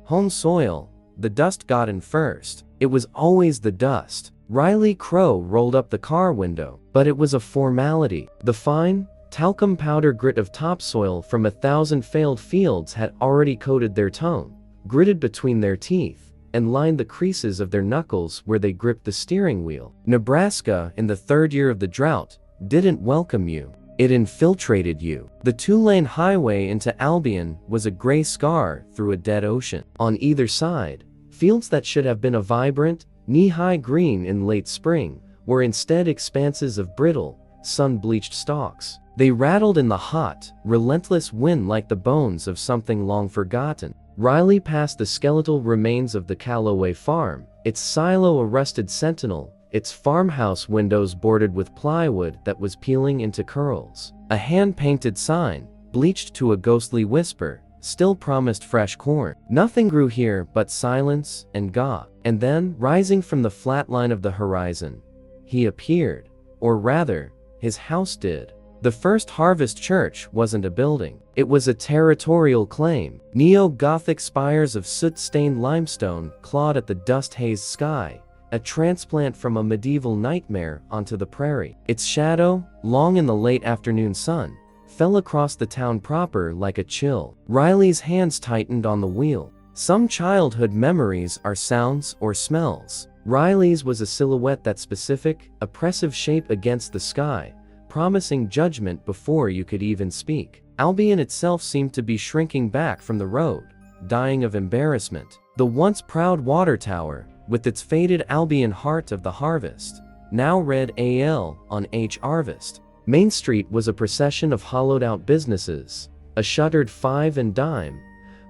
Home soil, the dust got in first. It was always the dust. Riley Crow rolled up the car window, but it was a formality. The fine, talcum powder grit of topsoil from 1,000 failed fields had already coated their tongue, gritted between their teeth, and lined the creases of their knuckles where they gripped the steering wheel. Nebraska, in the third year of the drought, didn't welcome you. It infiltrated you. The 2-lane highway into Albion was a gray scar through a dead ocean. On either side, fields that should have been a vibrant, knee-high green in late spring were instead expanses of brittle, sun-bleached stalks. They rattled in the hot, relentless wind like the bones of something long forgotten. Riley passed the skeletal remains of the Calloway farm, its silo a rusted sentinel, its farmhouse windows boarded with plywood that was peeling into curls. A hand-painted sign, bleached to a ghostly whisper, still promised fresh corn. Nothing grew here but silence and gaw. And then, rising from the flat line of the horizon, he appeared, or rather, his house did. The first Harvest Church wasn't a building. It was a territorial claim. Neo-Gothic spires of soot-stained limestone clawed at the dust-hazed sky, a transplant from a medieval nightmare onto the prairie. Its shadow, long in the late afternoon sun, fell across the town proper like a chill. Riley's hands tightened on the wheel. Some childhood memories are sounds or smells. Riley's was a silhouette that specific, oppressive shape against the sky, promising judgment before you could even speak. Albion itself seemed to be shrinking back from the road, dying of embarrassment. The once proud water tower, with its faded Albion Heart of the Harvest, now read AL on H. Harvest. Main Street was a procession of hollowed-out businesses, a shuttered 5 and dime,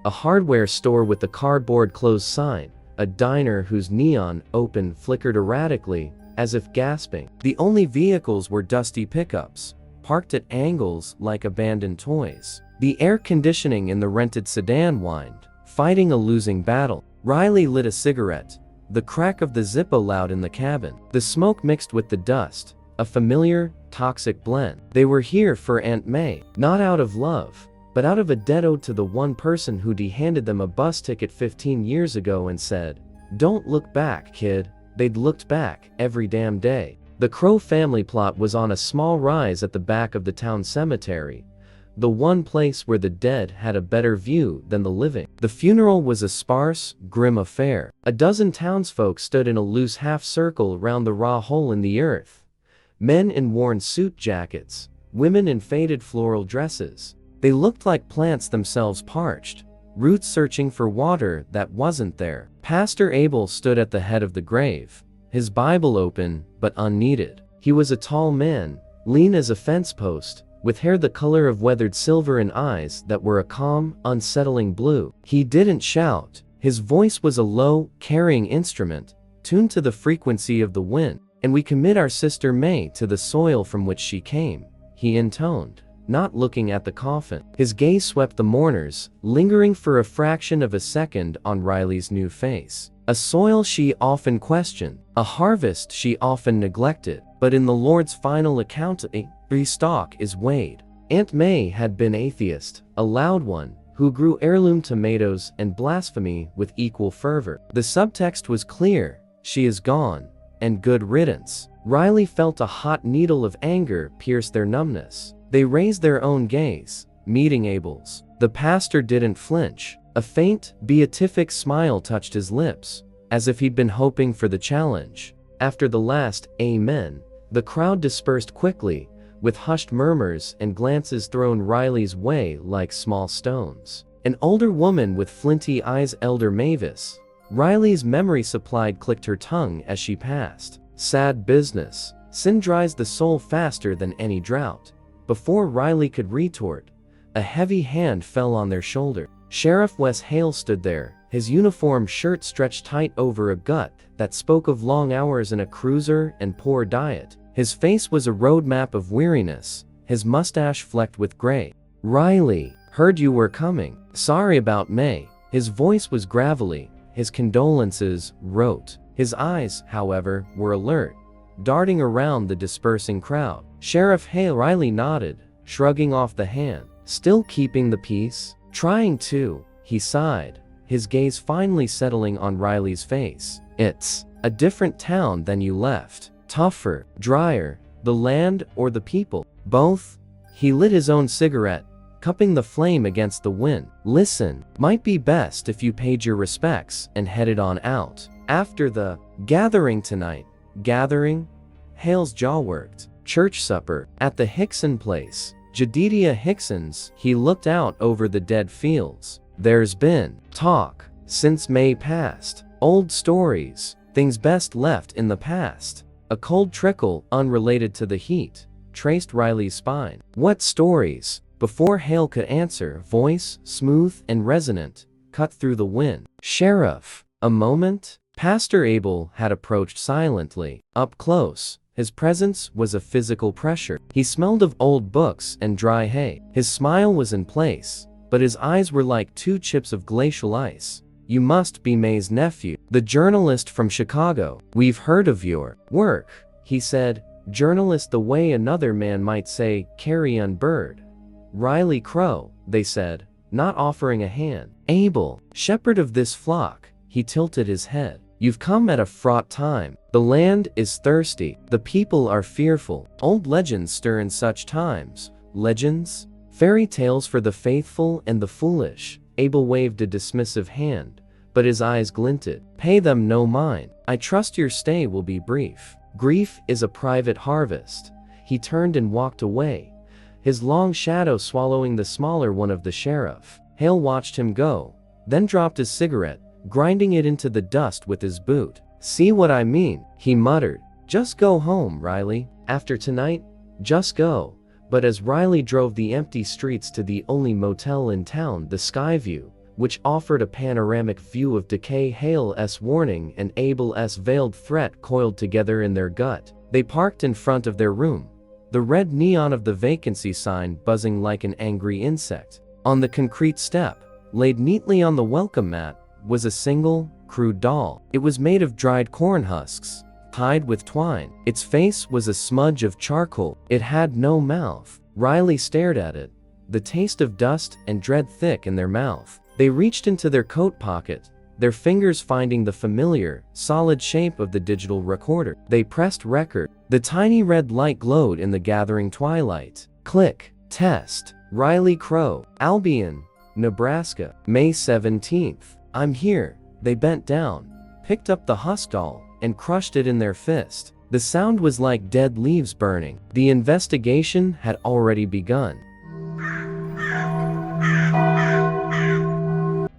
a hardware store with a cardboard closed sign, a diner whose neon open flickered erratically, as if gasping. The only vehicles were dusty pickups, parked at angles like abandoned toys. The air conditioning in the rented sedan whined, fighting a losing battle. Riley lit a cigarette, the crack of the Zippo loud in the cabin. The smoke mixed with the dust, a familiar, toxic blend. They were here for Aunt May, not out of love, but out of a debt owed to the one person who'd handed them a bus ticket 15 years ago and said, "Don't look back, kid." They'd looked back every damn day. The Crow family plot was on a small rise at the back of the town cemetery, the one place where the dead had a better view than the living. The funeral was a sparse, grim affair. A dozen townsfolk stood in a loose half-circle around the raw hole in the earth. Men in worn suit jackets, women in faded floral dresses. They looked like plants themselves parched, roots searching for water that wasn't there. Pastor Abel stood at the head of the grave, his Bible open but unneeded. He was a tall man, lean as a fence post, with hair the color of weathered silver and eyes that were a calm, unsettling blue. He didn't shout. His voice was a low, carrying instrument, tuned to the frequency of the wind. "And we commit our sister May to the soil from which she came," he intoned, not looking at the coffin. His gaze swept the mourners, lingering for a fraction of a second on Riley's new face. A soil she often questioned, a harvest she often neglected, but in the Lord's final account, every stalk is weighed. Aunt May had been atheist, a loud one, who grew heirloom tomatoes and blasphemy with equal fervor. The subtext was clear: she is gone, and good riddance. Riley felt a hot needle of anger pierce their numbness. They raised their own gaze, meeting Abel's. The pastor didn't flinch. A faint, beatific smile touched his lips, as if he'd been hoping for the challenge. After the last amen, the crowd dispersed quickly, with hushed murmurs and glances thrown Riley's way like small stones. An older woman with flinty eyes, Elder Mavis, Riley's memory supplied, clicked her tongue as she passed. Sad business. Sin dries the soul faster than any drought. Before Riley could retort, a heavy hand fell on their shoulder. Sheriff Wes Hale stood there, his uniform shirt stretched tight over a gut that spoke of long hours in a cruiser and poor diet. His face was a roadmap of weariness, his mustache flecked with gray. "Riley, heard you were coming. Sorry about May." His voice was gravelly, his condolences rote. His eyes, however, were alert, darting around the dispersing crowd. Sheriff Hale. Riley nodded, shrugging off the hand. "Still keeping the peace?" "Trying to," he sighed, his gaze finally settling on Riley's face. "It's a different town than you left. Tougher, drier. The land or the people?" "Both." He lit his own cigarette, cupping the flame against the wind. "Listen, might be best if you paid your respects and headed on out. After the gathering tonight." "Gathering?" Hale's jaw worked. "Church supper at the Hickson place. Jedidiah Hickson's." He looked out over the dead fields. "There's been talk since May past. Old stories, things best left in the past." A cold trickle, unrelated to the heat, traced Riley's spine. "What stories?" Before Hale could answer, voice, smooth and resonant, cut through the wind. "Sheriff." A moment. Pastor Abel had approached silently. Up close, his presence was a physical pressure. He smelled of old books and dry hay. His smile was in place, but his eyes were like two chips of glacial ice. "You must be May's nephew, the journalist from Chicago. We've heard of your work," he said. "Journalist the way another man might say, carrion bird." "Riley Crow," they said, not offering a hand. "Abel, shepherd of this flock." He tilted his head. "You've come at a fraught time. The land is thirsty. The people are fearful. Old legends stir in such times." "Legends? Fairy tales for the faithful and the foolish." Abel waved a dismissive hand, but his eyes glinted. "Pay them no mind. I trust your stay will be brief. Grief is a private harvest." He turned and walked away, his long shadow swallowing the smaller one of the sheriff. Hale watched him go, then dropped his cigarette, grinding it into the dust with his boot. "See what I mean?" he muttered. "Just go home, Riley. After tonight, just go." But as Riley drove the empty streets to the only motel in town, the Skyview, which offered a panoramic view of decay, Hale's warning and Abel's veiled threat coiled together in their gut. They parked in front of their room, the red neon of the vacancy sign buzzing like an angry insect. On the concrete step, laid neatly on the welcome mat, was a single, crude doll. It was made of dried corn husks, tied with twine. Its face was a smudge of charcoal. It had no mouth. Riley stared at it, the taste of dust and dread thick in their mouth. They reached into their coat pocket, their fingers finding the familiar, solid shape of the digital recorder. They pressed record. The tiny red light glowed in the gathering twilight. Click. Test. Riley Crow, Albion, Nebraska, May 17th. "I'm here." They bent down, picked up the husk doll, and crushed it in their fist. The sound was like dead leaves burning. The investigation had already begun.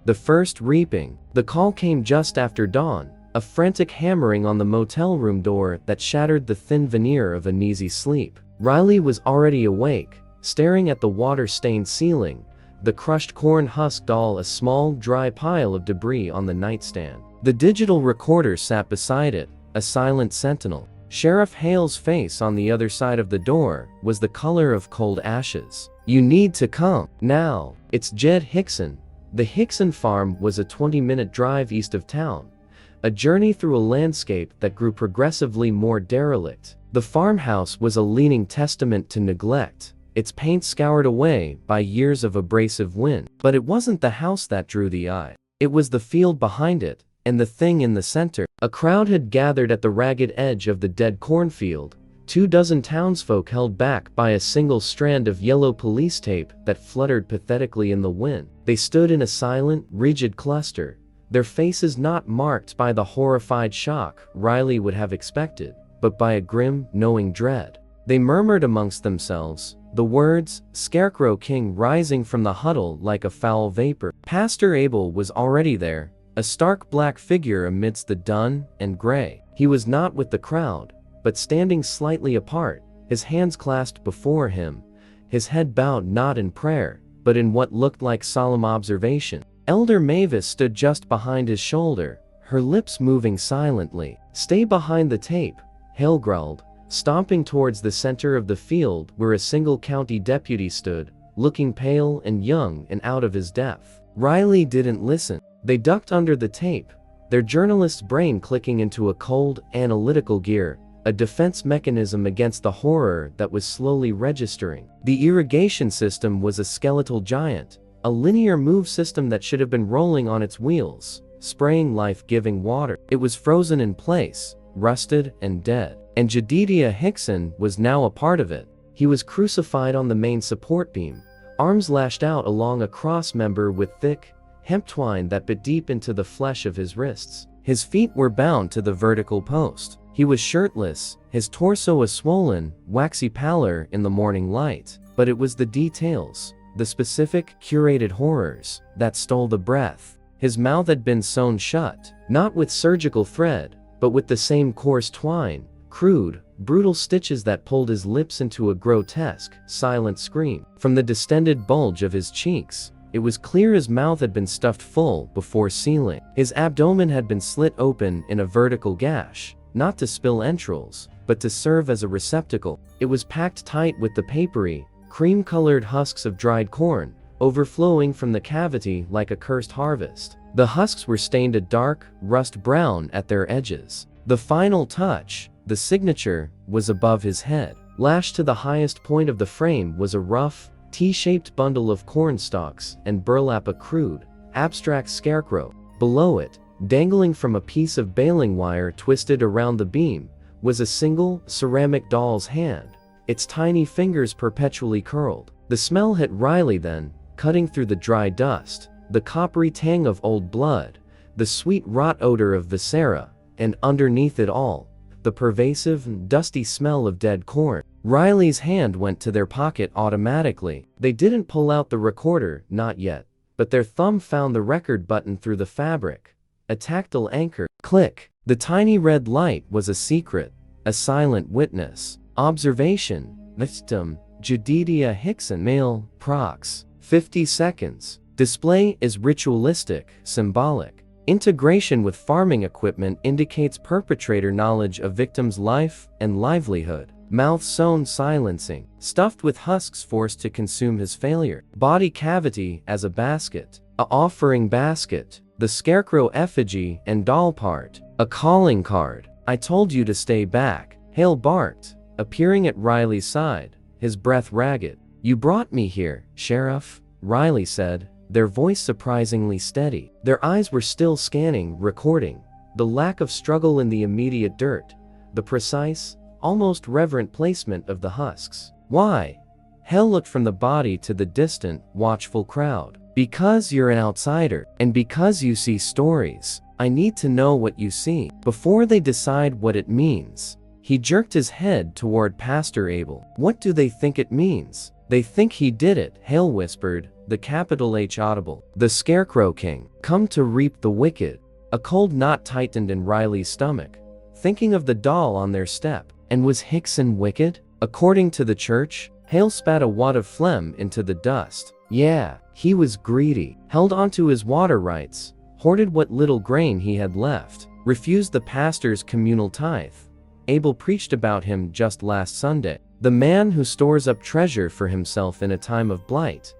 The first reaping. The call came just after dawn, a frantic hammering on the motel room door that shattered the thin veneer of uneasy sleep. Riley was already awake, staring at the water-stained ceiling, the crushed corn husk doll a small, dry pile of debris on the nightstand. The digital recorder sat beside it, a silent sentinel. Sheriff Hale's face on the other side of the door was the color of cold ashes. "You need to come now. It's Jed Hickson." The Hickson farm was a 20-minute drive east of town, a journey through a landscape that grew progressively more derelict. The farmhouse was a leaning testament to neglect, its paint scoured away by years of abrasive wind. But it wasn't the house that drew the eye. It was the field behind it, and the thing in the center. A crowd had gathered at the ragged edge of the dead cornfield, 24 townsfolk held back by a single strand of yellow police tape that fluttered pathetically in the wind. They stood in a silent, rigid cluster, their faces not marked by the horrified shock Riley would have expected, but by a grim, knowing dread. They murmured amongst themselves, the words, "Scarecrow King," rising from the huddle like a foul vapor. Pastor Abel was already there, a stark black figure amidst the dun and gray. He was not with the crowd, but standing slightly apart, his hands clasped before him, his head bowed not in prayer, but in what looked like solemn observation. Elder Mavis stood just behind his shoulder, her lips moving silently. "Stay behind the tape," Hale growled, stomping towards the center of the field where a single county deputy stood, looking pale and young and out of his depth. Riley didn't listen. They ducked under the tape, their journalist's brain clicking into a cold, analytical gear, a defense mechanism against the horror that was slowly registering. The irrigation system was a skeletal giant, a linear move system that should have been rolling on its wheels, spraying life-giving water. It was frozen in place, rusted and dead. And Jedediah Hickson was now a part of it. He was crucified on the main support beam, arms lashed out along a cross member with thick, hemp twine that bit deep into the flesh of his wrists. His feet were bound to the vertical post. He was shirtless, his torso a swollen, waxy pallor in the morning light. But it was the details, the specific, curated horrors, that stole the breath. His mouth had been sewn shut, not with surgical thread, but with the same coarse twine, crude, brutal stitches that pulled his lips into a grotesque, silent scream. From the distended bulge of his cheeks, it was clear his mouth had been stuffed full before sealing. His abdomen had been slit open in a vertical gash, not to spill entrails, but to serve as a receptacle. It was packed tight with the papery, cream-colored husks of dried corn, overflowing from the cavity like a cursed harvest. The husks were stained a dark, rust brown at their edges. The final touch, the signature, was above his head. Lashed to the highest point of the frame was a rough, T-shaped bundle of corn stalks and burlap, a crude, abstract scarecrow. Below it, dangling from a piece of baling wire twisted around the beam, was a single, ceramic doll's hand, its tiny fingers perpetually curled. The smell hit Riley then, cutting through the dry dust, the coppery tang of old blood, the sweet rot odor of viscera, and underneath it all, the pervasive, dusty smell of dead corn. Riley's hand went to their pocket automatically. They didn't pull out the recorder, not yet, but their thumb found the record button through the fabric. A tactile anchor. Click. The tiny red light was a secret, a silent witness. Observation. Victim, Jedediah Hickson. Male, prox. 50 seconds. Display is ritualistic, symbolic. Integration with farming equipment indicates perpetrator knowledge of victim's life and livelihood. Mouth sewn silencing. Stuffed with husks forced to consume his failure. Body cavity as a basket. A offering basket. The scarecrow effigy and doll part. A calling card. I told you to stay back, Hale barked, appearing at Riley's side, his breath ragged. You brought me here, Sheriff, Riley said, their voice surprisingly steady. Their eyes were still scanning, recording, the lack of struggle in the immediate dirt, the precise, almost reverent placement of the husks. Why? Hale looked from the body to the distant, watchful crowd. Because you're an outsider, and because you see stories. I need to know what you see, before they decide what it means. He jerked his head toward Pastor Abel. What do they think it means? They think he did it, Hale whispered, the capital H audible. The Scarecrow King, come to reap the wicked. A cold knot tightened in Riley's stomach, thinking of the doll on their step. And was Hickson wicked? According to the church? Hale spat a wad of phlegm into the dust. Yeah, he was greedy, held onto his water rights, hoarded what little grain he had left, refused the pastor's communal tithe. Abel preached about him just last Sunday. The man who stores up treasure for himself in a time of blight.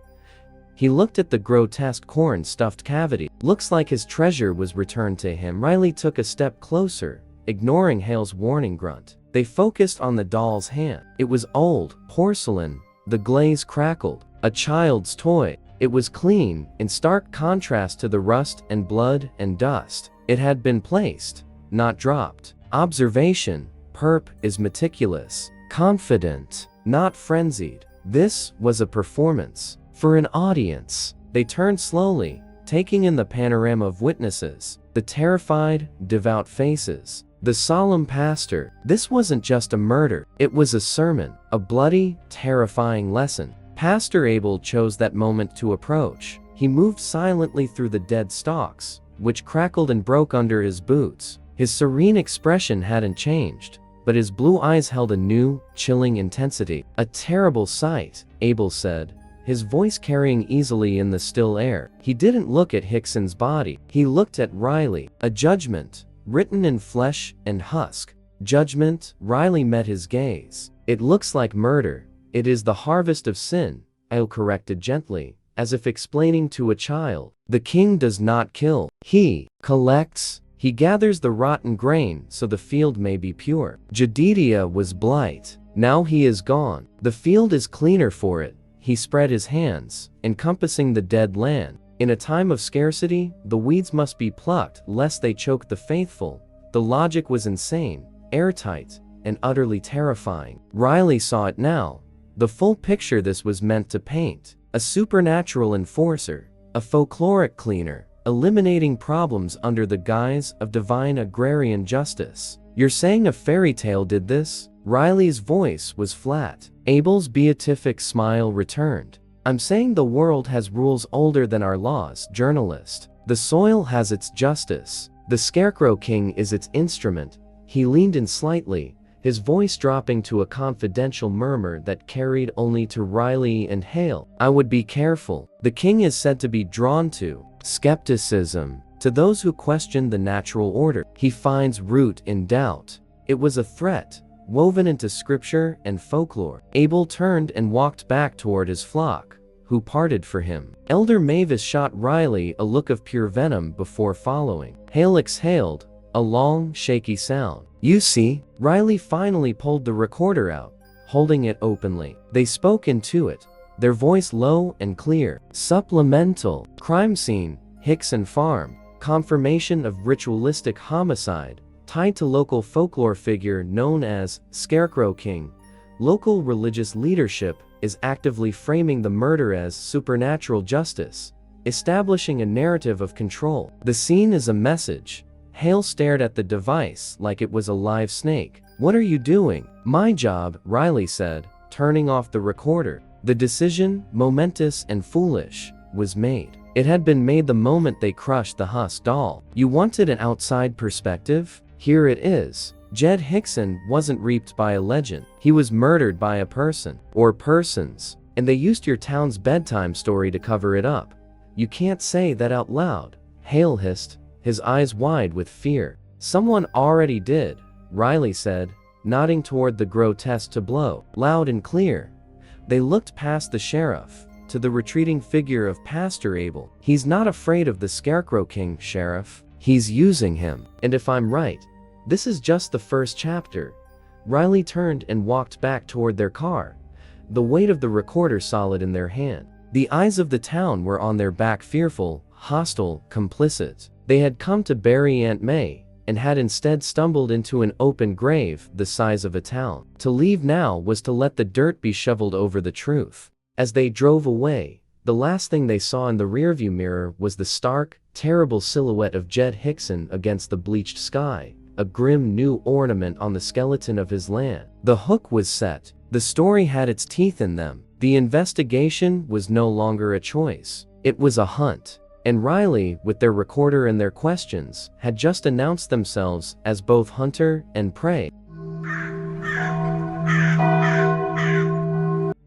He looked at the grotesque corn-stuffed cavity. Looks like his treasure was returned to him. Riley took a step closer, ignoring Hale's warning grunt. They focused on the doll's hand. It was old, porcelain, the glaze crackled, a child's toy. It was clean, in stark contrast to the rust and blood and dust. It had been placed, not dropped. Observation, perp is meticulous, confident, not frenzied. This was a performance. For an audience. They turned slowly, taking in the panorama of witnesses, the terrified, devout faces. The solemn pastor. This wasn't just a murder, it was a sermon, a bloody, terrifying lesson. Pastor Abel chose that moment to approach. He moved silently through the dead stalks, which crackled and broke under his boots. His serene expression hadn't changed, but his blue eyes held a new, chilling intensity. A terrible sight, Abel said, his voice carrying easily in the still air. He didn't look at Hickson's body, he looked at Riley. A judgment, written in flesh and husk. Judgment. Riley met his gaze. It looks like murder. It is the harvest of sin, I'll corrected gently, as if explaining to a child. The king does not kill. He collects. He gathers the rotten grain so the field may be pure. Jedediah was blight. Now he is gone. The field is cleaner for it. He spread his hands, encompassing the dead land. In a time of scarcity, the weeds must be plucked lest they choke the faithful. The logic was insane, airtight, and utterly terrifying. Riley saw it now. The full picture this was meant to paint. A supernatural enforcer, a folkloric cleaner, eliminating problems under the guise of divine agrarian justice. You're saying a fairy tale did this? Riley's voice was flat. Abel's beatific smile returned. I'm saying the world has rules older than our laws, journalist. The soil has its justice. The Scarecrow King is its instrument. He leaned in slightly, his voice dropping to a confidential murmur that carried only to Riley and Hale. I would be careful. The king is said to be drawn to skepticism. To those who question the natural order, he finds root in doubt. It was a threat, woven into scripture and folklore. Abel turned and walked back toward his flock, who parted for him. Elder Mavis shot Riley a look of pure venom before following. Hale exhaled, a long, shaky sound. You see, Riley finally pulled the recorder out, holding it openly. They spoke into it, their voice low and clear. Supplemental. Crime scene, Hickson Farm. Confirmation of ritualistic homicide, tied to local folklore figure known as Scarecrow King. Local religious leadership is actively framing the murder as supernatural justice, establishing a narrative of control. The scene is a message. Hale stared at the device like it was a live snake. What are you doing? My job, Riley said, turning off the recorder. The decision, momentous and foolish, was made. It had been made the moment they crushed the Huss doll. You wanted an outside perspective? Here it is. Jed Hickson wasn't reaped by a legend. He was murdered by a person, or persons, and they used your town's bedtime story to cover it up. You can't say that out loud, Hale hissed, his eyes wide with fear. Someone already did, Riley said, nodding toward the grotesque tableau, loud and clear. They looked past the sheriff, to the retreating figure of Pastor Abel. He's not afraid of the Scarecrow King, Sheriff. He's using him. And if I'm right, this is just the first chapter. Riley turned and walked back toward their car, the weight of the recorder solid in their hand. The eyes of the town were on their back, fearful, hostile, complicit. They had come to bury Aunt May, and had instead stumbled into an open grave the size of a town. To leave now was to let the dirt be shoveled over the truth. As they drove away, the last thing they saw in the rearview mirror was the stark, terrible silhouette of Jed Hickson against the bleached sky, a grim new ornament on the skeleton of his land. The hook was set. The story had its teeth in them. The investigation was no longer a choice. It was a hunt. And Riley, with their recorder and their questions, had just announced themselves as both hunter and prey.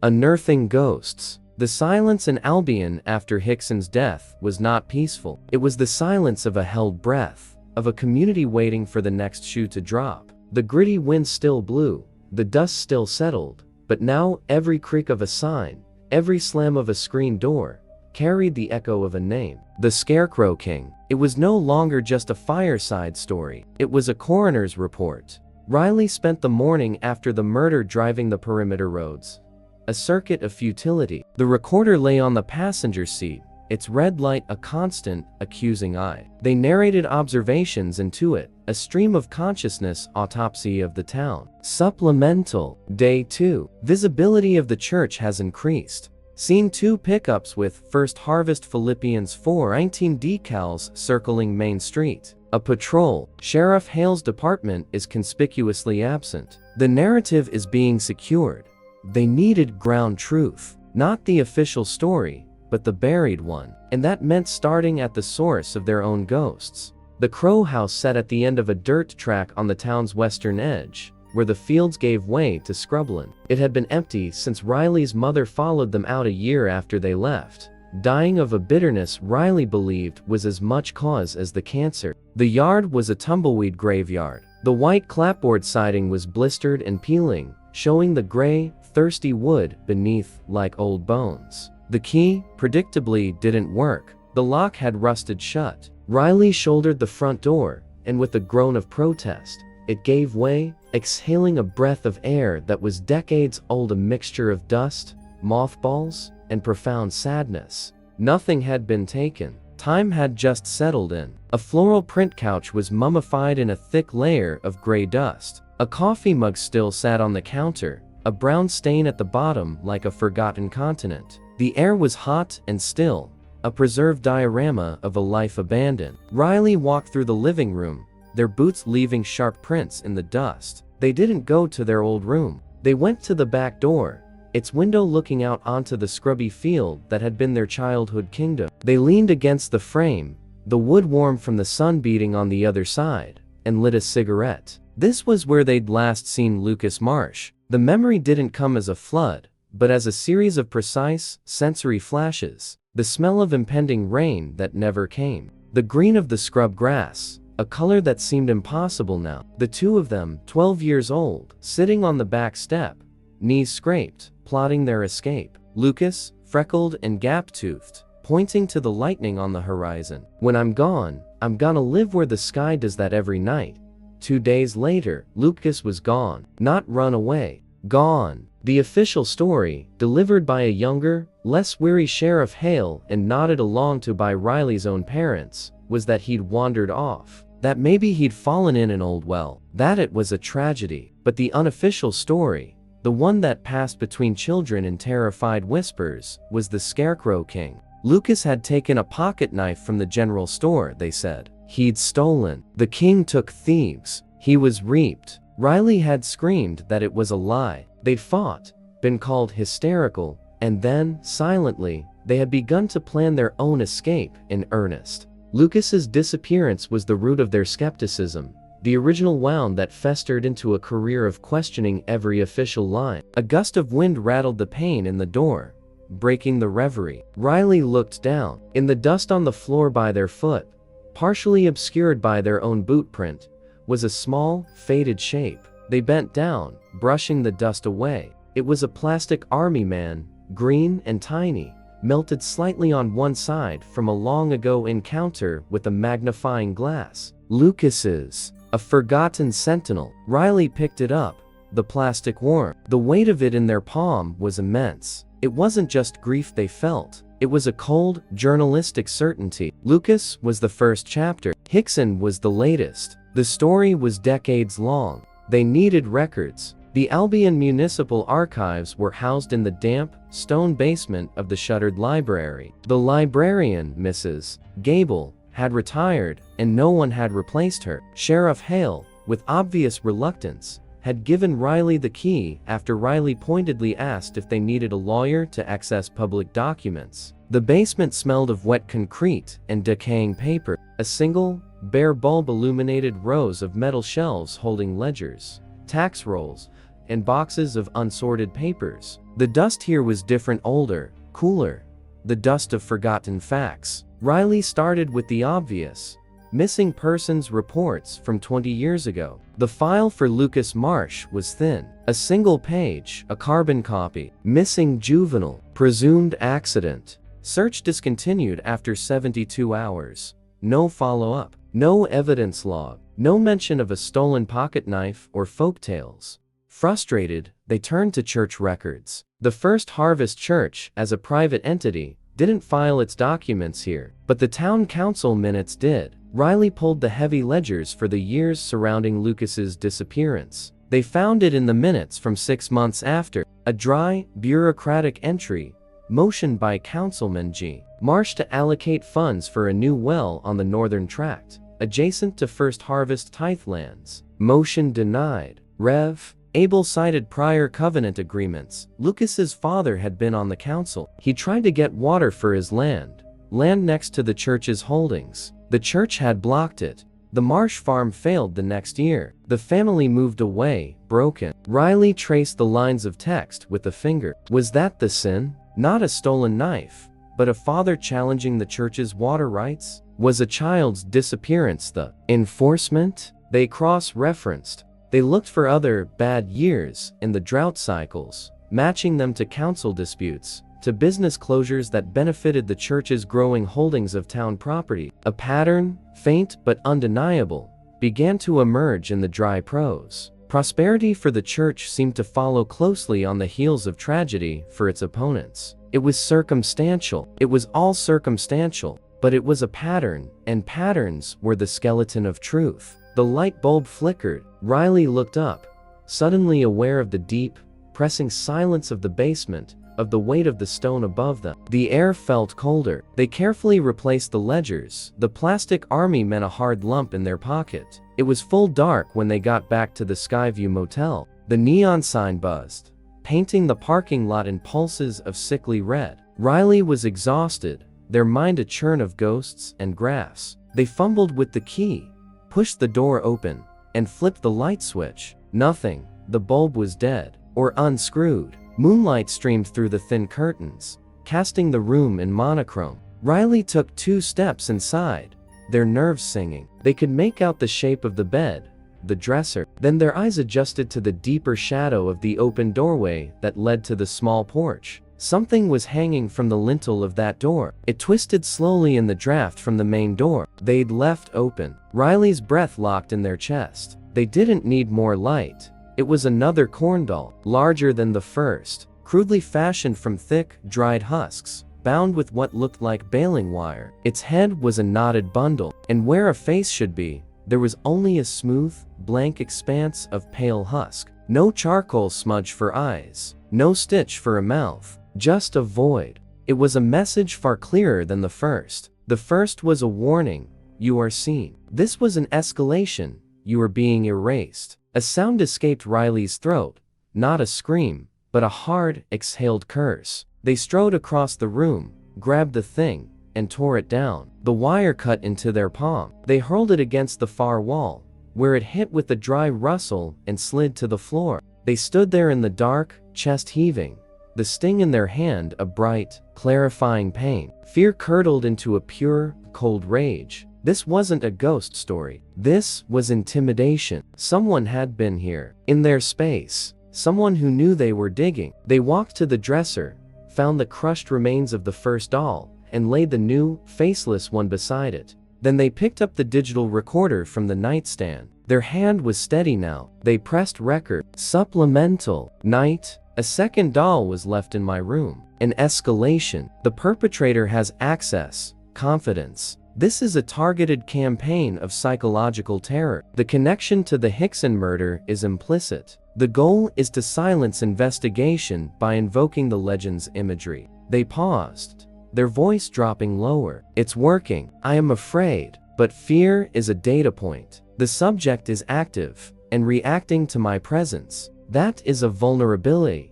Unearthing ghosts. The silence in Albion after Hickson's death was not peaceful. It was the silence of a held breath, of a community waiting for the next shoe to drop. The gritty wind still blew, the dust still settled, but now every creak of a sign, every slam of a screen door, carried the echo of a name. The Scarecrow King. It was no longer just a fireside story. It was a coroner's report. Riley spent the morning after the murder driving the perimeter roads, a circuit of futility. The recorder lay on the passenger seat, its red light a constant, accusing eye. They narrated observations into it, a stream of consciousness autopsy of the town. Supplemental. Day 2. Visibility of the church has increased. Seen 2 pickups with First Harvest Philippians 4:19 decals circling Main Street. A patrol. Sheriff Hale's department is conspicuously absent. The narrative is being secured. They needed ground truth. Not the official story, but the buried one. And that meant starting at the source of their own ghosts. The Crow House sat at the end of a dirt track on the town's western edge, where the fields gave way to scrubland. It had been empty since Riley's mother followed them out a year after they left, dying of a bitterness Riley believed was as much cause as the cancer. The yard was a tumbleweed graveyard. The white clapboard siding was blistered and peeling, showing the gray, thirsty wood beneath like old bones. The key, predictably, didn't work. The lock had rusted shut. Riley shouldered the front door, and with a groan of protest, it gave way, exhaling a breath of air that was decades old, a mixture of dust, mothballs, and profound sadness. Nothing had been taken. Time had just settled in. A floral print couch was mummified in a thick layer of gray dust. A coffee mug still sat on the counter, a brown stain at the bottom like a forgotten continent. The air was hot and still, a preserved diorama of a life abandoned. Riley walked through the living room, their boots leaving sharp prints in the dust. They didn't go to their old room. They went to the back door, its window looking out onto the scrubby field that had been their childhood kingdom. They leaned against the frame, the wood warm from the sun beating on the other side, and lit a cigarette. This was where they'd last seen Lucas Marsh. The memory didn't come as a flood, but as a series of precise, sensory flashes. The smell of impending rain that never came. The green of the scrub grass, a color that seemed impossible now. The two of them, 12 years old, sitting on the back step, knees scraped, plotting their escape. Lucas, freckled and gap-toothed, pointing to the lightning on the horizon. When I'm gone, I'm gonna live where the sky does that every night. 2 days later, Lucas was gone. Not run away. Gone. The official story, delivered by a younger, less weary Sheriff Hale and nodded along to by Riley's own parents, was that he'd wandered off. That maybe he'd fallen in an old well. That it was a tragedy. But the unofficial story, the one that passed between children in terrified whispers, was the Scarecrow King. Lucas had taken a pocket knife from the general store, they said. He'd stolen. The king took thieves. He was reaped. Riley had screamed that it was a lie. They'd fought, been called hysterical, and then, silently, they had begun to plan their own escape in earnest. Lucas's disappearance was the root of their skepticism, the original wound that festered into a career of questioning every official line. A gust of wind rattled the pane in the door, breaking the reverie. Riley looked down. In the dust on the floor by their foot, partially obscured by their own boot print, was a small, faded shape. They bent down, brushing the dust away. It was a plastic army man, green and tiny, melted slightly on one side from a long-ago encounter with a magnifying glass. Lucas's, a forgotten sentinel. Riley picked it up, the plastic worm. The weight of it in their palm was immense. It wasn't just grief they felt. It was a cold, journalistic certainty. Lucas was the first chapter. Hickson was the latest. The story was decades long. They needed records. The Albion Municipal Archives were housed in the damp, stone basement of the shuttered library. The librarian, Mrs. Gable, had retired, and no one had replaced her. Sheriff Hale, with obvious reluctance, had given Riley the key after Riley pointedly asked if they needed a lawyer to access public documents. The basement smelled of wet concrete and decaying paper. A single, bare bulb-illuminated rows of metal shelves holding ledgers, tax rolls, and boxes of unsorted papers. The dust here was different, older, cooler. The dust of forgotten facts. Riley started with the obvious. Missing persons reports from 20 years ago. The file for Lucas Marsh was thin. A single page, a carbon copy. Missing juvenile. Presumed accident. Search discontinued after 72 hours. No follow-up. No evidence log. No mention of a stolen pocket knife or folktales. Frustrated, they turned to church records. The First Harvest Church, as a private entity, didn't file its documents here, but the town council minutes did. Riley pulled the heavy ledgers for the years surrounding Lucas's disappearance. They found it in the minutes from 6 months after. A dry, bureaucratic entry, motioned by Councilman G. Marsh to allocate funds for a new well on the northern tract, adjacent to First Harvest tithe lands. Motion denied. Rev. Abel cited prior covenant agreements. Lucas's father had been on the council. He tried to get water for his land next to the church's holdings. The church had blocked it. The Marsh farm failed the next year. The family moved away, broken. Riley traced the lines of text with a finger. Was that the sin? Not a stolen knife, but a father challenging the church's water rights? Was a child's disappearance the enforcement? They cross-referenced. They looked for other bad years in the drought cycles, matching them to council disputes, to business closures that benefited the church's growing holdings of town property. A pattern, faint but undeniable, began to emerge in the dry prose. Prosperity for the church seemed to follow closely on the heels of tragedy for its opponents. It was circumstantial. It was all circumstantial, but it was a pattern, and patterns were the skeleton of truth. The light bulb flickered. Riley looked up, suddenly aware of the deep, pressing silence of the basement, of the weight of the stone above them. The air felt colder. They carefully replaced the ledgers. The plastic army meant a hard lump in their pocket. It was full dark when they got back to the Skyview Motel. The neon sign buzzed, painting the parking lot in pulses of sickly red. Riley was exhausted, their mind a churn of ghosts and graphs. They fumbled with the key, pushed the door open, and flipped the light switch. Nothing. The bulb was dead, or unscrewed. Moonlight streamed through the thin curtains, casting the room in monochrome. Riley took 2 steps inside, their nerves singing. They could make out the shape of the bed, the dresser. Then their eyes adjusted to the deeper shadow of the open doorway that led to the small porch. Something was hanging from the lintel of that door. It twisted slowly in the draft from the main door they'd left open. Riley's breath locked in their chest. They didn't need more light. It was another corn doll, larger than the first, crudely fashioned from thick, dried husks, bound with what looked like baling wire. Its head was a knotted bundle, and where a face should be, there was only a smooth, blank expanse of pale husk. No charcoal smudge for eyes, no stitch for a mouth, just a void. It was a message far clearer than the first. The first was a warning, you are seen. This was an escalation, you are being erased. A sound escaped Riley's throat, not a scream, but a hard, exhaled curse. They strode across the room, grabbed the thing, and tore it down. The wire cut into their palm. They hurled it against the far wall, where it hit with a dry rustle and slid to the floor. They stood there in the dark, chest heaving, the sting in their hand a bright, clarifying pain. Fear curdled into a pure, cold rage. This wasn't a ghost story. This was intimidation. Someone had been here, in their space. Someone who knew they were digging. They walked to the dresser, found the crushed remains of the first doll, and laid the new, faceless one beside it. Then they picked up the digital recorder from the nightstand. Their hand was steady now. They pressed record. Supplemental. Night. A second doll was left in my room. An escalation. The perpetrator has access. Confidence. This is a targeted campaign of psychological terror. The connection to the Hickson murder is implicit. The goal is to silence investigation by invoking the legend's imagery. They paused, their voice dropping lower. It's working. I am afraid, but fear is a data point. The subject is active and reacting to my presence. That is a vulnerability.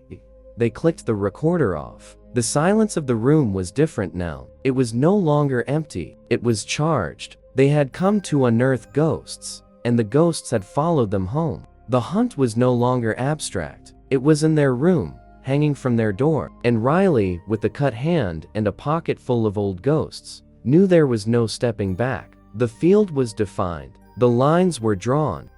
They clicked the recorder off. The silence of the room was different now. It was no longer empty. It was charged. They had come to unearth ghosts, and the ghosts had followed them home. The hunt was no longer abstract. It was in their room, hanging from their door, and Riley, with a cut hand and a pocket full of old ghosts, knew there was no stepping back. The field was defined. The lines were drawn.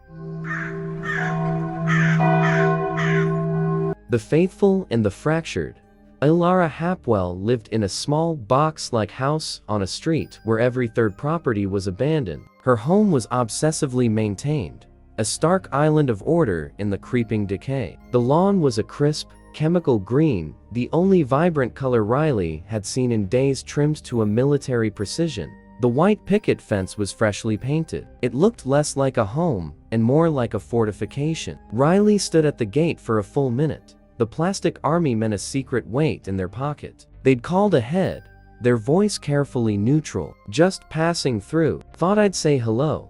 The faithful and the fractured. Ilara Hapwell lived in a small, box-like house on a street where every third property was abandoned. Her home was obsessively maintained, a stark island of order in the creeping decay. The lawn was a crisp, chemical green, the only vibrant color Riley had seen in days, trimmed to a military precision. The white picket fence was freshly painted. It looked less like a home and more like a fortification. Riley stood at the gate for a full minute. The plastic army meant a secret weight in their pocket. They'd called ahead, their voice carefully neutral. Just passing through. Thought I'd say hello.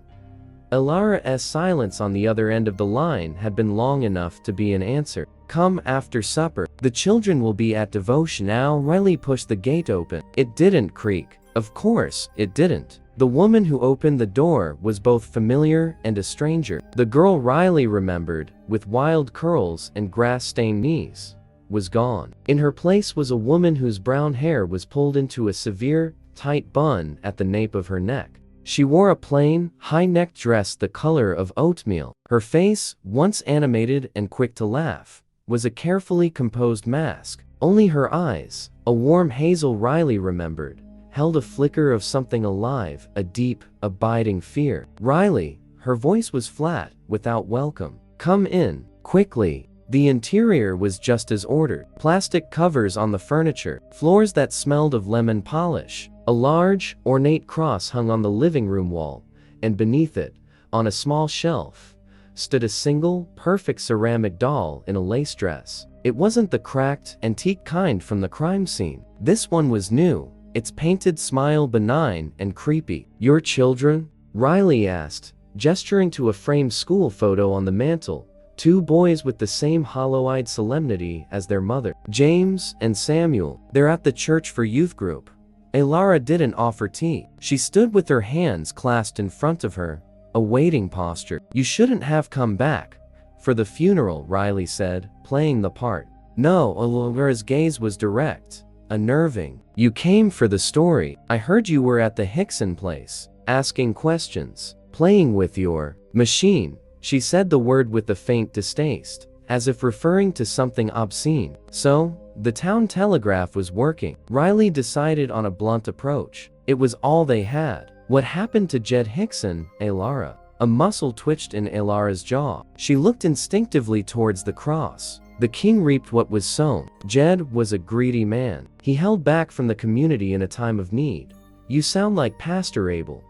Ilara's silence on the other end of the line had been long enough to be an answer. Come after supper. The children will be at devotion now. Riley pushed the gate open. It didn't creak. Of course, it didn't. The woman who opened the door was both familiar and a stranger. The girl Riley remembered, with wild curls and grass-stained knees, was gone. In her place was a woman whose brown hair was pulled into a severe, tight bun at the nape of her neck. She wore a plain, high-necked dress the color of oatmeal. Her face, once animated and quick to laugh, was a carefully composed mask. Only her eyes, a warm hazel Riley remembered, held a flicker of something alive, a deep, abiding fear. Riley, her voice was flat, without welcome. Come in, quickly." The interior was just as ordered. Plastic covers on the furniture, floors that smelled of lemon polish. A large, ornate cross hung on the living room wall, and beneath it, on a small shelf, stood a single, perfect ceramic doll in a lace dress. It wasn't the cracked, antique kind from the crime scene. This one was new, its painted smile benign and creepy. "Your children?" Riley asked, gesturing to a framed school photo on the mantel. Two boys with the same hollow-eyed solemnity as their mother. "James and Samuel. They're at the church for youth group." Elara didn't offer tea. She stood with her hands clasped in front of her, a waiting posture. "You shouldn't have come back for the funeral," Riley said, playing the part. No, Elara's gaze was direct, unnerving. "You came for the story. I heard you were at the Hickson place, asking questions, playing with your machine." She said the word with a faint distaste, as if referring to something obscene. "So, the town telegraph was working." Riley decided on a blunt approach. It was all they had. "What happened to Jed Hickson, Elara?" A muscle twitched in Elara's jaw. She looked instinctively towards the cross. "The king reaped what was sown." Jed was a greedy man. He held back from the community in a time of need. "You sound like Pastor Abel."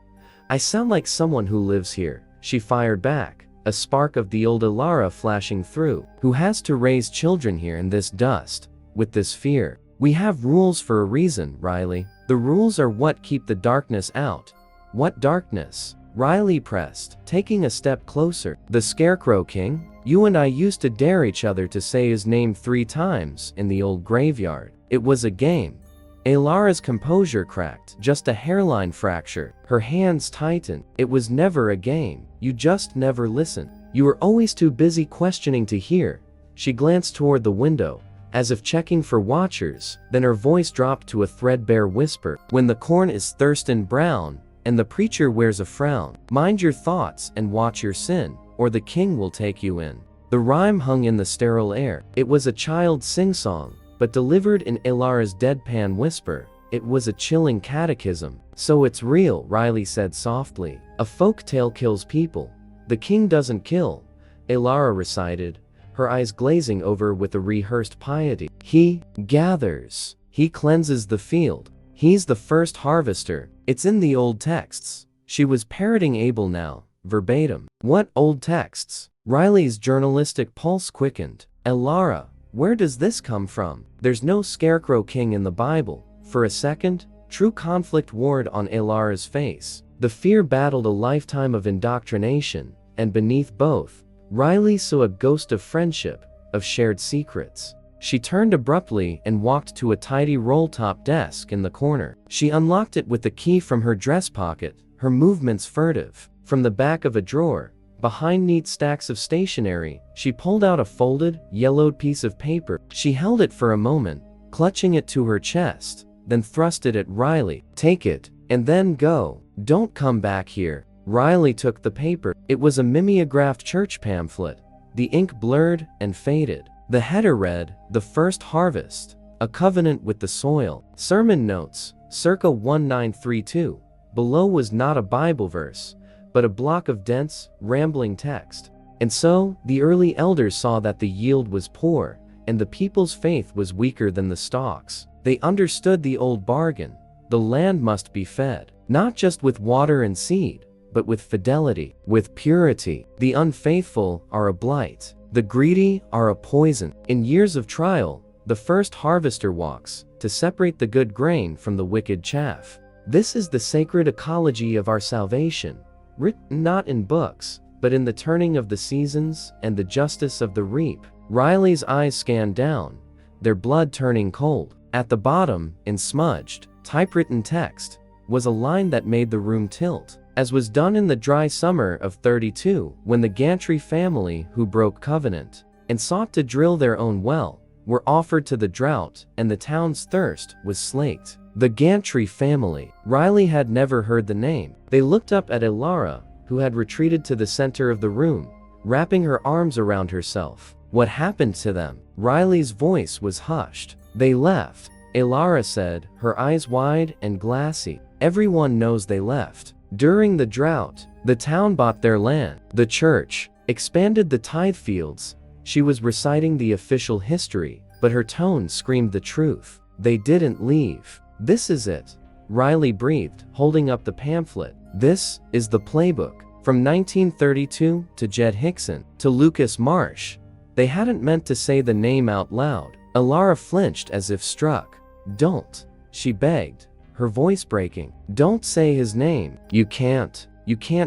"I sound like someone who lives here," she fired back, a spark of the old Elara flashing through. "Who has to raise children here in this dust, with this fear?" "We have rules for a reason, Riley. The rules are what keep the darkness out." "What darkness?" Riley pressed, taking a step closer. "The Scarecrow King? You and I used to dare each other to say his name 3 times in the old graveyard. It was a game." Elara's composure cracked, just a hairline fracture. Her hands tightened. "It was never a game. You just never listened. You were always too busy questioning to hear." She glanced toward the window, as if checking for watchers, then her voice dropped to a threadbare whisper. "When the corn is thirst and brown, and the preacher wears a frown, mind your thoughts and watch your sin, or the king will take you in." The rhyme hung in the sterile air. It was a child's sing-song, but delivered in Elara's deadpan whisper. It was a chilling catechism. "So it's real," Riley said softly. "A folk tale kills people. The king doesn't kill," Elara recited, her eyes glazing over with a rehearsed piety. "He gathers. He cleanses the field. He's the first harvester." It's in the old texts. She was parroting Abel now, verbatim. "What old texts?" Riley's journalistic pulse quickened. "Elara, where does this come from? There's no Scarecrow King in the Bible." For a second, true conflict warred on Elara's face. The fear battled a lifetime of indoctrination, and beneath both, Riley saw a ghost of friendship, of shared secrets. She turned abruptly and walked to a tidy roll-top desk in the corner. She unlocked it with the key from her dress pocket, her movements furtive. From the back of a drawer, behind neat stacks of stationery, she pulled out a folded, yellowed piece of paper. She held it for a moment, clutching it to her chest, then thrust it at Riley. "Take it, and then go. Don't come back here." Riley took the paper. It was a mimeographed church pamphlet, the ink blurred and faded. The header read, "The First Harvest, a Covenant with the Soil." Sermon notes, circa 1932. Below was not a Bible verse, but a block of dense, rambling text. And so, the early elders saw that the yield was poor, and the people's faith was weaker than the stalks. They understood the old bargain. The land must be fed, not just with water and seed, but with fidelity, with purity. The unfaithful are a blight. The greedy are a poison. In years of trial, the first harvester walks, to separate the good grain from the wicked chaff. This is the sacred ecology of our salvation, written not in books, but in the turning of the seasons and the justice of the reap. Riley's eyes scanned down, their blood turning cold. At the bottom, in smudged, typewritten text, was a line that made the room tilt. As was done in the dry summer of '32, when the Gantry family, who broke covenant and sought to drill their own well, were offered to the drought, and the town's thirst was slaked. The Gantry family. Riley had never heard the name. They looked up at Elara, who had retreated to the center of the room, wrapping her arms around herself. What happened to them? Riley's voice was hushed. "They left," Elara said, her eyes wide and glassy. "Everyone knows they left. During the drought, the town bought their land. The church expanded the tithe fields. She was reciting the official history, but her tone screamed the truth. They didn't leave. This is it, Riley breathed, holding up the pamphlet. This is the playbook. From 1932 to Jed Hickson to Lucas Marsh. They hadn't meant to say the name out loud. Alara flinched as if struck. Don't, she begged, her voice breaking. Don't say his name. You can't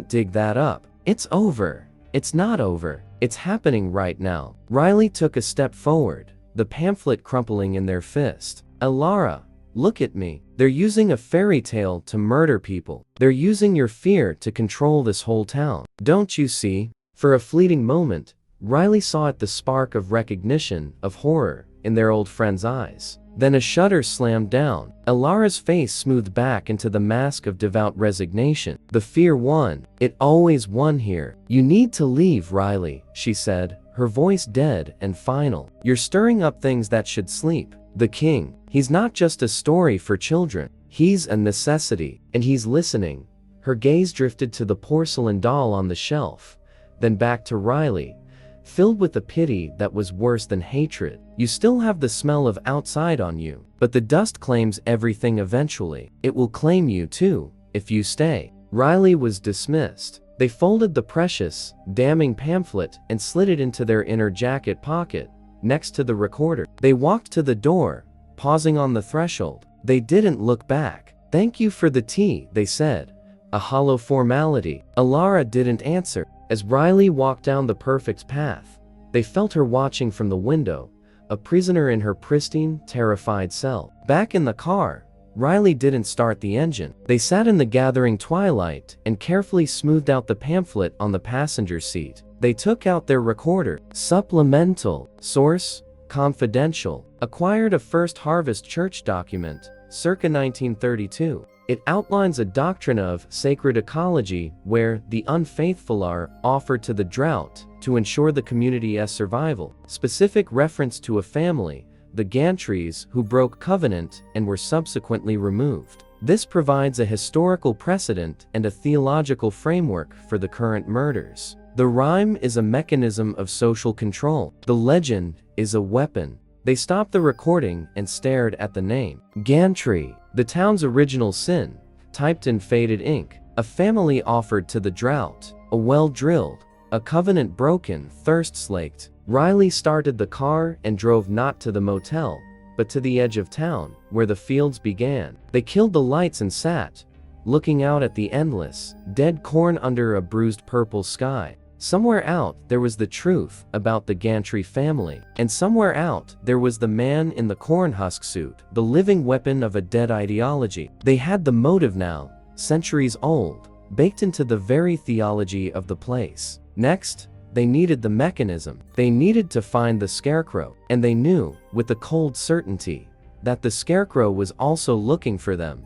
dig that up. It's over. It's not over. It's happening right now. Riley took a step forward, the pamphlet crumpling in their fist. Alara, look at me. They're using a fairy tale to murder people. They're using your fear to control this whole town. Don't you see? For a fleeting moment, Riley saw the spark of recognition, of horror, in their old friend's eyes. Then a shutter slammed down. Alara's face smoothed back into the mask of devout resignation. The fear won. It always won here. You need to leave, Riley, she said, her voice dead and final. You're stirring up things that should sleep. The king, he's not just a story for children. He's a necessity, and he's listening. Her gaze drifted to the porcelain doll on the shelf, then back to Riley, filled with a pity that was worse than hatred. You still have the smell of outside on you, but the dust claims everything eventually. It will claim you too, if you stay. Riley was dismissed. They folded the precious, damning pamphlet and slid it into their inner jacket pocket, next to the recorder. They walked to the door, pausing on the threshold. They didn't look back. Thank you for the tea, they said. A hollow formality. Alara didn't answer. As Riley walked down the perfect path, they felt her watching from the window, a prisoner in her pristine, terrified cell. Back in the car, Riley didn't start the engine. They sat in the gathering twilight and carefully smoothed out the pamphlet on the passenger seat. They took out their recorder. Supplemental. Source: confidential. Acquired a First Harvest Church document, circa 1932. It outlines a doctrine of sacred ecology where the unfaithful are offered to the drought to ensure the community's survival. Specific reference to a family, the Gantrys, who broke covenant and were subsequently removed. This provides a historical precedent and a theological framework for the current murders. The rhyme is a mechanism of social control. The legend is a weapon. They stopped the recording and stared at the name. Gantry, the town's original sin, typed in faded ink. A family offered to the drought, a well drilled, a covenant broken, thirst slaked. Riley started the car and drove not to the motel, but to the edge of town, where the fields began. They killed the lights and sat, looking out at the endless, dead corn under a bruised purple sky. Somewhere out there was the truth about the Gantry family, and somewhere out there was the man in the corn husk suit, the living weapon of a dead ideology. They had the motive now, centuries old, baked into the very theology of the place. Next, they needed the mechanism. They needed to find the Scarecrow, and they knew, with the cold certainty, that the Scarecrow was also looking for them.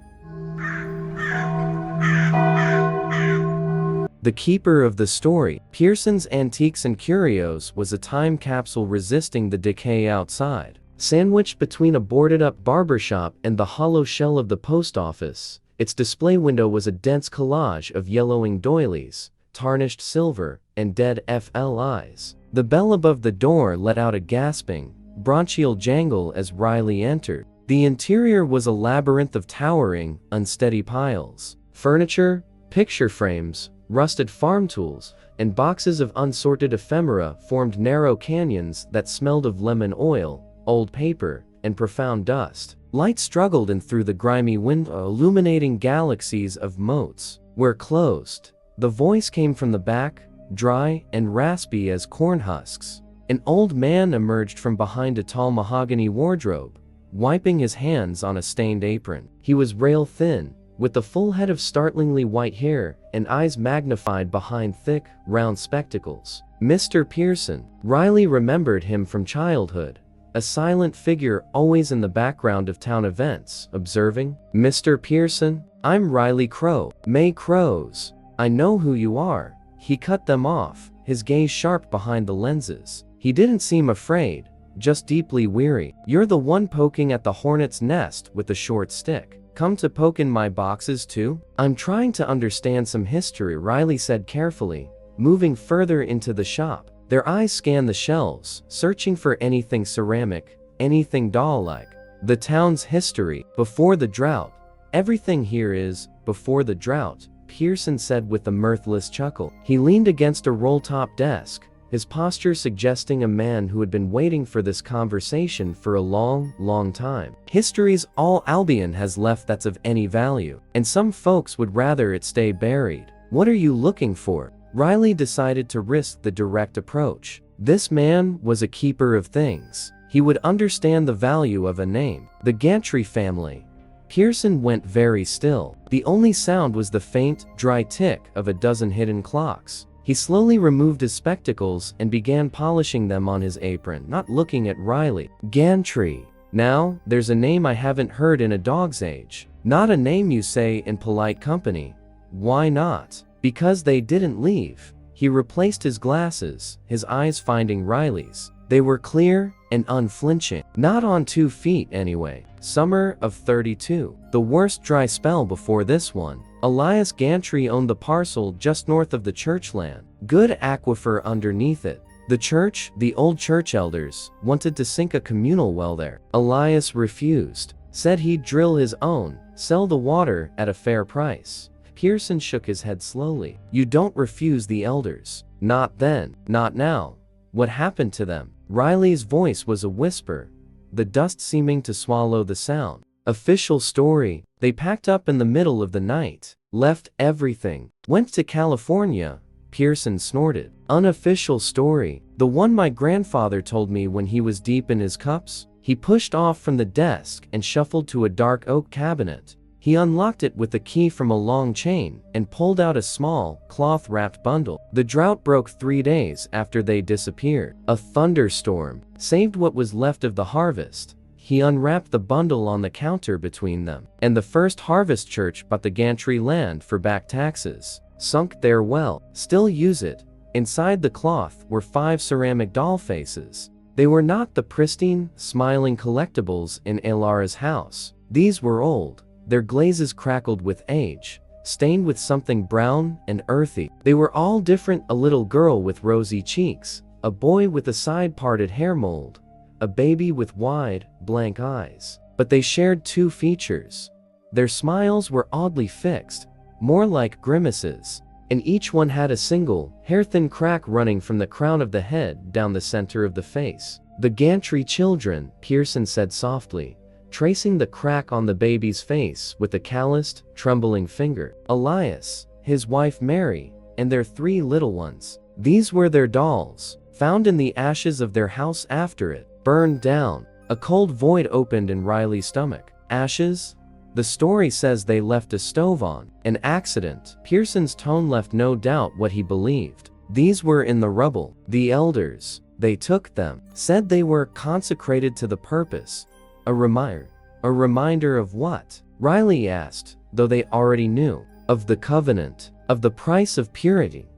The keeper of the story, Pearson's Antiques and Curios, was a time capsule resisting the decay outside. Sandwiched between a boarded-up barbershop and the hollow shell of the post office, its display window was a dense collage of yellowing doilies, tarnished silver, and dead FLIs. The bell above the door let out a gasping, bronchial jangle as Riley entered. The interior was a labyrinth of towering, unsteady piles. Furniture, picture frames, rusted farm tools, and boxes of unsorted ephemera formed narrow canyons that smelled of lemon oil, old paper, and profound dust. Light struggled in through the grimy window, illuminating galaxies of motes. Where closed, the voice came from the back, dry and raspy as corn husks. An old man emerged from behind a tall mahogany wardrobe, wiping his hands on a stained apron. He was rail thin, with a full head of startlingly white hair and eyes magnified behind thick, round spectacles. Mr. Pearson. Riley remembered him from childhood, a silent figure always in the background of town events, observing. Mr. Pearson, I'm Riley Crow. May Crows. I know who you are. He cut them off, his gaze sharp behind the lenses. He didn't seem afraid, just deeply weary. You're the one poking at the hornet's nest with the short stick. Come to poke in my boxes too? I'm trying to understand some history, Riley said carefully, moving further into the shop. Their eyes scan the shelves, searching for anything ceramic, anything doll-like. The town's history, before the drought. Everything here is, before the drought, Pearson said with a mirthless chuckle. He leaned against a roll-top desk, his posture suggesting a man who had been waiting for this conversation for a long, long time. History's all Albion has left that's of any value, and some folks would rather it stay buried. What are you looking for? Riley decided to risk the direct approach. This man was a keeper of things. He would understand the value of a name. The Gantry family. Pearson went very still. The only sound was the faint, dry tick of a dozen hidden clocks. He slowly removed his spectacles and began polishing them on his apron, not looking at Riley. Gantry. Now, there's a name I haven't heard in a dog's age. Not a name you say in polite company. Why not? Because they didn't leave. He replaced his glasses, his eyes finding Riley's. They were clear and unflinching. Not on 2 feet anyway. Summer of 32. The worst dry spell before this one. Elias Gantry owned the parcel just north of the church land. Good aquifer underneath it. The church, the old church elders, wanted to sink a communal well there. Elias refused. Said he'd drill his own, sell the water at a fair price. Pearson shook his head slowly. You don't refuse the elders. Not then. Not now. What happened to them? Riley's voice was a whisper, the dust seeming to swallow the sound. Official story. They packed up in the middle of the night, left everything, went to California. Pearson snorted. Unofficial story. The one my grandfather told me when he was deep in his cups. He pushed off from the desk and shuffled to a dark oak cabinet. He unlocked it with a key from a long chain and pulled out a small, cloth-wrapped bundle. The drought broke 3 days after they disappeared. A thunderstorm saved what was left of the harvest. He unwrapped the bundle on the counter between them. And the first harvest church bought the Gantry land for back taxes. Sunk their well. Still use it. Inside the cloth were 5 ceramic doll faces. They were not the pristine, smiling collectibles in Elara's house. These were old. Their glazes crackled with age, stained with something brown and earthy. They were all different: a little girl with rosy cheeks, a boy with a side-parted hair mold, a baby with wide, blank eyes. But they shared 2 features. Their smiles were oddly fixed, more like grimaces, and each one had a single, hair-thin crack running from the crown of the head down the center of the face. The Gantry children, Pearson said softly, tracing the crack on the baby's face with a calloused, trembling finger. Elias, his wife Mary, and their 3 little ones. These were their dolls, found in the ashes of their house after it burned down. A cold void opened in Riley's stomach. Ashes? The story says they left a stove on. An accident. Pearson's tone left no doubt what he believed. These were in the rubble. The elders, they took them, said they were consecrated to the purpose. A reminder. A reminder of what? Riley asked, though they already knew. Of the covenant. Of the price of purity.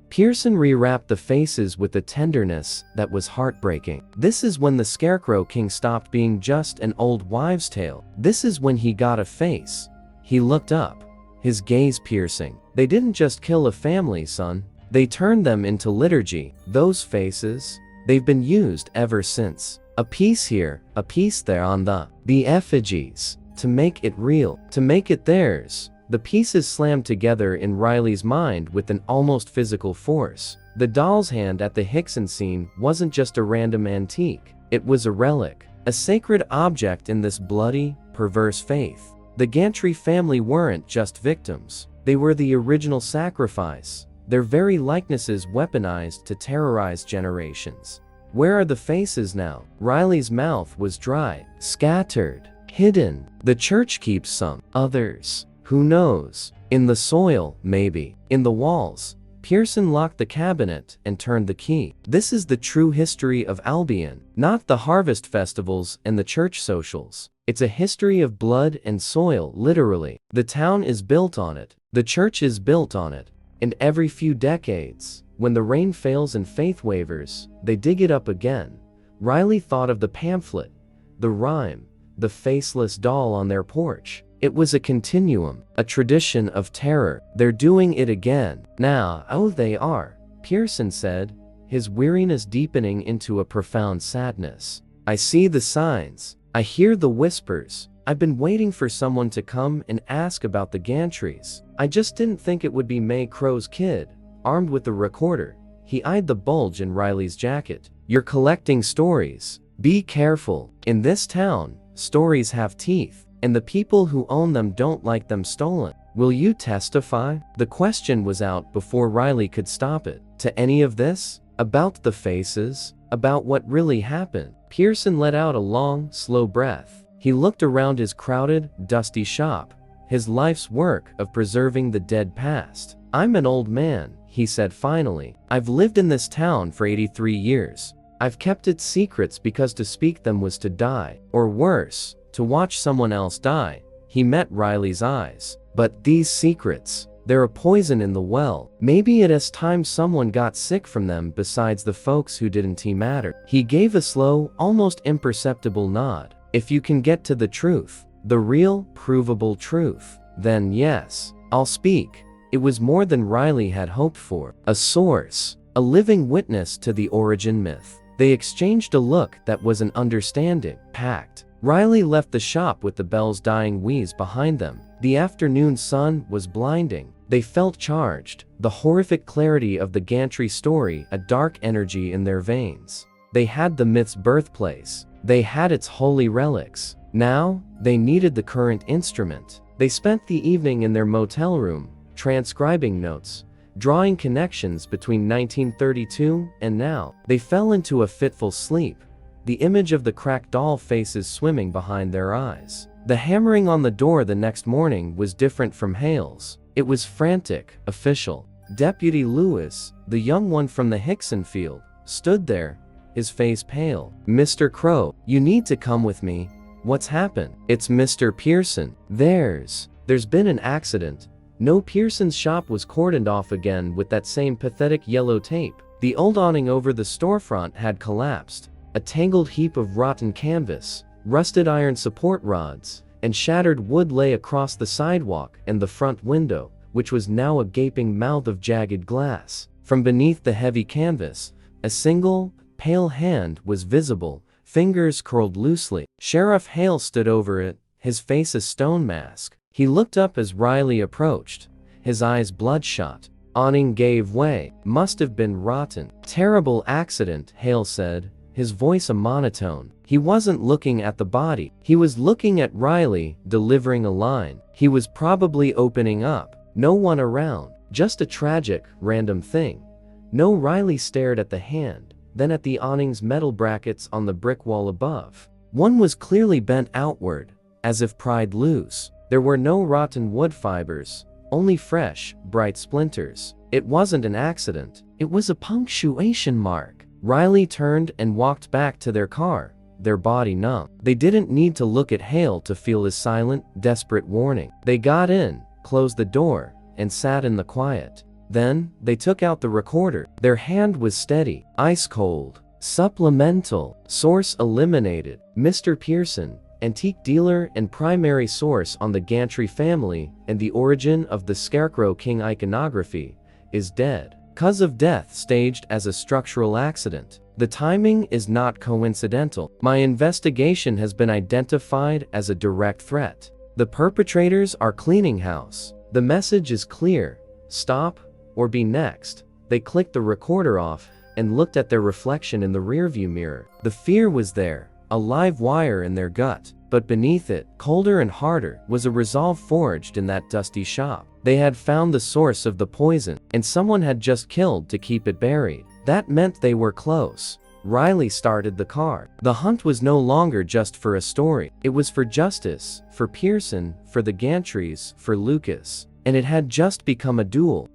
Pearson rewrapped the faces with a tenderness that was heartbreaking. This is when the Scarecrow King stopped being just an old wives' tale. This is when he got a face. He looked up, his gaze piercing. They didn't just kill a family, son. They turned them into liturgy. Those faces, they've been used ever since. A piece here, a piece there on the effigies. To make it real, to make it theirs. The pieces slammed together in Riley's mind with an almost physical force. The doll's hand at the Hickson scene wasn't just a random antique. It was a relic, a sacred object in this bloody, perverse faith. The Gantry family weren't just victims. They were the original sacrifice, their very likenesses weaponized to terrorize generations. Where are the faces now? Riley's mouth was dry, scattered, hidden. The church keeps some. Others. Who knows? In the soil, maybe. In the walls. Pearson locked the cabinet and turned the key. This is the true history of Albion, not the harvest festivals and the church socials. It's a history of blood and soil, literally. The town is built on it. The church is built on it. And every few decades, when the rain fails and faith wavers, they dig it up again. Riley thought of the pamphlet, the rhyme, the faceless doll on their porch. It was a continuum, a tradition of terror. They're doing it again. Now, oh they are, Pearson said, his weariness deepening into a profound sadness. I see the signs. I hear the whispers. I've been waiting for someone to come and ask about the gantries. I just didn't think it would be May Crow's kid, armed with the recorder. He eyed the bulge in Riley's jacket. You're collecting stories. Be careful. In this town, stories have teeth, and the people who own them don't like them stolen. Will you testify? The question was out before Riley could stop it. To any of this? About the faces? About what really happened? Pearson let out a long, slow breath. He looked around his crowded, dusty shop, his life's work of preserving the dead past. I'm an old man, he said finally. I've lived in this town for 83 years. I've kept its secrets because to speak them was to die, or worse, to watch someone else die. He met Riley's eyes. But these secrets, they're a poison in the well. Maybe it is time someone got sick from them besides the folks who didn't matter. He gave a slow, almost imperceptible nod. If you can get to the truth, the real, provable truth, then yes, I'll speak. It was more than Riley had hoped for. A source, a living witness to the origin myth. They exchanged a look that was an understanding pact. Riley left the shop with the bell's dying wheeze behind them. The afternoon sun was blinding. They felt charged, the horrific clarity of the gantry story, a dark energy in their veins. They had the myth's birthplace. They had its holy relics. Now, they needed the current instrument. They spent the evening in their motel room, transcribing notes, drawing connections between 1932 and now. They fell into a fitful sleep, the image of the cracked doll faces swimming behind their eyes. The hammering on the door the next morning was different from Hale's. It was frantic, official. Deputy Lewis, the young one from the Hickson field, stood there, his face pale. Mr. Crow, you need to come with me. What's happened? It's Mr. Pearson. There's been an accident. No, Pearson's shop was cordoned off again with that same pathetic yellow tape. The old awning over the storefront had collapsed. A tangled heap of rotten canvas, rusted iron support rods, and shattered wood lay across the sidewalk and the front window, which was now a gaping mouth of jagged glass. From beneath the heavy canvas, a single, pale hand was visible, fingers curled loosely. Sheriff Hale stood over it, his face a stone mask. He looked up as Riley approached, his eyes bloodshot. Awning gave way. Must have been rotten. Terrible accident, Hale said, his voice a monotone. He wasn't looking at the body. He was looking at Riley, delivering a line. He was probably opening up. No one around. Just a tragic, random thing. No, Riley stared at the hand, then at the awning's metal brackets on the brick wall above. One was clearly bent outward, as if pried loose. There were no rotten wood fibers, only fresh, bright splinters. It wasn't an accident. It was a punctuation mark. Riley turned and walked back to their car, their body numb. They didn't need to look at Hale to feel his silent, desperate warning. They got in, closed the door, and sat in the quiet. Then, they took out the recorder. Their hand was steady, ice cold. Supplemental. Source eliminated. Mr. Pearson, antique dealer and primary source on the Gantry family and the origin of the Scarecrow King iconography, is dead. Cause of death staged as a structural accident. The timing is not coincidental. My investigation has been identified as a direct threat. The perpetrators are cleaning house. The message is clear. Stop, or be next. They clicked the recorder off and looked at their reflection in the rearview mirror. The fear was there, a live wire in their gut. But beneath it, colder and harder, was a resolve forged in that dusty shop. They had found the source of the poison, and someone had just killed to keep it buried. That meant they were close. Riley started the car. The hunt was no longer just for a story. It was for justice, for Pearson, for the Gantrys, for Lucas. And it had just become a duel.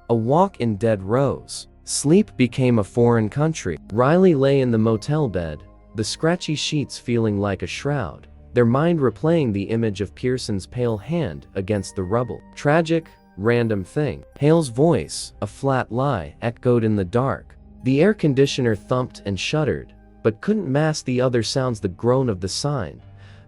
A walk in dead rows. Sleep became a foreign country. Riley lay in the motel bed, the scratchy sheets feeling like a shroud, their mind replaying the image of Pearson's pale hand against the rubble. Tragic, random thing. Hale's voice, a flat lie, echoed in the dark. The air conditioner thumped and shuddered, but couldn't mask the other sounds: the groan of the sign,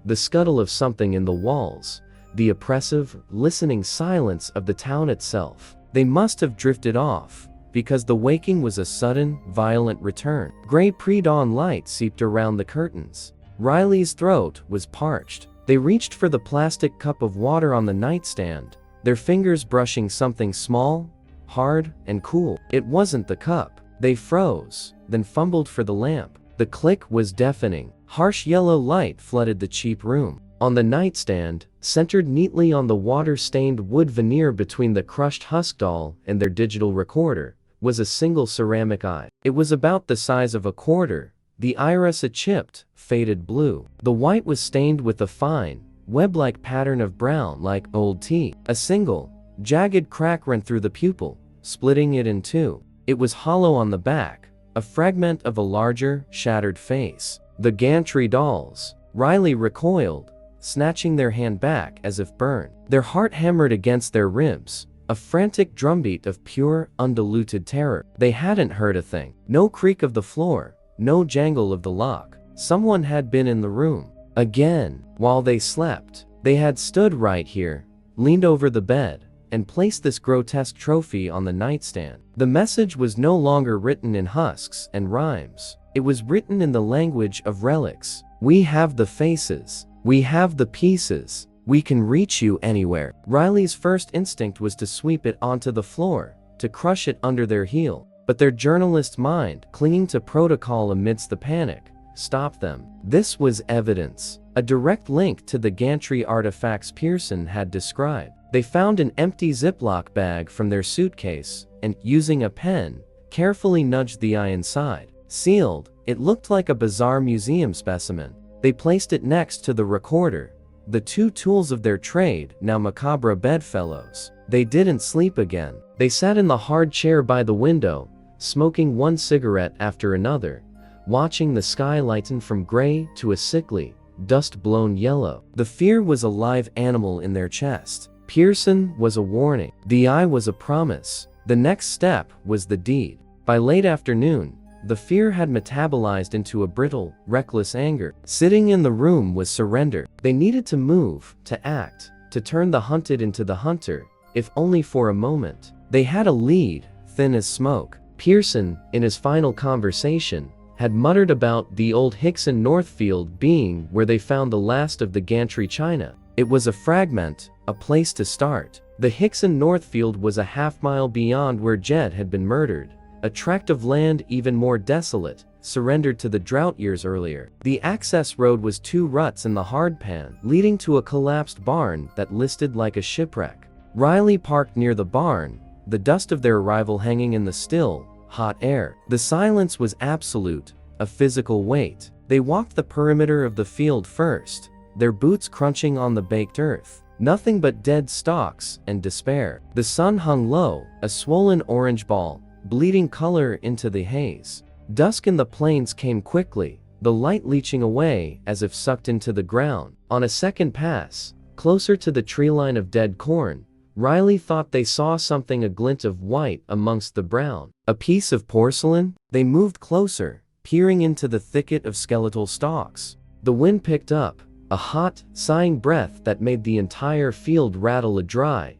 the scuttle of something in the walls, the oppressive, listening silence of the town itself. They must have drifted off, because the waking was a sudden, violent return. Gray pre-dawn light seeped around the curtains. Riley's throat was parched. They reached for the plastic cup of water on the nightstand, their fingers brushing something small, hard, and cool. It wasn't the cup. They froze, then fumbled for the lamp. The click was deafening. Harsh yellow light flooded the cheap room. On the nightstand, centered neatly on the water-stained wood veneer between the crushed husk doll and their digital recorder, was a single ceramic eye. It was about the size of a quarter, the iris a chipped, faded blue. The white was stained with a fine, web-like pattern of brown like old tea. A single, jagged crack ran through the pupil, splitting it in two. It was hollow on the back, a fragment of a larger, shattered face. The gantry dolls. Riley recoiled, snatching their hand back as if burned. Their heart hammered against their ribs, a frantic drumbeat of pure, undiluted terror. They hadn't heard a thing. No creak of the floor, no jangle of the lock. Someone had been in the room. Again, while they slept. They had stood right here, leaned over the bed, and placed this grotesque trophy on the nightstand. The message was no longer written in husks and rhymes. It was written in the language of relics. We have the faces. We have the pieces. We can reach you anywhere. Riley's first instinct was to sweep it onto the floor, to crush it under their heel. But their journalist mind, clinging to protocol amidst the panic, stopped them. This was evidence, a direct link to the gantry artifacts Pearson had described. They found an empty Ziploc bag from their suitcase, and, using a pen, carefully nudged the eye inside. Sealed, it looked like a bizarre museum specimen. They placed it next to the recorder, the two tools of their trade, now macabre bedfellows. They didn't sleep again. They sat in the hard chair by the window, smoking one cigarette after another, watching the sky lighten from gray to a sickly, dust-blown yellow. The fear was a live animal in their chest. Pearson was a warning. The eye was a promise. The next step was the deed. By late afternoon, the fear had metabolized into a brittle, reckless anger. Sitting in the room was surrender. They needed to move, to act, to turn the hunted into the hunter, if only for a moment. They had a lead, thin as smoke. Pearson, in his final conversation, had muttered about the old Hickson Northfield being where they found the last of the gantry china. It was a fragment, a place to start. The Hickson Northfield was a half-mile beyond where Jed had been murdered, a tract of land even more desolate, surrendered to the drought years earlier. The access road was 2 ruts in the hardpan, leading to a collapsed barn that listed like a shipwreck. Riley parked near the barn, the dust of their arrival hanging in the still, hot air. The silence was absolute, a physical weight. They walked the perimeter of the field first, their boots crunching on the baked earth. Nothing but dead stalks and despair. The sun hung low, a swollen orange ball, bleeding color into the haze. Dusk in the plains came quickly, the light leaching away as if sucked into the ground. On a second pass, closer to the tree line of dead corn, Riley thought they saw something, a glint of white amongst the brown. A piece of porcelain? They moved closer, peering into the thicket of skeletal stalks. The wind picked up, a hot, sighing breath that made the entire field rattle, a dry,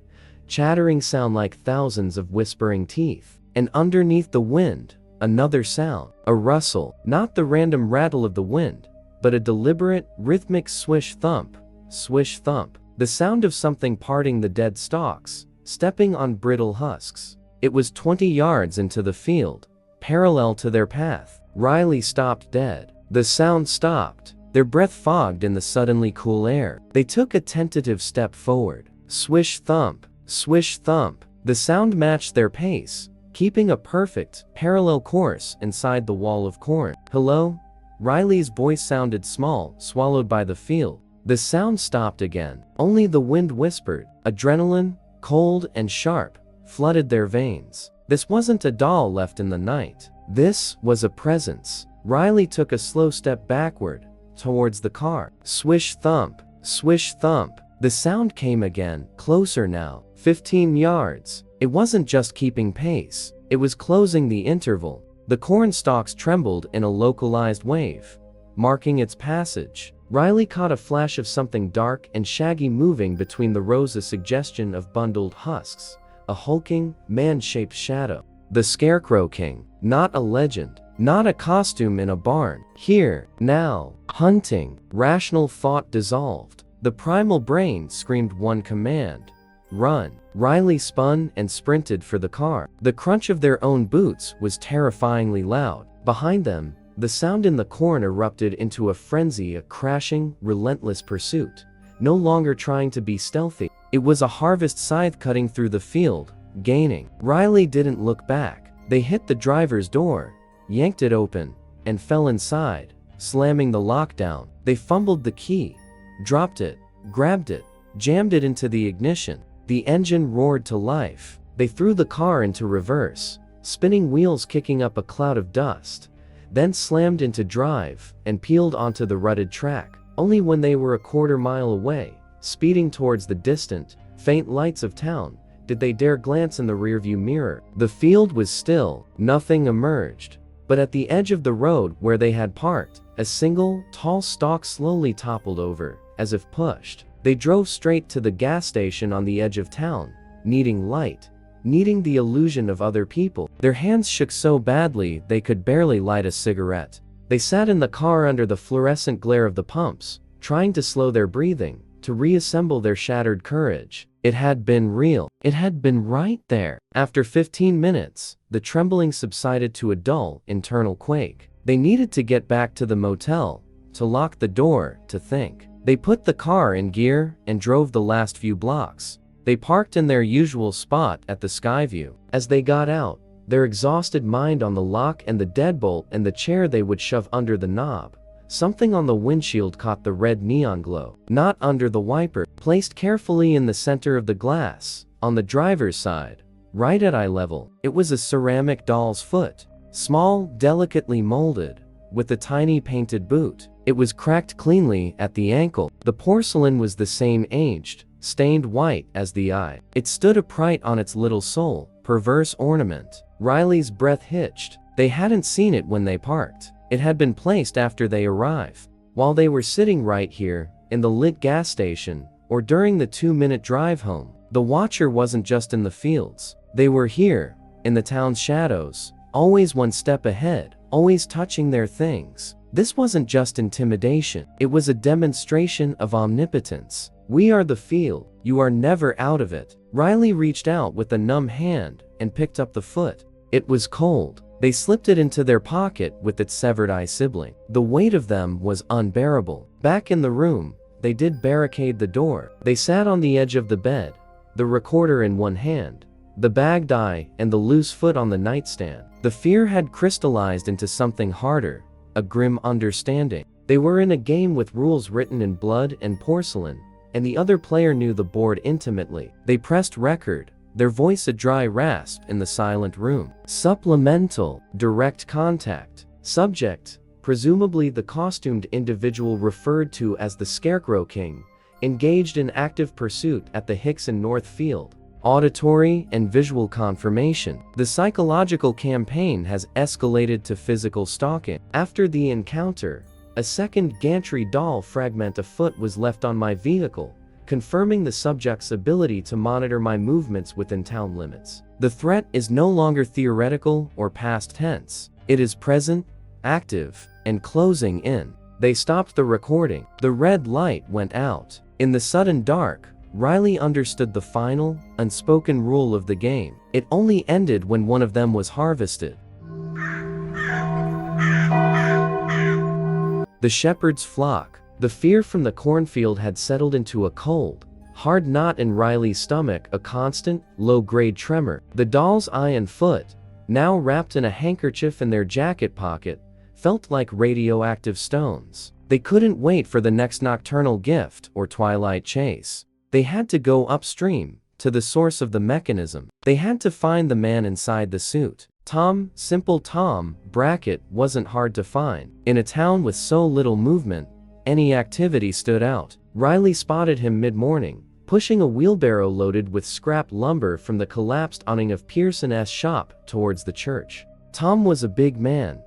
chattering sound like thousands of whispering teeth. And underneath the wind, another sound, a rustle, not the random rattle of the wind, but a deliberate, rhythmic swish thump, the sound of something parting the dead stalks, stepping on brittle husks. It was 20 yards into the field, parallel to their path. Riley stopped dead. The sound stopped, their breath fogged in the suddenly cool air. They took a tentative step forward. Swish thump, the sound matched their pace, keeping a perfect, parallel course inside the wall of corn. Hello? Riley's voice sounded small, swallowed by the field. The sound stopped again. Only the wind whispered. Adrenaline, cold and sharp, flooded their veins. This wasn't a doll left in the night. This was a presence. Riley took a slow step backward, towards the car. Swish thump, the sound came again, closer now. 15 yards. It wasn't just keeping pace, it was closing the interval. The corn stalks trembled in a localized wave, marking its passage. Riley caught a flash of something dark and shaggy moving between the rows, a suggestion of bundled husks, a hulking, man-shaped shadow. The Scarecrow King, not a legend, not a costume in a barn. Here, now, hunting. Rational thought dissolved. The primal brain screamed one command: run. Riley spun and sprinted for the car. The crunch of their own boots was terrifyingly loud. Behind them, the sound in the corn erupted into a frenzy, a crashing, relentless pursuit. No longer trying to be stealthy. It was a harvest scythe cutting through the field, gaining. Riley didn't look back. They hit the driver's door, yanked it open, and fell inside, slamming the lockdown. They fumbled the key, dropped it, grabbed it, jammed it into the ignition. The engine roared to life. They threw the car into reverse, spinning wheels kicking up a cloud of dust, then slammed into drive and peeled onto the rutted track. Only when they were a quarter-mile away, speeding towards the distant, faint lights of town, did they dare glance in the rearview mirror. The field was still, nothing emerged. But at the edge of the road where they had parked, a single, tall stalk slowly toppled over, as if pushed. They drove straight to the gas station on the edge of town, needing light, needing the illusion of other people. Their hands shook so badly they could barely light a cigarette. They sat in the car under the fluorescent glare of the pumps, trying to slow their breathing, to reassemble their shattered courage. It had been real. It had been right there. After 15 minutes, the trembling subsided to a dull, internal quake. They needed to get back to the motel, to lock the door, to think. They put the car in gear and drove the last few blocks. They parked in their usual spot at the Skyview. As they got out, their exhausted mind on the lock and the deadbolt and the chair they would shove under the knob, something on the windshield caught the red neon glow. Not under the wiper, placed carefully in the center of the glass, on the driver's side, right at eye level. It was a ceramic doll's foot, small, delicately molded, with a tiny painted boot. It was cracked cleanly at the ankle. The porcelain was the same, aged, stained white as the eye. It stood upright on its little sole, perverse ornament. Riley's breath hitched. They hadn't seen it when they parked. It had been placed after they arrived. While they were sitting right here, in the lit gas station, or during the 2-minute drive home. The watcher wasn't just in the fields. They were here, in the town's shadows, always one step ahead, always touching their things. This wasn't just intimidation. It was a demonstration of omnipotence. We are the field. You are never out of it. Riley reached out with a numb hand and picked up the foot. It was cold. They slipped it into their pocket with its severed eye sibling. The weight of them was unbearable. Back in the room, they did barricade the door. They sat on the edge of the bed, the recorder in one hand, the bagged eye and the loose foot on the nightstand. The fear had crystallized into something harder, a grim understanding. They were in a game with rules written in blood and porcelain, and the other player knew the board intimately. They pressed record, their voice a dry rasp in the silent room. Supplemental, direct contact. Subject, presumably the costumed individual referred to as the Scarecrow King, engaged in active pursuit at the Hickson North Field. Auditory and visual confirmation. The psychological campaign has escalated to physical stalking. After the encounter, a second gantry doll fragment of foot was left on my vehicle, confirming the subject's ability to monitor my movements within town limits. The threat is no longer theoretical or past tense. It is present, active, and closing in. They stopped the recording. The red light went out. In the sudden dark, Riley understood the final, unspoken rule of the game. It only ended when one of them was harvested. The shepherd's flock. The fear from the cornfield had settled into a cold, hard knot in Riley's stomach, a constant, low-grade tremor. The doll's eye and foot, now wrapped in a handkerchief in their jacket pocket, felt like radioactive stones. They couldn't wait for the next nocturnal gift or twilight chase. They had to go upstream, to the source of the mechanism. They had to find the man inside the suit. Tom, simple Tom, Brackett, wasn't hard to find. In a town with so little movement, any activity stood out. Riley spotted him mid-morning, pushing a wheelbarrow loaded with scrap lumber from the collapsed awning of Pearson's shop towards the church. Tom was a big man,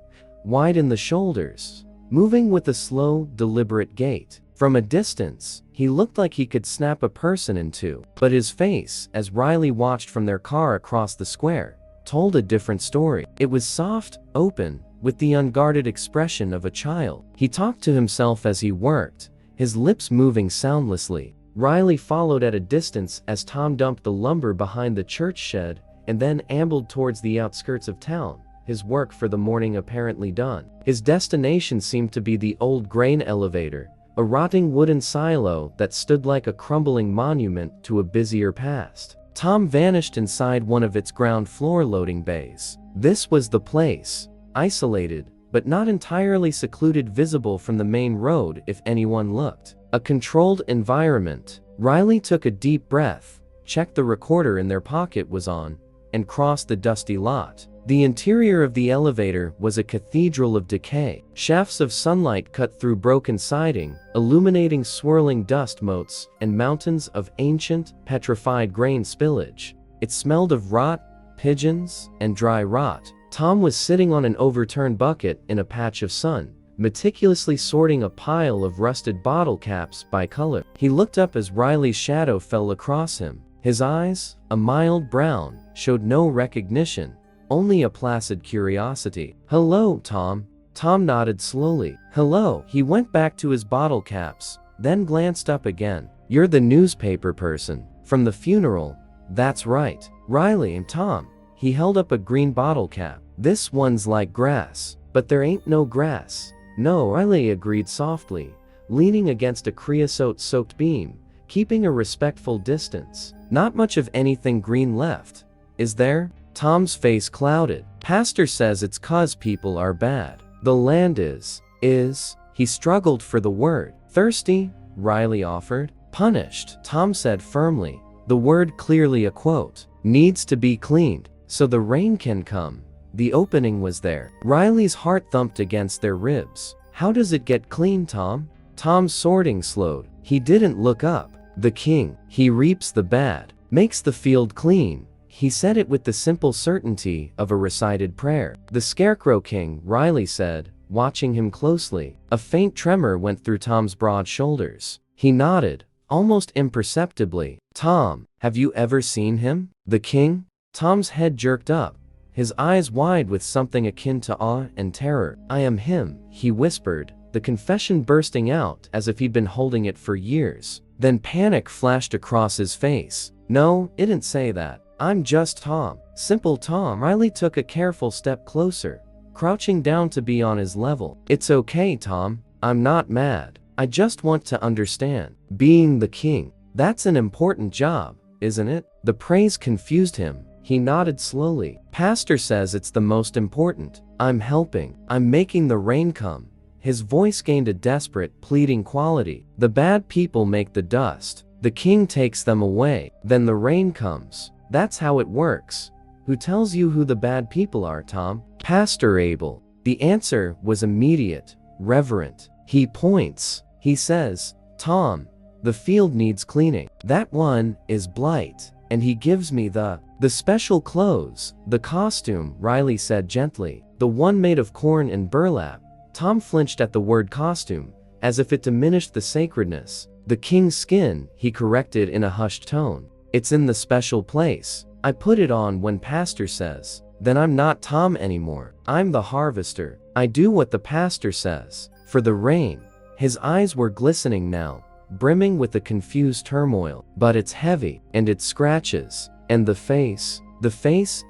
wide in the shoulders, moving with a slow, deliberate gait. From a distance, he looked like he could snap a person in two, but his face, as Riley watched from their car across the square, told a different story. It was soft, open, with the unguarded expression of a child. He talked to himself as he worked, his lips moving soundlessly. Riley followed at a distance as Tom dumped the lumber behind the church shed and then ambled towards the outskirts of town, his work for the morning apparently done. His destination seemed to be the old grain elevator, a rotting wooden silo that stood like a crumbling monument to a busier past. Tom vanished inside one of its ground floor loading bays. This was the place, isolated, but not entirely secluded, visible from the main road if anyone looked. A controlled environment. Riley took a deep breath, checked the recorder in their pocket was on, and crossed the dusty lot. The interior of the elevator was a cathedral of decay. Shafts of sunlight cut through broken siding, illuminating swirling dust motes and mountains of ancient, petrified grain spillage. It smelled of rot, pigeons, and dry rot. Tom was sitting on an overturned bucket in a patch of sun, meticulously sorting a pile of rusted bottle caps by color. He looked up as Riley's shadow fell across him. His eyes, a mild brown, showed no recognition, only a placid curiosity. "Hello, Tom." Tom nodded slowly. "Hello." He went back to his bottle caps, then glanced up again. "You're the newspaper person from the funeral." "That's right." "Riley and Tom." He held up a green bottle cap. "This one's like grass, but there ain't no grass." "No," Riley agreed softly, leaning against a creosote-soaked beam, keeping a respectful distance. "Not much of anything green left, is there?" Tom's face clouded. "Pastor says it's 'cause people are bad. The land is. He struggled for the word. "Thirsty," Riley offered. "Punished," Tom said firmly, the word clearly a quote. "Needs to be cleaned, so the rain can come." The opening was there. Riley's heart thumped against their ribs. "How does it get clean, Tom?" Tom's sorting slowed. He didn't look up. "The king, he reaps the bad, makes the field clean." He said it with the simple certainty of a recited prayer. "The Scarecrow King," Riley said, watching him closely. A faint tremor went through Tom's broad shoulders. He nodded, almost imperceptibly. "Tom, have you ever seen him?" "The king?" Tom's head jerked up, his eyes wide with something akin to awe and terror. "I am him," he whispered, the confession bursting out as if he'd been holding it for years. Then panic flashed across his face. "No, it didn't say that. I'm just Tom. Simple Tom." Riley took a careful step closer, crouching down to be on his level. "It's okay, Tom. I'm not mad. I just want to understand. Being the king, that's an important job, isn't it?" The praise confused him. He nodded slowly. "Pastor says it's the most important. I'm helping. I'm making the rain come." His voice gained a desperate, pleading quality. "The bad people make the dust. The king takes them away. Then the rain comes. That's how it works." "Who tells you who the bad people are, Tom?" "Pastor Abel." The answer was immediate, reverent. "He points. He says, 'Tom, the field needs cleaning. That one is blight. And he gives me the special clothes, the costume," Riley said gently. "The one made of corn and burlap." Tom flinched at the word costume, as if it diminished the sacredness. "The king's skin," he corrected in a hushed tone. "It's in the special place. I put it on when pastor says." "Then I'm not Tom anymore. I'm the harvester. I do what the pastor says. For the rain." His eyes were glistening now, brimming with a confused turmoil. "But it's heavy, and it scratches. And the face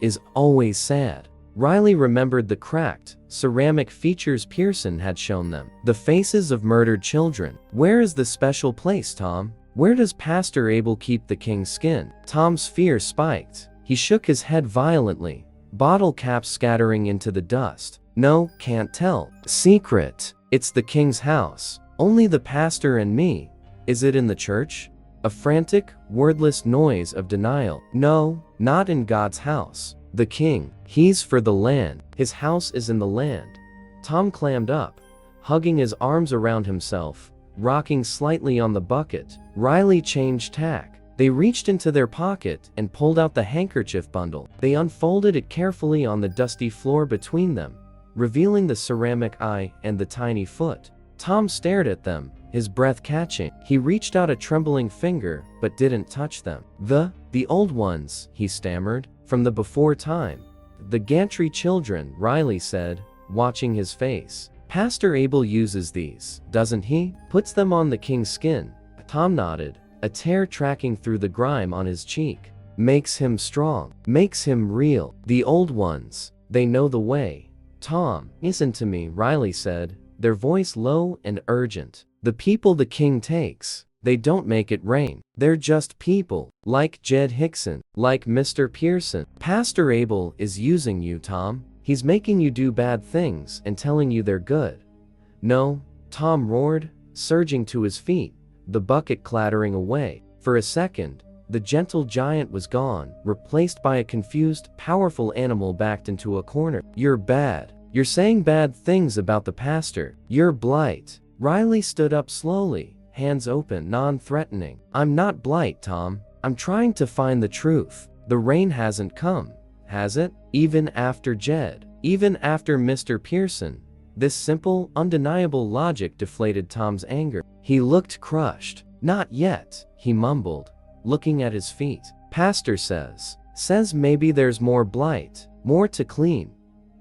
is always sad." Riley remembered the cracked, ceramic features Pearson had shown them. The faces of murdered children. "Where is the special place, Tom? Where does Pastor Abel keep the king's skin?" Tom's fear spiked. He shook his head violently, bottle caps scattering into the dust. "No, can't tell. Secret. It's the king's house. Only the pastor and me." "Is it in the church?" A frantic, wordless noise of denial. "No, not in God's house. The king, he's for the land. His house is in the land." Tom clammed up, hugging his arms around himself, rocking slightly on the bucket. Riley changed tack. They reached into their pocket and pulled out the handkerchief bundle. They unfolded it carefully on the dusty floor between them, revealing the ceramic eye and the tiny foot. Tom stared at them, his breath catching. He reached out a trembling finger, but didn't touch them. The old ones, he stammered, from the before time. The gantry children, Riley said, watching his face. Pastor Abel uses these, doesn't he? Puts them on the king's skin. Tom nodded, a tear tracking through the grime on his cheek. Makes him strong. Makes him real. The old ones, they know the way. Tom, listen to me, Riley said, their voice low and urgent. The people the king takes, they don't make it rain. They're just people, like Jed Hickson, like Mr. Pearson. Pastor Abel is using you, Tom. He's making you do bad things and telling you they're good. No, Tom roared, surging to his feet, the bucket clattering away. For a second, the gentle giant was gone, replaced by a confused, powerful animal backed into a corner. You're bad. You're saying bad things about the pastor. You're blight. Riley stood up slowly, hands open, non-threatening. I'm not blight, Tom. I'm trying to find the truth. The rain hasn't come, has it? Even after Jed, even after Mr. Pearson. This simple, undeniable logic deflated Tom's anger. He looked crushed. Not yet, he mumbled, looking at his feet. Pastor says maybe there's more blight, more to clean.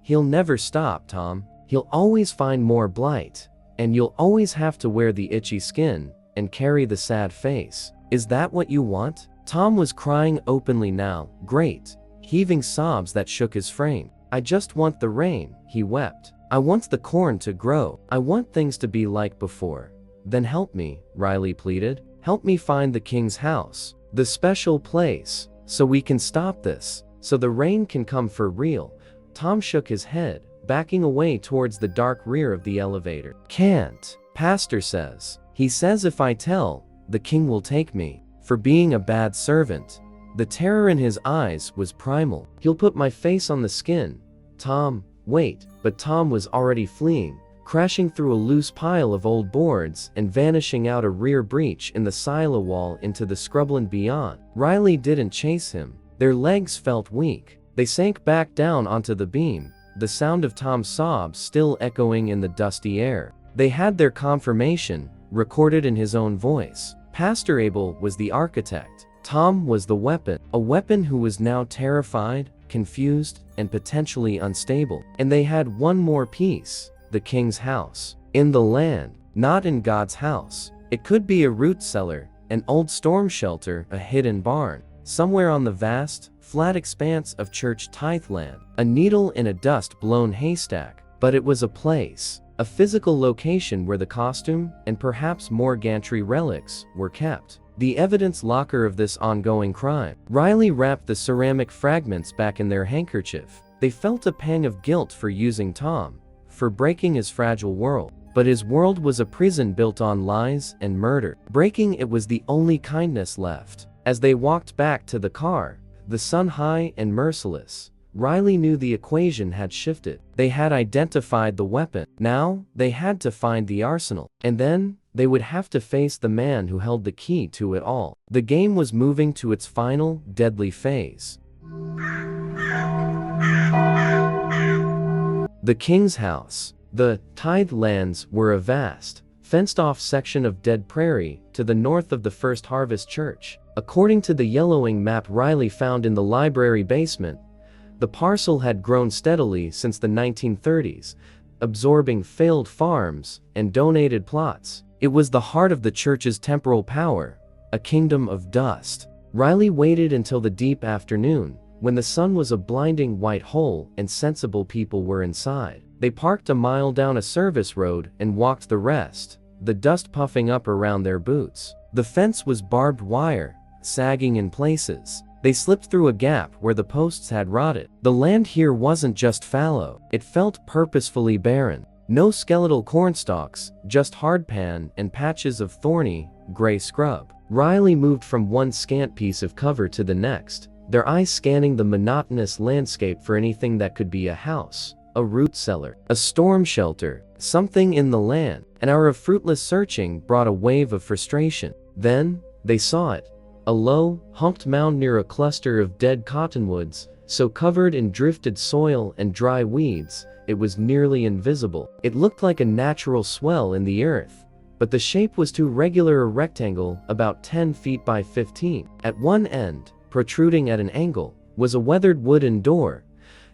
He'll never stop, Tom. He'll always find more blight. And you'll always have to wear the itchy skin and carry the sad face. Is that what you want? Tom was crying openly now, great, heaving sobs that shook his frame. I just want the rain, he wept. I want the corn to grow. I want things to be like before. Then help me, Riley pleaded. Help me find the king's house, the special place, so we can stop this, so the rain can come for real. Tom shook his head, backing away towards the dark rear of the elevator. Can't. Pastor says. He says if I tell, the king will take me for being a bad servant. The terror in his eyes was primal. He'll put my face on the skin. Tom, wait. But Tom was already fleeing, crashing through a loose pile of old boards and vanishing out a rear breach in the silo wall into the scrubland beyond. Riley didn't chase him. Their legs felt weak. They sank back down onto the beam, the sound of Tom's sobs still echoing in the dusty air. They had their confirmation, recorded in his own voice. Pastor Abel was the architect. Tom was the weapon, a weapon who was now terrified, confused, and potentially unstable. And they had one more piece, the king's house. In the land, not in God's house. It could be a root cellar, an old storm shelter, a hidden barn, somewhere on the vast, flat expanse of church tithe land, a needle in a dust-blown haystack. But it was a place, a physical location where the costume, and perhaps more gantry relics, were kept. The evidence locker of this ongoing crime. Riley wrapped the ceramic fragments back in their handkerchief. They felt a pang of guilt for using Tom, for breaking his fragile world. But his world was a prison built on lies and murder. Breaking it was the only kindness left. As they walked back to the car, the sun high and merciless, Riley knew the equation had shifted. They had identified the weapon. Now, they had to find the arsenal. And then, they would have to face the man who held the key to it all. The game was moving to its final, deadly phase. The king's house. The tithe lands were a vast, fenced-off section of dead prairie to the north of the First Harvest Church. According to the yellowing map Riley found in the library basement, the parcel had grown steadily since the 1930s, absorbing failed farms and donated plots. It was the heart of the church's temporal power, a kingdom of dust. Riley waited until the deep afternoon, when the sun was a blinding white hole and sensible people were inside. They parked a mile down a service road and walked the rest, the dust puffing up around their boots. The fence was barbed wire, sagging in places. They slipped through a gap where the posts had rotted. The land here wasn't just fallow, it felt purposefully barren. No skeletal cornstalks, just hardpan and patches of thorny, gray scrub. Riley moved from one scant piece of cover to the next, their eyes scanning the monotonous landscape for anything that could be a house, a root cellar, a storm shelter, something in the land. An hour of fruitless searching brought a wave of frustration. Then, they saw it. a low, humped mound near a cluster of dead cottonwoods, so covered in drifted soil and dry weeds, it was nearly invisible. It looked like a natural swell in the earth, but the shape was too regular a rectangle about 10 feet by 15. At one end, protruding at an angle, was a weathered wooden door,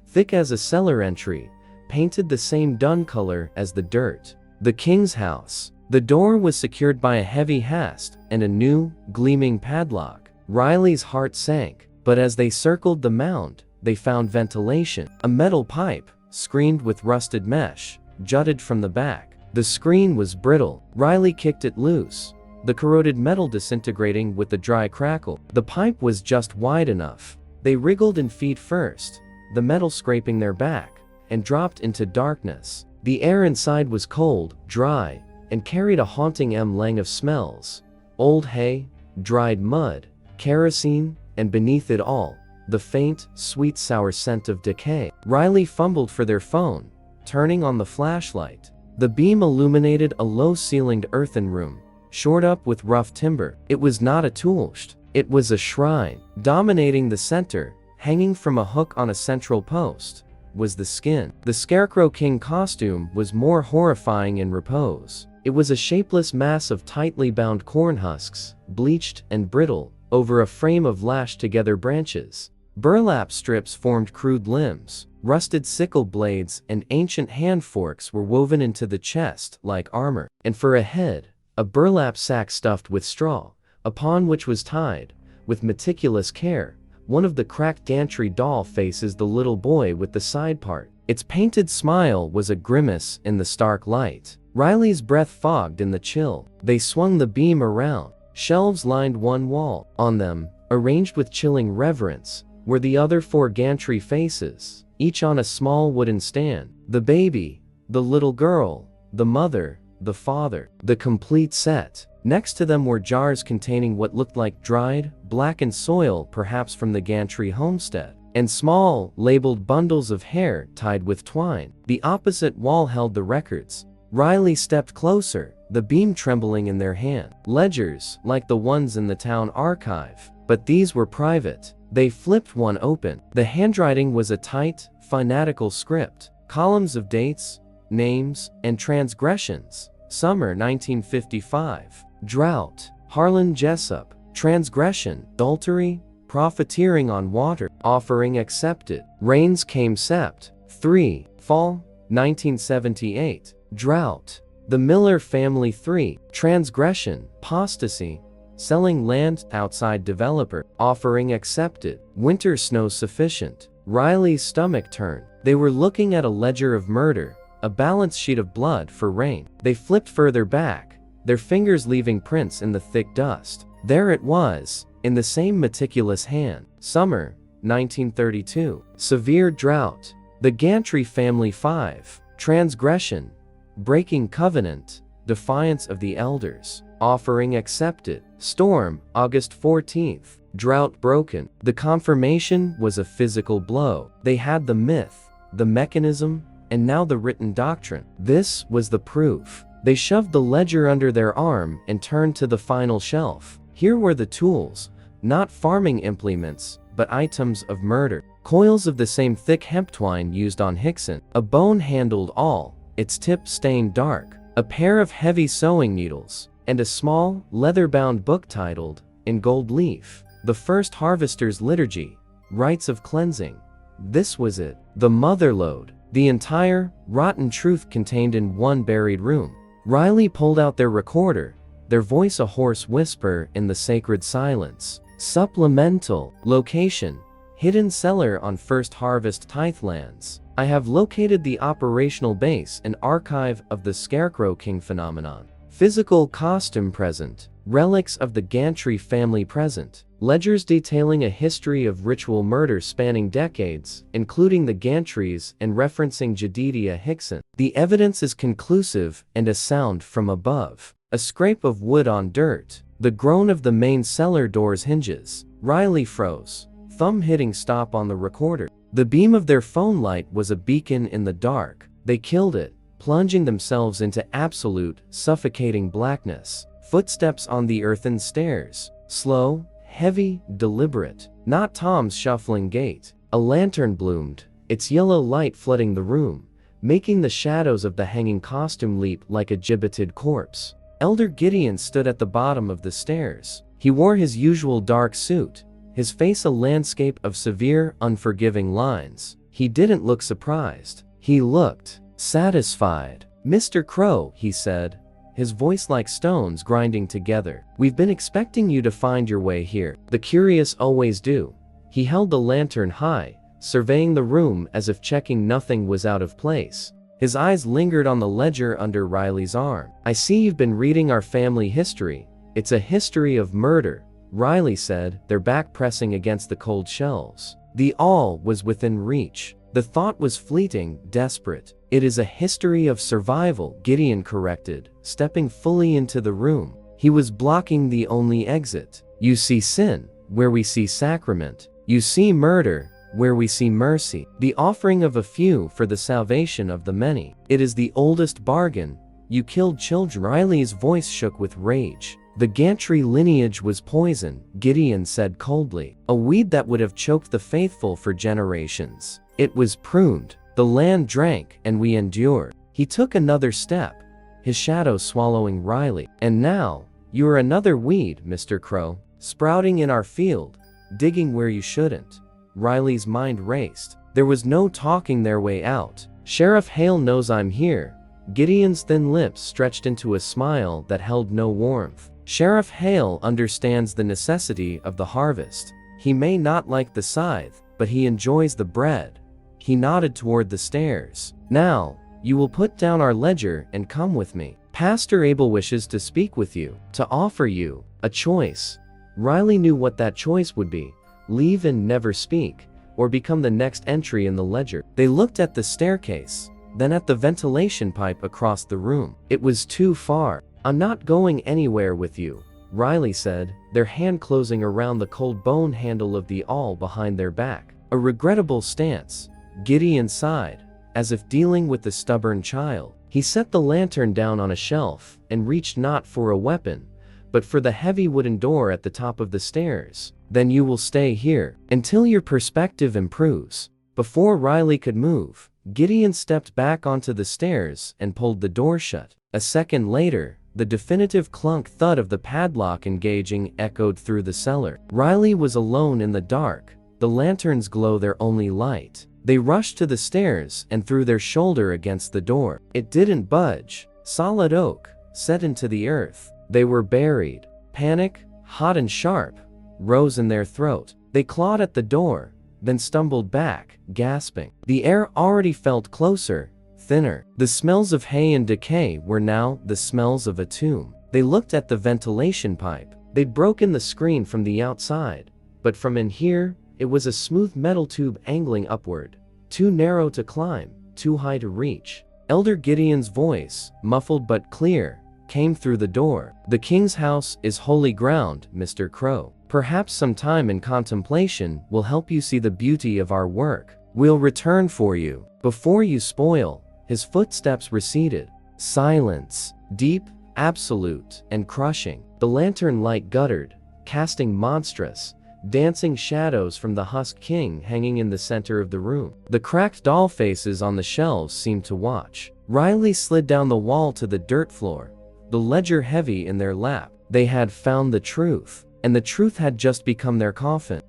thick as a cellar entry, painted the same dun color as the dirt. The king's house. The door was secured by a heavy hasp and a new, gleaming padlock. Riley's heart sank, but as they circled the mound, they found ventilation. A metal pipe, screened with rusted mesh, jutted from the back. The screen was brittle. Riley kicked it loose, the corroded metal disintegrating with the dry crackle. The pipe was just wide enough. They wriggled in feet first, the metal scraping their back, and dropped into darkness. The air inside was cold, dry, and carried a haunting lang of smells. Old hay, dried mud, kerosene, and beneath it all, the faint, sweet sour scent of decay. Riley fumbled for their phone, turning on the flashlight. The beam illuminated a low-ceilinged earthen room, shored up with rough timber. It was not a toolshed, it was a shrine. Dominating the center, hanging from a hook on a central post, was the skin. The Scarecrow King costume was more horrifying in repose. It was a shapeless mass of tightly bound corn husks, bleached and brittle, over a frame of lashed-together branches. Burlap strips formed crude limbs. Rusted sickle blades and ancient hand forks were woven into the chest like armor. And for a head, a burlap sack stuffed with straw, upon which was tied, with meticulous care, one of the cracked gantry doll faces the little boy with the side part. Its painted smile was a grimace in the stark light. Riley's breath fogged in the chill. They swung the beam around. Shelves lined one wall. On them, arranged with chilling reverence, were the other 4 gantry faces, each on a small wooden stand. The baby, the little girl, the mother, the father, the complete set. Next to them were jars containing what looked like dried, blackened soil, perhaps from the gantry homestead, and small, labeled bundles of hair tied with twine. The opposite wall held the records. Riley stepped closer, the beam trembling in their hand. Ledgers, like the ones in the town archive, but these were private. They flipped one open. The handwriting was a tight, fanatical script. Columns of dates, names, and transgressions. Summer 1955. Drought. Harlan Jessup. Transgression. Adultery. Profiteering on water. Offering accepted. Rains came sept. 3. Fall. 1978. Drought. The Miller family. 3. Transgression. Apostasy. Selling land. Outside developer. Offering accepted. Winter snow sufficient. Riley's stomach turned. They were looking at a ledger of murder, a balance sheet of blood for rain. They flipped further back, their fingers leaving prints in the thick dust. There it was, in the same meticulous hand. Summer 1932. Severe drought. The Gantry family. 5. Transgression. Breaking covenant. Defiance of the elders. Offering accepted. Storm, August 14th. Drought broken. The confirmation was a physical blow. They had the myth, the mechanism, and now the written doctrine. This was the proof. They shoved the ledger under their arm and turned to the final shelf. Here were the tools, not farming implements, but items of murder. Coils of the same thick hemp twine used on Hickson. A bone-handled awl, its tip stained dark. A pair of heavy sewing needles, and a small, leather-bound book titled, in gold leaf, The First Harvester's Liturgy, Rites of Cleansing. This was it. The motherlode. The entire, rotten truth contained in one buried room. Riley pulled out their recorder, their voice a hoarse whisper in the sacred silence. Supplemental. Location. Hidden cellar on First Harvest tithe lands. I have located the operational base and archive of the Scarecrow King phenomenon. Physical costume present. Relics of the Gantry family present. Ledgers detailing a history of ritual murder spanning decades, including the Gantrys and referencing Jedidiah Hickson. The evidence is conclusive and a sound from above. A scrape of wood on dirt. The groan of the main cellar door's hinges. Riley froze, thumb hitting stop on the recorder. The beam of their phone light was a beacon in the dark. They killed it, plunging themselves into absolute, suffocating blackness. Footsteps on the earthen stairs. Slow, heavy, deliberate. Not Tom's shuffling gait. A lantern bloomed, its yellow light flooding the room, making the shadows of the hanging costume leap like a gibbeted corpse. Elder Gideon stood at the bottom of the stairs. He wore his usual dark suit, his face a landscape of severe, unforgiving lines. He didn't look surprised. He looked satisfied. "Mr. Crow," he said, his voice like stones grinding together. "We've been expecting you to find your way here. The curious always do." He held the lantern high, surveying the room as if checking nothing was out of place. His eyes lingered on the ledger under Riley's arm. "I see you've been reading our family history. It's a history of murder," Riley said, their back pressing against the cold shelves. The all was within reach. The thought was fleeting, desperate. "It is a history of survival," Gideon corrected, stepping fully into the room. He was blocking the only exit. "You see sin, where we see sacrament. You see murder, where we see mercy. The offering of a few for the salvation of the many. It is the oldest bargain. You killed children." Riley's voice shook with rage. "The Gantry lineage was poison," Gideon said coldly. "A weed that would have choked the faithful for generations. It was pruned. The land drank, and we endured." He took another step, his shadow swallowing Riley. "And now, you are another weed, Mr. Crow, sprouting in our field, digging where you shouldn't." Riley's mind raced. There was no talking their way out. "Sheriff Hale knows I'm here." Gideon's thin lips stretched into a smile that held no warmth. "Sheriff Hale understands the necessity of the harvest. He may not like the scythe, but he enjoys the bread." He nodded toward the stairs. "Now, you will put down our ledger and come with me. Pastor Abel wishes to speak with you, to offer you a choice." Riley knew what that choice would be: leave and never speak, or become the next entry in the ledger. They looked at the staircase, then at the ventilation pipe across the room. It was too far. "I'm not going anywhere with you," Riley said, their hand closing around the cold bone handle of the awl behind their back. "A regrettable stance," Gideon sighed, as if dealing with a stubborn child. He set the lantern down on a shelf and reached not for a weapon, but for the heavy wooden door at the top of the stairs. "Then you will stay here until your perspective improves." Before Riley could move, Gideon stepped back onto the stairs and pulled the door shut. A second later, the definitive clunk thud of the padlock engaging echoed through the cellar. Riley was alone in the dark, the lantern's glow their only light. They rushed to the stairs and threw their shoulder against the door. It didn't budge. Solid oak, set into the earth. They were buried. Panic, hot and sharp, rose in their throat. They clawed at the door, then stumbled back, gasping. The air already felt closer, thinner. The smells of hay and decay were now the smells of a tomb. They looked at the ventilation pipe. They'd broken the screen from the outside, but from in here, it was a smooth metal tube angling upward, too narrow to climb, too high to reach. Elder Gideon's voice, muffled but clear, came through the door. "The king's house is holy ground, Mr. Crow. Perhaps some time in contemplation will help you see the beauty of our work. We'll return for you, before you spoil." His footsteps receded. Silence, deep, absolute, and crushing. The lantern light guttered, casting monstrous, dancing shadows from the husk king hanging in the center of the room. The cracked doll faces on the shelves seemed to watch. Riley slid down the wall to the dirt floor, the ledger heavy in their lap. They had found the truth, and the truth had just become their coffin.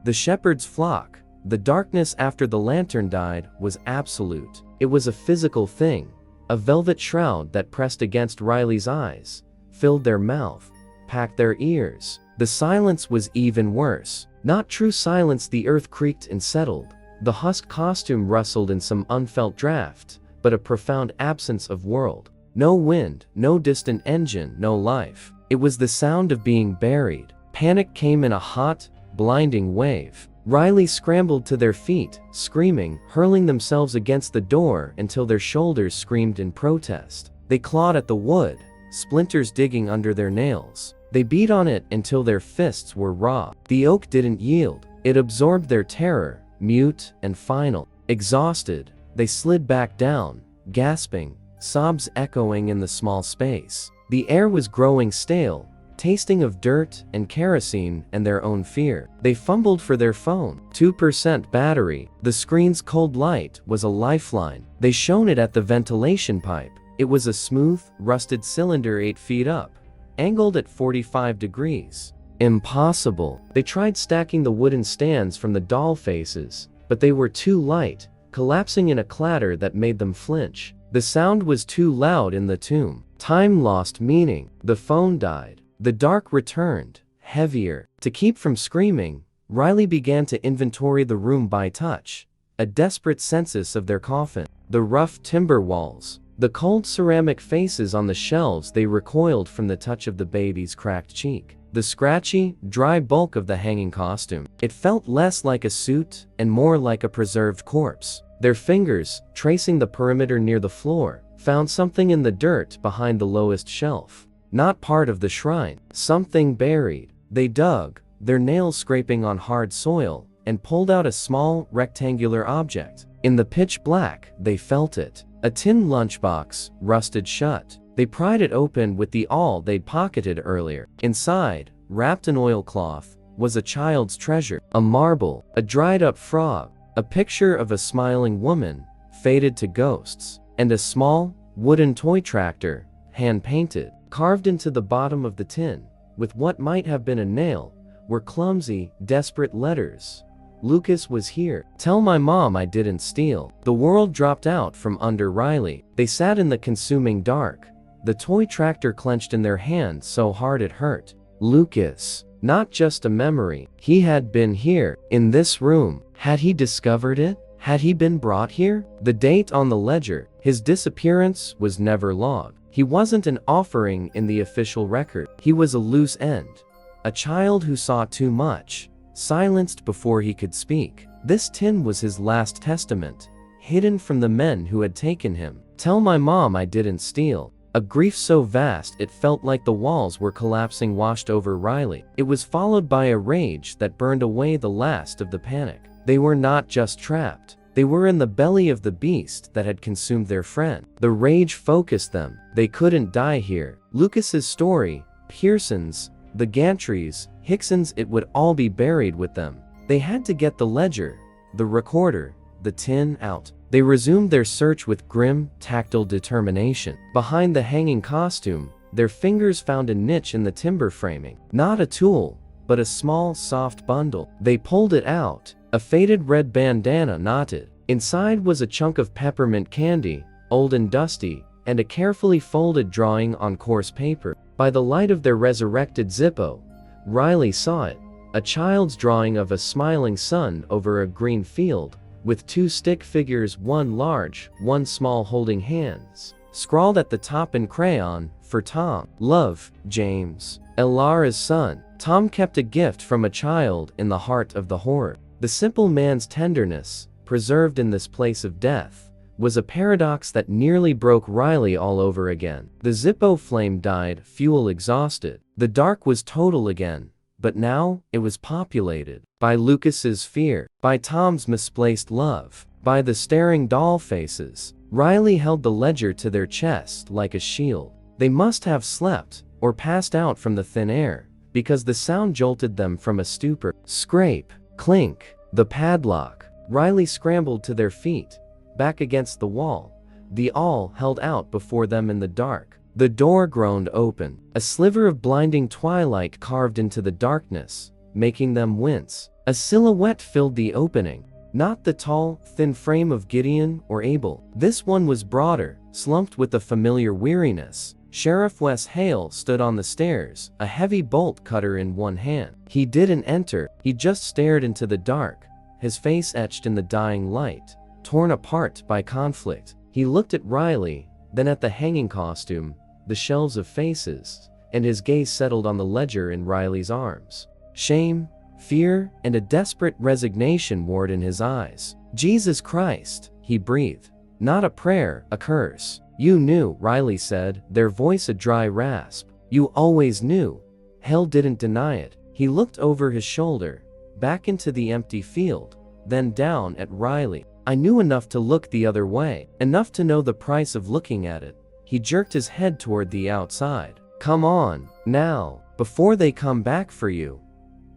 The shepherd's flock, the darkness after the lantern died, was absolute. It was a physical thing, a velvet shroud that pressed against Riley's eyes, filled their mouth, packed their ears. The silence was even worse. Not true silence. The earth creaked and settled. The husk costume rustled in some unfelt draft, but a profound absence of world. No wind, no distant engine, no life. It was the sound of being buried. Panic came in a hot, blinding wave. Riley scrambled to their feet, screaming, hurling themselves against the door until their shoulders screamed in protest. They clawed at the wood, splinters digging under their nails. They beat on it until their fists were raw. The oak didn't yield. It absorbed their terror, mute and final. Exhausted, they slid back down, gasping, sobs echoing in the small space. The air was growing stale, tasting of dirt and kerosene and their own fear. They fumbled for their phone. 2% battery. The screen's cold light was a lifeline. They shone it at the ventilation pipe. It was a smooth, rusted cylinder 8 feet up, angled at 45 degrees. Impossible. They tried stacking the wooden stands from the doll faces, but they were too light, collapsing in a clatter that made them flinch. The sound was too loud in the tomb. Time lost meaning. The phone died. The dark returned, heavier. To keep from screaming, Riley began to inventory the room by touch, a desperate census of their coffin. The rough timber walls, the cold ceramic faces on the shelves. They recoiled from the touch of the baby's cracked cheek. The scratchy, dry bulk of the hanging costume. It felt less like a suit and more like a preserved corpse. Their fingers, tracing the perimeter near the floor, found something in the dirt behind the lowest shelf. Not part of the shrine. Something buried. They dug, their nails scraping on hard soil, and pulled out a small, rectangular object. In the pitch black, they felt it. A tin lunchbox, rusted shut. They pried it open with the awl they'd pocketed earlier. Inside, wrapped in oilcloth, was a child's treasure. A marble, a dried-up frog, a picture of a smiling woman, faded to ghosts, and a small, wooden toy tractor, hand-painted. Carved into the bottom of the tin, with what might have been a nail, were clumsy, desperate letters. Lucas was here. Tell my mom I didn't steal. The world dropped out from under Riley. They sat in the consuming dark, the toy tractor clenched in their hands so hard it hurt. Lucas. Not just a memory. He had been here, in this room. Had he discovered it? Had he been brought here? The date on the ledger, his disappearance, was never logged. He wasn't an offering in the official record. He was a loose end. A child who saw too much, silenced before he could speak. This tin was his last testament, hidden from the men who had taken him. Tell my mom I didn't steal. A grief so vast it felt like the walls were collapsing washed over Riley. It was followed by a rage that burned away the last of the panic. They were not just trapped. They were in the belly of the beast that had consumed their friend. The rage focused them. They couldn't die here. Lucas's story, Pearson's, the Gantrys, Hickson's, it would all be buried with them. They had to get the ledger, the recorder, the tin out. They resumed their search with grim, tactile determination. Behind the hanging costume, their fingers found a niche in the timber framing. Not a tool, but a small, soft bundle. They pulled it out. A faded red bandana knotted. Inside was a chunk of peppermint candy, old and dusty, and a carefully folded drawing on coarse paper. By the light of their resurrected Zippo, Riley saw it. A child's drawing of a smiling sun over a green field, with 2 stick figures, one large, one small, holding hands. Scrawled at the top in crayon, for Tom. Love, James. Elara's son. Tom kept a gift from a child in the heart of the horror. The simple man's tenderness, preserved in this place of death, was a paradox that nearly broke Riley all over again. The Zippo flame died, fuel exhausted. The dark was total again, but now it was populated by Lucas's fear, by Tom's misplaced love, by the staring doll faces. Riley held the ledger to their chest like a shield. They must have slept, or passed out from the thin air, because the sound jolted them from a stupor. Scrape. Clink. The padlock. Riley scrambled to their feet, back against the wall, the awl held out before them in the dark. The door groaned open. A sliver of blinding twilight carved into the darkness, making them wince. A silhouette filled the opening. Not the tall, thin frame of Gideon or Abel. This one was broader, slumped with a familiar weariness. Sheriff Wes Hale stood on the stairs, a heavy bolt cutter in one hand. He didn't enter, he just stared into the dark, his face etched in the dying light, torn apart by conflict. He looked at Riley, then at the hanging costume, the shelves of faces, and his gaze settled on the ledger in Riley's arms. Shame, fear, and a desperate resignation warred in his eyes. Jesus Christ, he breathed. Not a prayer, a curse. You knew, Riley said, their voice a dry rasp. You always knew. Hell didn't deny it. He looked over his shoulder, back into the empty field, then down at Riley. I knew enough to look the other way, enough to know the price of looking at it. He jerked his head toward the outside. Come on, now, before they come back for you.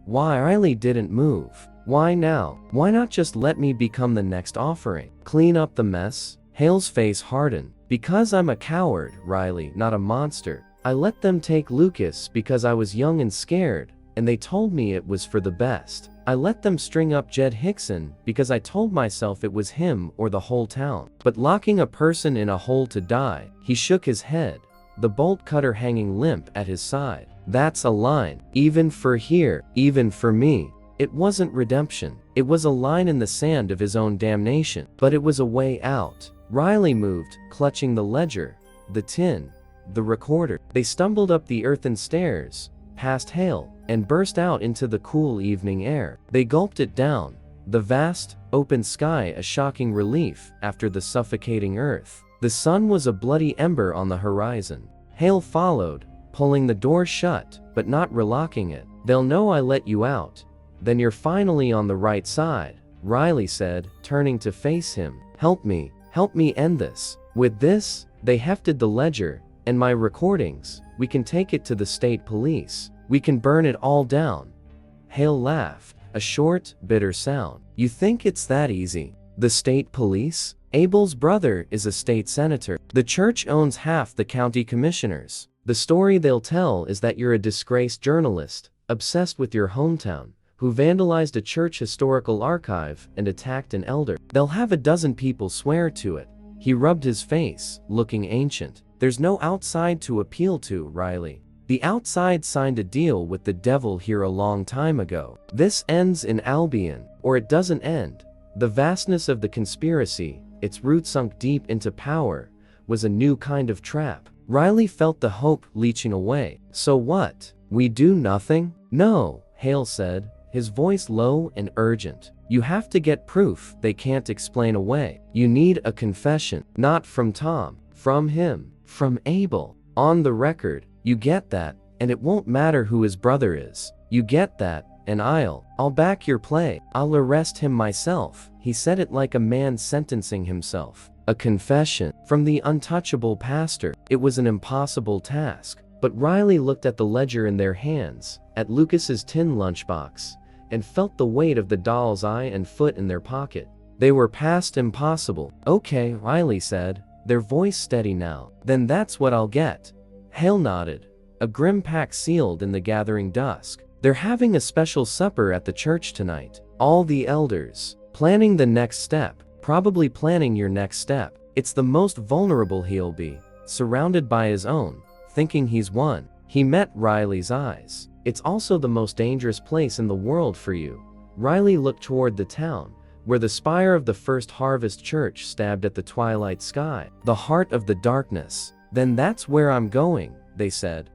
Why Riley didn't move? Why now? Why not just let me become the next offering? Clean up the mess? Hale's face hardened. Because I'm a coward, Riley, not a monster. I let them take Lucas because I was young and scared, and they told me it was for the best. I let them string up Jed Hickson because I told myself it was him or the whole town. But locking a person in a hole to die, he shook his head, the bolt cutter hanging limp at his side. That's a line. Even for here, even for me. It wasn't redemption. It was a line in the sand of his own damnation. But it was a way out. Riley moved, clutching the ledger, the tin, the recorder. They stumbled up the earthen stairs, past Hale, and burst out into the cool evening air. They gulped it down, the vast, open sky a shocking relief after the suffocating earth. The sun was a bloody ember on the horizon. Hale followed, pulling the door shut, but not relocking it. They'll know I let you out. Then you're finally on the right side, Riley said, turning to face him. Help me end this. With this, they hefted the ledger, and my recordings. We can take it to the state police. We can burn it all down. Hale laughed, a short, bitter sound. You think it's that easy? The state police? Abel's brother is a state senator. The church owns half the county commissioners. The story they'll tell is that you're a disgraced journalist, obsessed with your hometown, who vandalized a church historical archive and attacked an elder. They'll have a dozen people swear to it. He rubbed his face, looking ancient. There's no outside to appeal to, Riley. The outside signed a deal with the devil here a long time ago. This ends in Albion, or it doesn't end. The vastness of the conspiracy, its roots sunk deep into power, was a new kind of trap. Riley felt the hope leaching away. So what? We do nothing? No, Hale said, his voice low and urgent. You have to get proof they can't explain away. You need a confession. Not from Tom. From him. From Abel. On the record. You get that, and it won't matter who his brother is. You get that, and I'll back your play. I'll arrest him myself. He said it like a man sentencing himself. A confession from the untouchable pastor. It was an impossible task. But Riley looked at the ledger in their hands, at Lucas's tin lunchbox, and felt the weight of the doll's eye and foot in their pocket. They were past impossible. Okay, Riley said, their voice steady now. Then that's what I'll get. Hale nodded, a grim pact sealed in the gathering dusk. They're having a special supper at the church tonight. All the elders, planning the next step, probably planning your next step. It's the most vulnerable he'll be, surrounded by his own, thinking he's won. He met Riley's eyes. It's also the most dangerous place in the world for you. Riley looked toward the town, where the spire of the First Harvest Church stabbed at the twilight sky. The heart of the darkness. Then that's where I'm going, they said.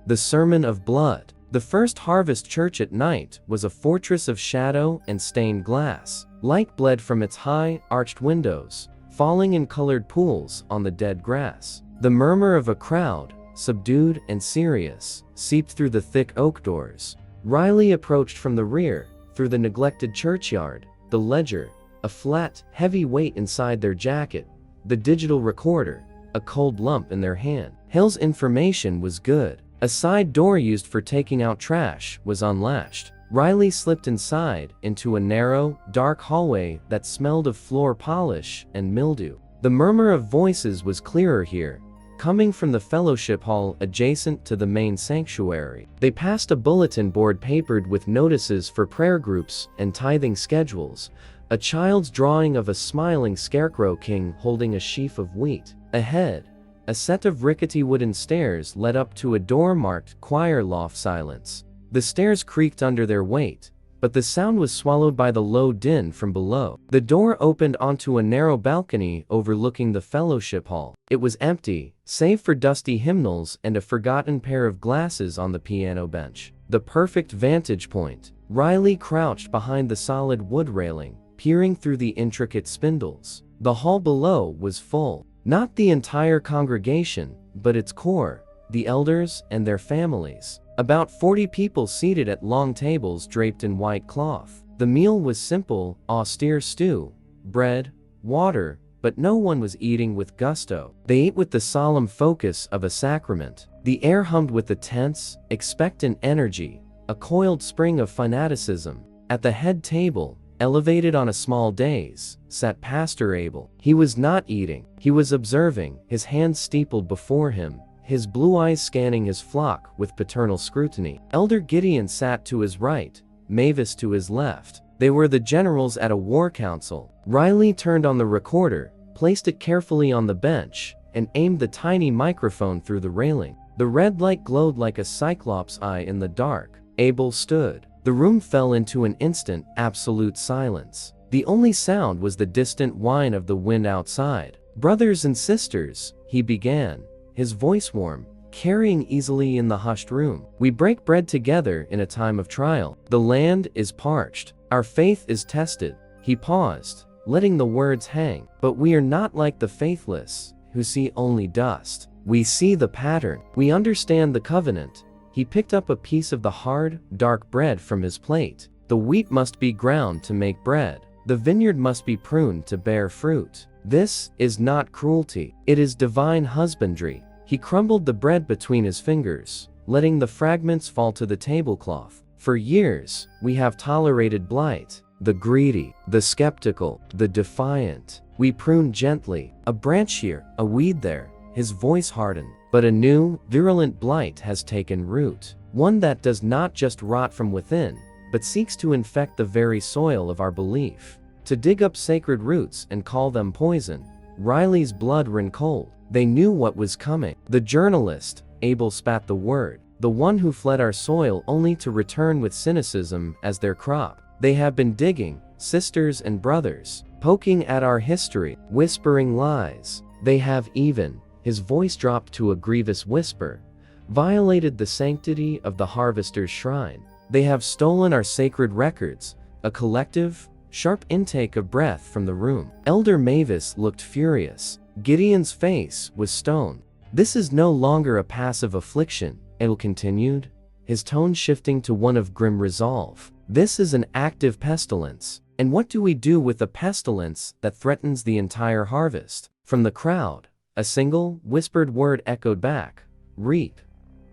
The Sermon of Blood. The First Harvest Church at night was a fortress of shadow and stained glass. Light bled from its high, arched windows, falling in colored pools on the dead grass. The murmur of a crowd, subdued and serious, seeped through the thick oak doors. Riley approached from the rear, through the neglected churchyard, the ledger, a flat, heavy weight inside their jacket, the digital recorder, a cold lump in their hand. Hale's information was good. A side door used for taking out trash was unlatched. Riley slipped inside, into a narrow, dark hallway that smelled of floor polish and mildew. The murmur of voices was clearer here, coming from the fellowship hall adjacent to the main sanctuary. They passed a bulletin board papered with notices for prayer groups and tithing schedules, a child's drawing of a smiling Scarecrow King holding a sheaf of wheat. Ahead, a set of rickety wooden stairs led up to a door marked Choir Loft Silence. The stairs creaked under their weight, but the sound was swallowed by the low din from below. The door opened onto a narrow balcony overlooking the fellowship hall. It was empty, save for dusty hymnals and a forgotten pair of glasses on the piano bench. The perfect vantage point. Riley crouched behind the solid wood railing, peering through the intricate spindles. The hall below was full. Not the entire congregation, but its core, the elders and their families. About 40 people seated at long tables draped in white cloth. The meal was simple, austere stew, bread, water, but no one was eating with gusto. They ate with the solemn focus of a sacrament. The air hummed with the tense, expectant energy, a coiled spring of fanaticism. At the head table, elevated on a small dais, sat Pastor Abel. He was not eating. He was observing, his hands steepled before him, his blue eyes scanning his flock with paternal scrutiny. Elder Gideon sat to his right, Mavis to his left. They were the generals at a war council. Riley turned on the recorder, placed it carefully on the bench, and aimed the tiny microphone through the railing. The red light glowed like a cyclops' eye in the dark. Abel stood. The room fell into an instant, absolute silence. The only sound was the distant whine of the wind outside. "Brothers and sisters," he began, his voice warm, carrying easily in the hushed room. "We break bread together in a time of trial. The land is parched. Our faith is tested." He paused, letting the words hang. "But we are not like the faithless, who see only dust. We see the pattern. We understand the covenant." He picked up a piece of the hard, dark bread from his plate. "The wheat must be ground to make bread. The vineyard must be pruned to bear fruit. This is not cruelty. It is divine husbandry." He crumbled the bread between his fingers, letting the fragments fall to the tablecloth. "For years, we have tolerated blight, the greedy, the skeptical, the defiant. We prune gently, a branch here, a weed there." His voice hardened. "But a new, virulent blight has taken root. One that does not just rot from within, but seeks to infect the very soil of our belief. To dig up sacred roots and call them poison." Riley's blood ran cold. They knew what was coming. "The journalist," Abel spat the word, "the one who fled our soil only to return with cynicism as their crop. They have been digging, sisters and brothers, poking at our history, whispering lies. They have even," his voice dropped to a grievous whisper, "violated the sanctity of the harvester's shrine. They have stolen our sacred records." A collective, sharp intake of breath from the room. Elder Mavis looked furious. Gideon's face was stone. "This is no longer a passive affliction," Abel continued, his tone shifting to one of grim resolve. "This is an active pestilence. And what do we do with a pestilence that threatens the entire harvest?" From the crowd, a single, whispered word echoed back: "Reap."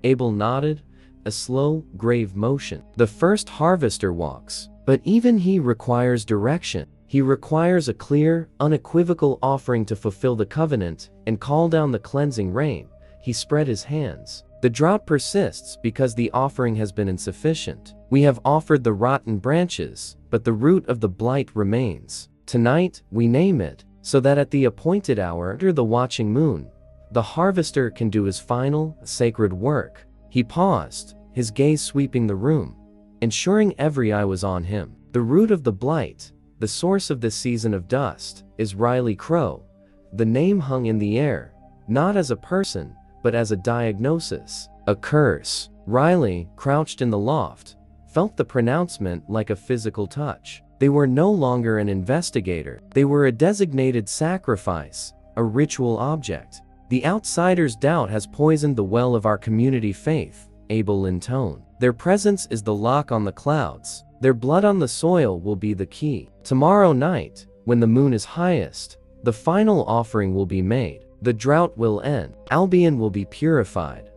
Abel nodded, a slow, grave motion. "The first harvester walks. But even he requires direction. He requires a clear, unequivocal offering to fulfill the covenant and call down the cleansing rain." He spread his hands. "The drought persists because the offering has been insufficient. We have offered the rotten branches, but the root of the blight remains. Tonight, we name it, so that at the appointed hour under the watching moon, the harvester can do his final, sacred work." He paused, his gaze sweeping the room, ensuring every eye was on him. "The root of the blight, the source of this season of dust, is Riley Crow." The name hung in the air, not as a person, but as a diagnosis, a curse. Riley, crouched in the loft, felt the pronouncement like a physical touch. They were no longer an investigator. They were a designated sacrifice, a ritual object. "The outsider's doubt has poisoned the well of our community faith," Abel intoned. "Their presence is the lock on the clouds. Their blood on the soil will be the key. Tomorrow night, when the moon is highest, the final offering will be made. The drought will end. Albion will be purified."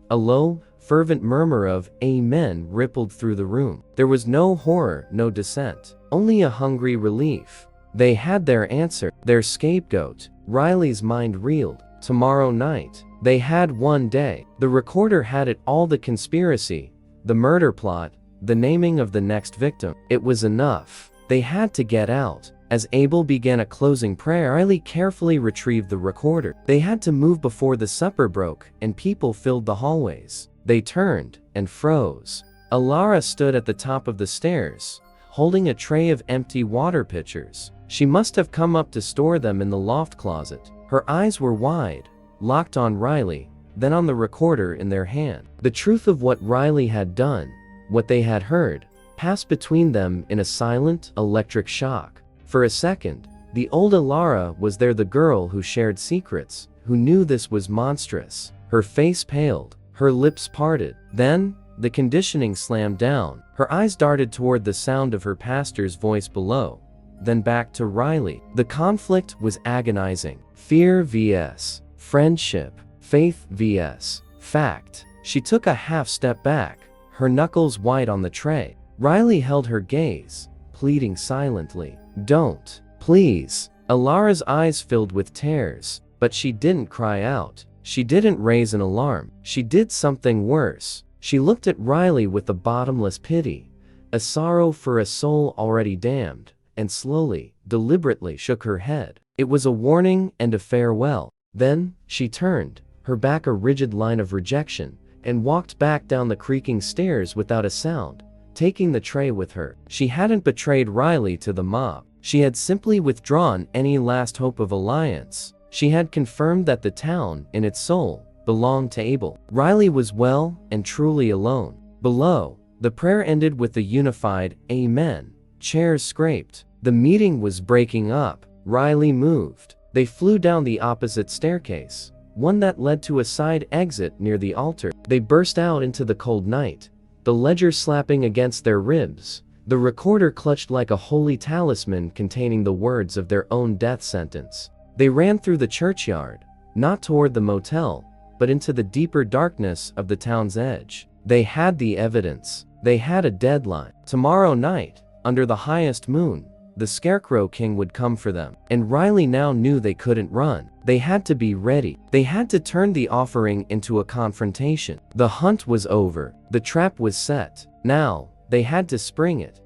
A low, fervent murmur of "Amen" rippled through the room. There was no horror, no dissent, only a hungry relief. They had their answer, their scapegoat. Riley's mind reeled. Tomorrow night. They had one day. The recorder had it all: the conspiracy, the murder plot, the naming of the next victim. It was enough. They had to get out. As Abel began a closing prayer, Riley carefully retrieved the recorder. They had to move before the supper broke and people filled the hallways. They turned and froze. Alara stood at the top of the stairs, holding a tray of empty water pitchers. She must have come up to store them in the loft closet. Her eyes were wide, locked on Riley, then on the recorder in their hand. The truth of what Riley had done, what they had heard, passed between them in a silent, electric shock. For a second, the old Alara was there, the girl who shared secrets, who knew this was monstrous. Her face paled, her lips parted. Then, the conditioning slammed down. Her eyes darted toward the sound of her pastor's voice below. then back to Riley. The conflict was agonizing. Fear vs. friendship. Faith vs. fact. She took a half step back, her knuckles white on the tray. Riley held her gaze, pleading silently. Don't. Please. Alara's eyes filled with tears, but she didn't cry out. She didn't raise an alarm. She did something worse. She looked at Riley with a bottomless pity, a sorrow for a soul already damned, and slowly, deliberately shook her head. It was a warning and a farewell. Then, she turned, her back a rigid line of rejection, and walked back down the creaking stairs without a sound, taking the tray with her. She hadn't betrayed Riley to the mob. She had simply withdrawn any last hope of alliance. She had confirmed that the town, in its soul, belonged to Abel. Riley was well and truly alone. Below, the prayer ended with a unified "Amen." Chairs scraped. The meeting was breaking up. Riley moved. They flew down the opposite staircase, one that led to a side exit near the altar. They burst out into the cold night, the ledger slapping against their ribs, the recorder clutched like a holy talisman containing the words of their own death sentence. They ran through the churchyard, not toward the motel, but into the deeper darkness of the town's edge. They had the evidence. They had a deadline. Tomorrow night, under the highest moon, the Scarecrow King would come for them. And Riley now knew they couldn't run. They had to be ready. They had to turn the offering into a confrontation. The hunt was over. The trap was set. Now, they had to spring it.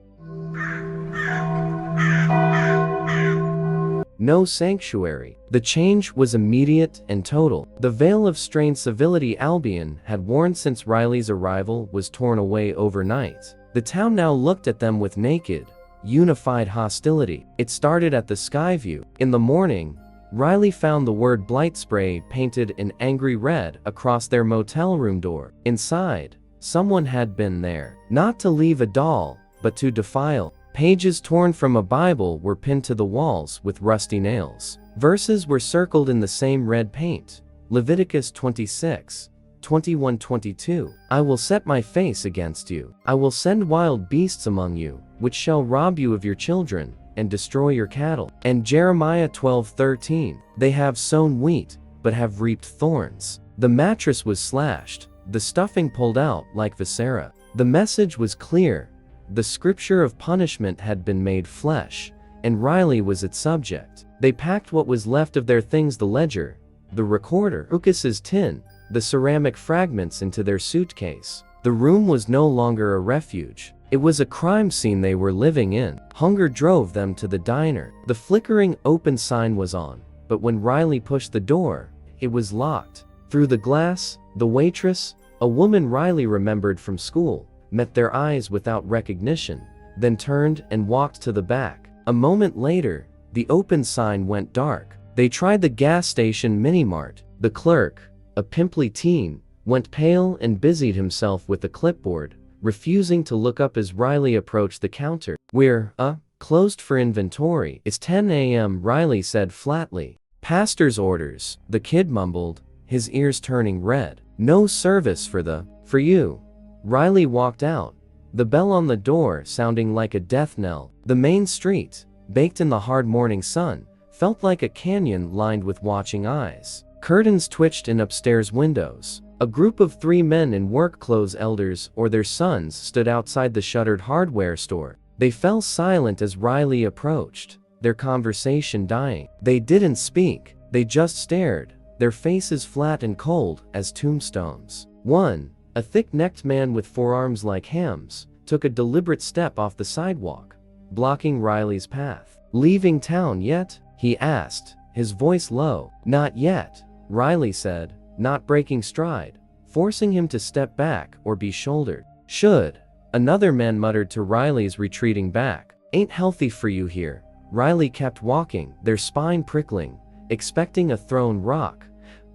No sanctuary. The change was immediate and total. The veil of strained civility Albion had worn since Riley's arrival was torn away overnight. The town now looked at them with naked, unified hostility. It started at the Skyview. In the morning, Riley found the word blight spray painted in angry red across their motel room door. Inside, someone had been there, not to leave a doll, but to defile. Pages torn from a Bible were pinned to the walls with rusty nails. Verses were circled in the same red paint. Leviticus 26, 21-22. I will set my face against you. I will send wild beasts among you, which shall rob you of your children, and destroy your cattle. And Jeremiah 12:13. They have sown wheat, but have reaped thorns. The mattress was slashed, the stuffing pulled out like viscera. The message was clear. The scripture of punishment had been made flesh, and Riley was its subject. They packed what was left of their things, the ledger, the recorder, Ukas's tin, the ceramic fragments, into their suitcase. The room was no longer a refuge. It was a crime scene they were living in. Hunger drove them to the diner. The flickering open sign was on, but when Riley pushed the door, it was locked. Through the glass, the waitress, a woman Riley remembered from school, met their eyes without recognition, then turned and walked to the back. A moment later, the open sign went dark. They tried the gas station mini-mart. The clerk, a pimply teen, went pale and busied himself with a clipboard, refusing to look up as Riley approached the counter. We're, closed for inventory. It's 10 a.m., Riley said flatly. Pastor's orders, the kid mumbled, his ears turning red. No service for you. Riley walked out, the bell on the door sounding like a death knell. The main street, baked in the hard morning sun, felt like a canyon lined with watching eyes. Curtains twitched in upstairs windows. A group of 3 men in work clothes, elders or their sons, stood outside the shuttered hardware store. They fell silent as Riley approached, their conversation dying. They didn't speak, they just stared, their faces flat and cold as tombstones. One, a thick-necked man with forearms like hams, took a deliberate step off the sidewalk, blocking Riley's path. Leaving town yet? He asked, his voice low. Not yet, Riley said, not breaking stride, forcing him to step back or be shouldered. Should, another man muttered to Riley's retreating back. Ain't healthy for you here. Riley kept walking, their spine prickling, expecting a thrown rock,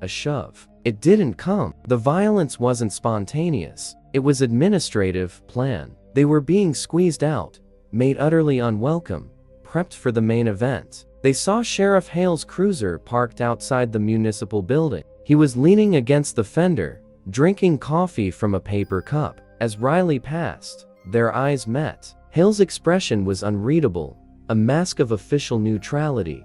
a shove. It didn't come. The violence wasn't spontaneous. It was administrative, planned. They were being squeezed out, made utterly unwelcome, prepped for the main event. They saw Sheriff Hale's cruiser parked outside the municipal building. He was leaning against the fender, drinking coffee from a paper cup. As Riley passed, their eyes met. Hale's expression was unreadable, a mask of official neutrality,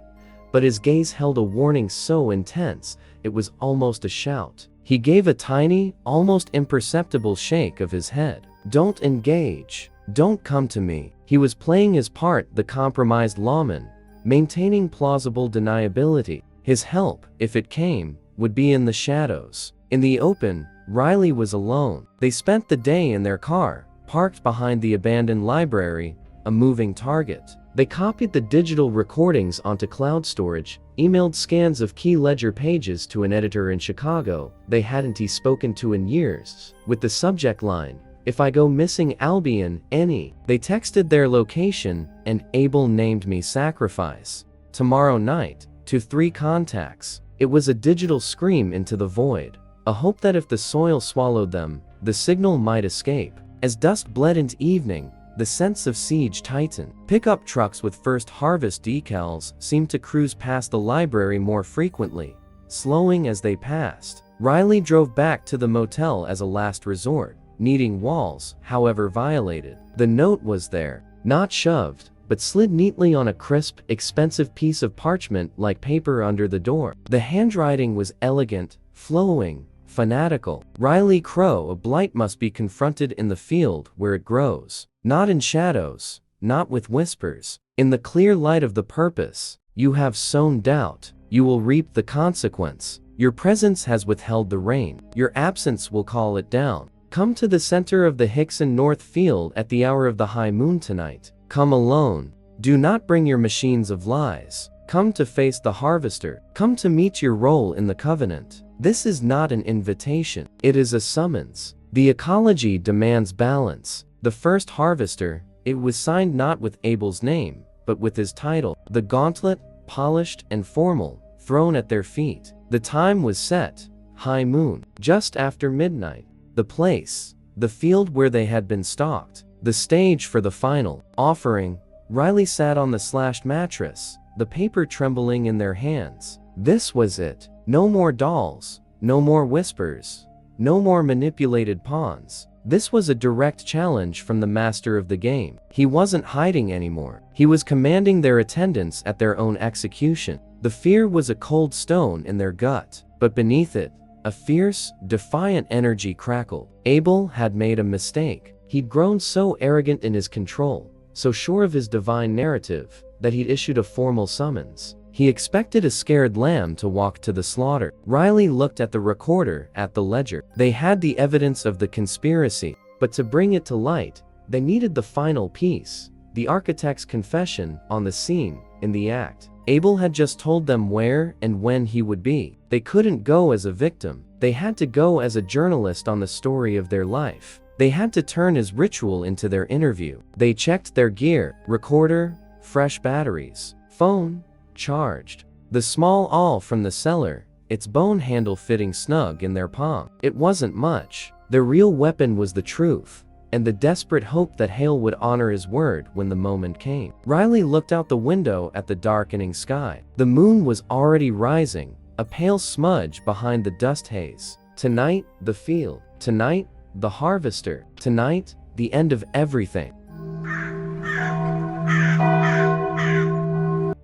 but his gaze held a warning so intense it was almost a shout. He gave a tiny, almost imperceptible shake of his head. "Don't engage. Don't come to me." He was playing his part, the compromised lawman, maintaining plausible deniability. His help, if it came, would be in the shadows. In the open, Riley was alone. They spent the day in their car, parked behind the abandoned library, a moving target. They copied the digital recordings onto cloud storage, emailed scans of key ledger pages to an editor in Chicago they hadn't spoken to in years, with the subject line, "If I go missing, Albion, any." They texted their location, and Abel named me Sacrifice. Tomorrow night, to 3 contacts. It was a digital scream into the void, a hope that if the soil swallowed them, the signal might escape. As dusk bled into evening, the sense of siege tightened. Pickup trucks with First Harvest decals seemed to cruise past the library more frequently, slowing as they passed. Riley drove back to the motel as a last resort, needing walls, however violated. The note was there, not shoved, but slid neatly on a crisp, expensive piece of parchment like paper under the door. The handwriting was elegant, flowing, fanatical. "Riley Crow, a blight must be confronted in the field where it grows. Not in shadows, not with whispers. In the clear light of the purpose. You have sown doubt. You will reap the consequence. Your presence has withheld the rain. Your absence will call it down. Come to the center of the Hickson North Field at the hour of the high moon tonight. Come alone. Do not bring your machines of lies. Come to face the harvester. Come to meet your role in the covenant. This is not an invitation. It is a summons. The ecology demands balance. The first harvester." It was signed not with Abel's name, but with his title. The gauntlet, polished and formal, thrown at their feet. The time was set, high moon, just after midnight. The place, the field where they had been stalked. The stage for the final offering. Riley sat on the slashed mattress, the paper trembling in their hands. This was it. No more dolls, no more whispers, no more manipulated pawns. This was a direct challenge from the master of the game. He wasn't hiding anymore. He was commanding their attendance at their own execution. The fear was a cold stone in their gut, but beneath it, a fierce, defiant energy crackled. Abel had made a mistake. He'd grown so arrogant in his control, so sure of his divine narrative, that he'd issued a formal summons. He expected a scared lamb to walk to the slaughter. Riley looked at the recorder, at the ledger. They had the evidence of the conspiracy, but to bring it to light, they needed the final piece, the architect's confession on the scene, in the act. Abel had just told them where and when he would be. They couldn't go as a victim. They had to go as a journalist on the story of their life. They had to turn his ritual into their interview. They checked their gear, recorder, fresh batteries, phone, charged. The small awl from the cellar, its bone handle fitting snug in their palm. It wasn't much. Their real weapon was the truth, and the desperate hope that Hale would honor his word when the moment came. Riley looked out the window at the darkening sky. The moon was already rising, a pale smudge behind the dust haze. Tonight, the field. Tonight, the harvester. Tonight, the end of everything.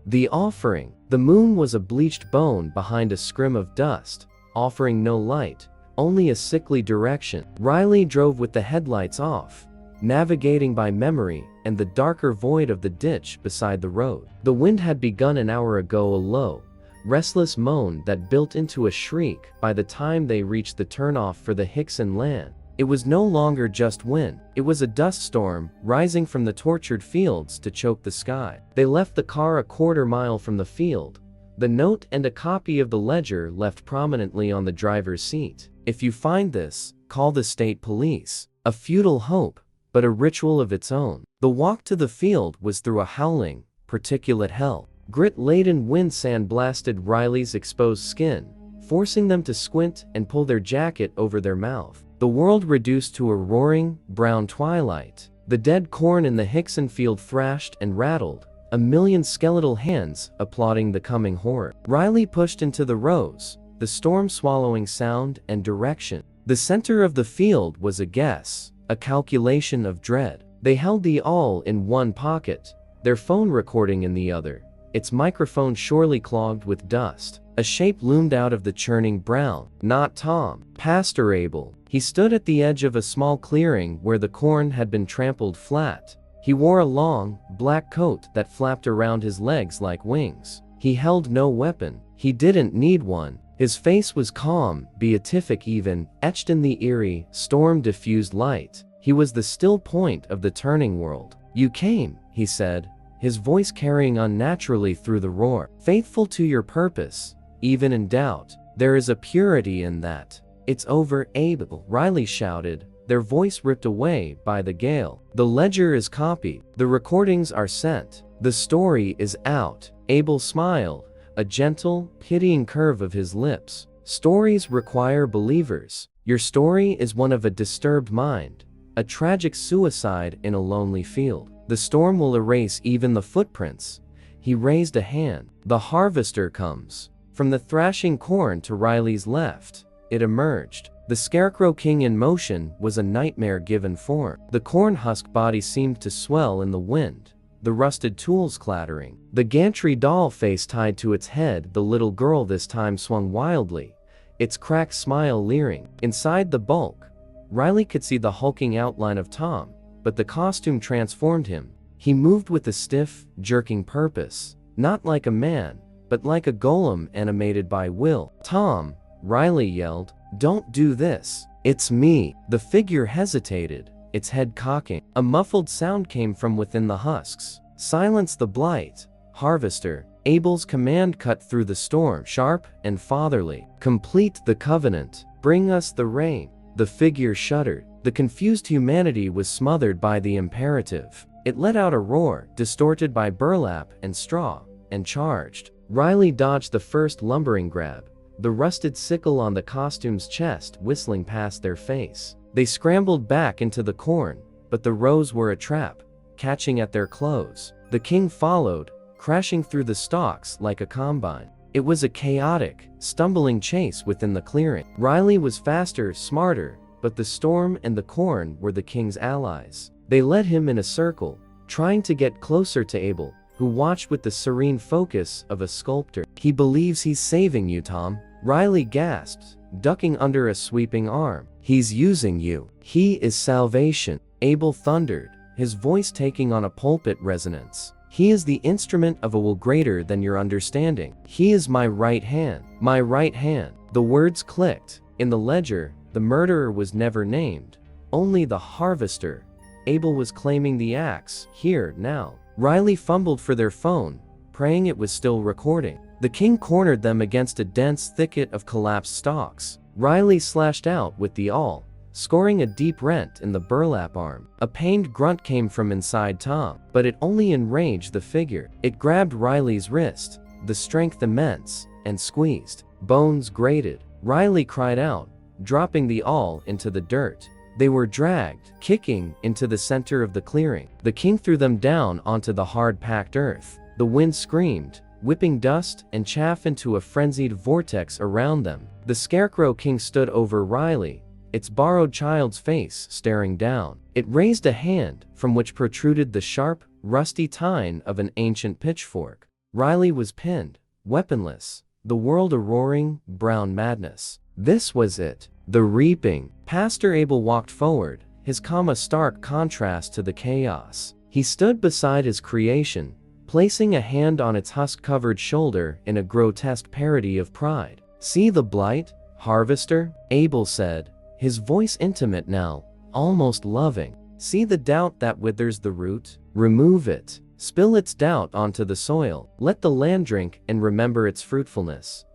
The offering. The moon was a bleached bone behind a scrim of dust, offering no light, only a sickly direction. Riley drove with the headlights off, navigating by memory and the darker void of the ditch beside the road. The wind had begun an hour ago, a low, restless moan that built into a shriek by the time they reached the turnoff for the Hickson land. It was no longer just wind. It was a dust storm, rising from the tortured fields to choke the sky. They left the car a quarter-mile from the field, the note and a copy of the ledger left prominently on the driver's seat. "If you find this, call the state police." A futile hope, but a ritual of its own. The walk to the field was through a howling, particulate hell. Grit-laden wind sandblasted Riley's exposed skin, forcing them to squint and pull their jacket over their mouth. The world reduced to a roaring, brown twilight. The dead corn in the Hickson field thrashed and rattled, a million skeletal hands applauding the coming horde. Riley pushed into the rows, the storm swallowing sound and direction. The center of the field was a guess, a calculation of dread. They held the awl in one pocket, their phone recording in the other, its microphone surely clogged with dust. A shape loomed out of the churning brown. Not Tom. Pastor Abel. He stood at the edge of a small clearing where the corn had been trampled flat. He wore a long, black coat that flapped around his legs like wings. He held no weapon. He didn't need one. His face was calm, beatific even, etched in the eerie, storm-diffused light. He was the still point of the turning world. "You came," he said, his voice carrying unnaturally through the roar. "Faithful to your purpose, even in doubt. There is a purity in that." "It's over, Abel," Riley shouted, their voice ripped away by the gale. "The ledger is copied. The recordings are sent. The story is out." Abel smiled, a gentle, pitying curve of his lips. "Stories require believers. Your story is one of a disturbed mind, a tragic suicide in a lonely field. The storm will erase even the footprints." He raised a hand. "The harvester comes." From the thrashing corn to Riley's left, it emerged. The Scarecrow King in motion was a nightmare given form. The corn husk body seemed to swell in the wind, the rusted tools clattering. The gantry doll face tied to its head, the little girl this time swung wildly, its cracked smile leering. Inside the bulk, Riley could see the hulking outline of Tom, but the costume transformed him. He moved with a stiff, jerking purpose, not like a man, but like a golem animated by will. "Tom," Riley yelled, "don't do this. It's me." The figure hesitated, its head cocking. A muffled sound came from within the husks. "Silence the blight, harvester." Abel's command cut through the storm, sharp and fatherly. "Complete the covenant. Bring us the rain." The figure shuddered. The confused humanity was smothered by the imperative. It let out a roar, distorted by burlap and straw, and charged. Riley dodged the first lumbering grab, the rusted sickle on the costume's chest whistling past their face. They scrambled back into the corn, but the rows were a trap, catching at their clothes. The king followed, crashing through the stalks like a combine. It was a chaotic, stumbling chase within the clearing. Riley was faster, smarter, but the storm and the corn were the king's allies. They led him in a circle, trying to get closer to Abel, who watched with the serene focus of a sculptor. "He believes he's saving you, Tom," Riley gasped, ducking under a sweeping arm. "He's using you. He is salvation," Abel thundered, his voice taking on a pulpit resonance. "He is the instrument of a will greater than your understanding. He is my right hand. My right hand." The words clicked. In the ledger, the murderer was never named, only the harvester. Abel was claiming the axe, here, now. Riley fumbled for their phone, praying it was still recording. The king cornered them against a dense thicket of collapsed stalks. Riley slashed out with the awl, scoring a deep rent in the burlap arm. A pained grunt came from inside Tom, but it only enraged the figure. It grabbed Riley's wrist, the strength immense, and squeezed. Bones grated. Riley cried out, dropping the awl into the dirt. They were dragged, kicking, into the center of the clearing. The king threw them down onto the hard-packed earth. The wind screamed, whipping dust and chaff into a frenzied vortex around them. The Scarecrow King stood over Riley, its borrowed child's face staring down. It raised a hand, from which protruded the sharp, rusty tine of an ancient pitchfork. Riley was pinned, weaponless, the world a roaring, brown madness. This was it. The reaping. Pastor Abel walked forward, his calm a stark contrast to the chaos. He stood beside his creation, placing a hand on its husk-covered shoulder in a grotesque parody of pride. "See the blight, harvester?" Abel said, his voice intimate now, almost loving. "See the doubt that withers the root? Remove it. Spill its doubt onto the soil. Let the land drink and remember its fruitfulness."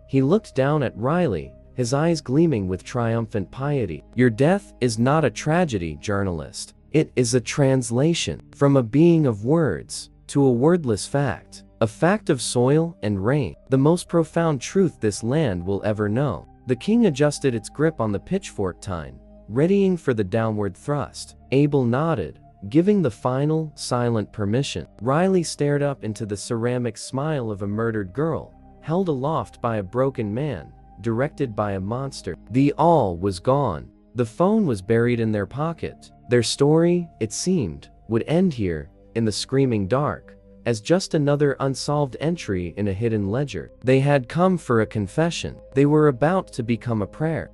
He looked down at Riley, his eyes gleaming with triumphant piety. "Your death is not a tragedy, journalist. It is a translation from a being of words to a wordless fact. A fact of soil and rain. The most profound truth this land will ever know." The king adjusted its grip on the pitchfork tine, readying for the downward thrust. Abel nodded, giving the final, silent permission. Riley stared up into the ceramic smile of a murdered girl, held aloft by a broken man, directed by a monster. The awl was gone. The phone was buried in their pocket. Their story, it seemed, would end here, in the screaming dark, as just another unsolved entry in a hidden ledger. They had come for a confession. They were about to become a prayer.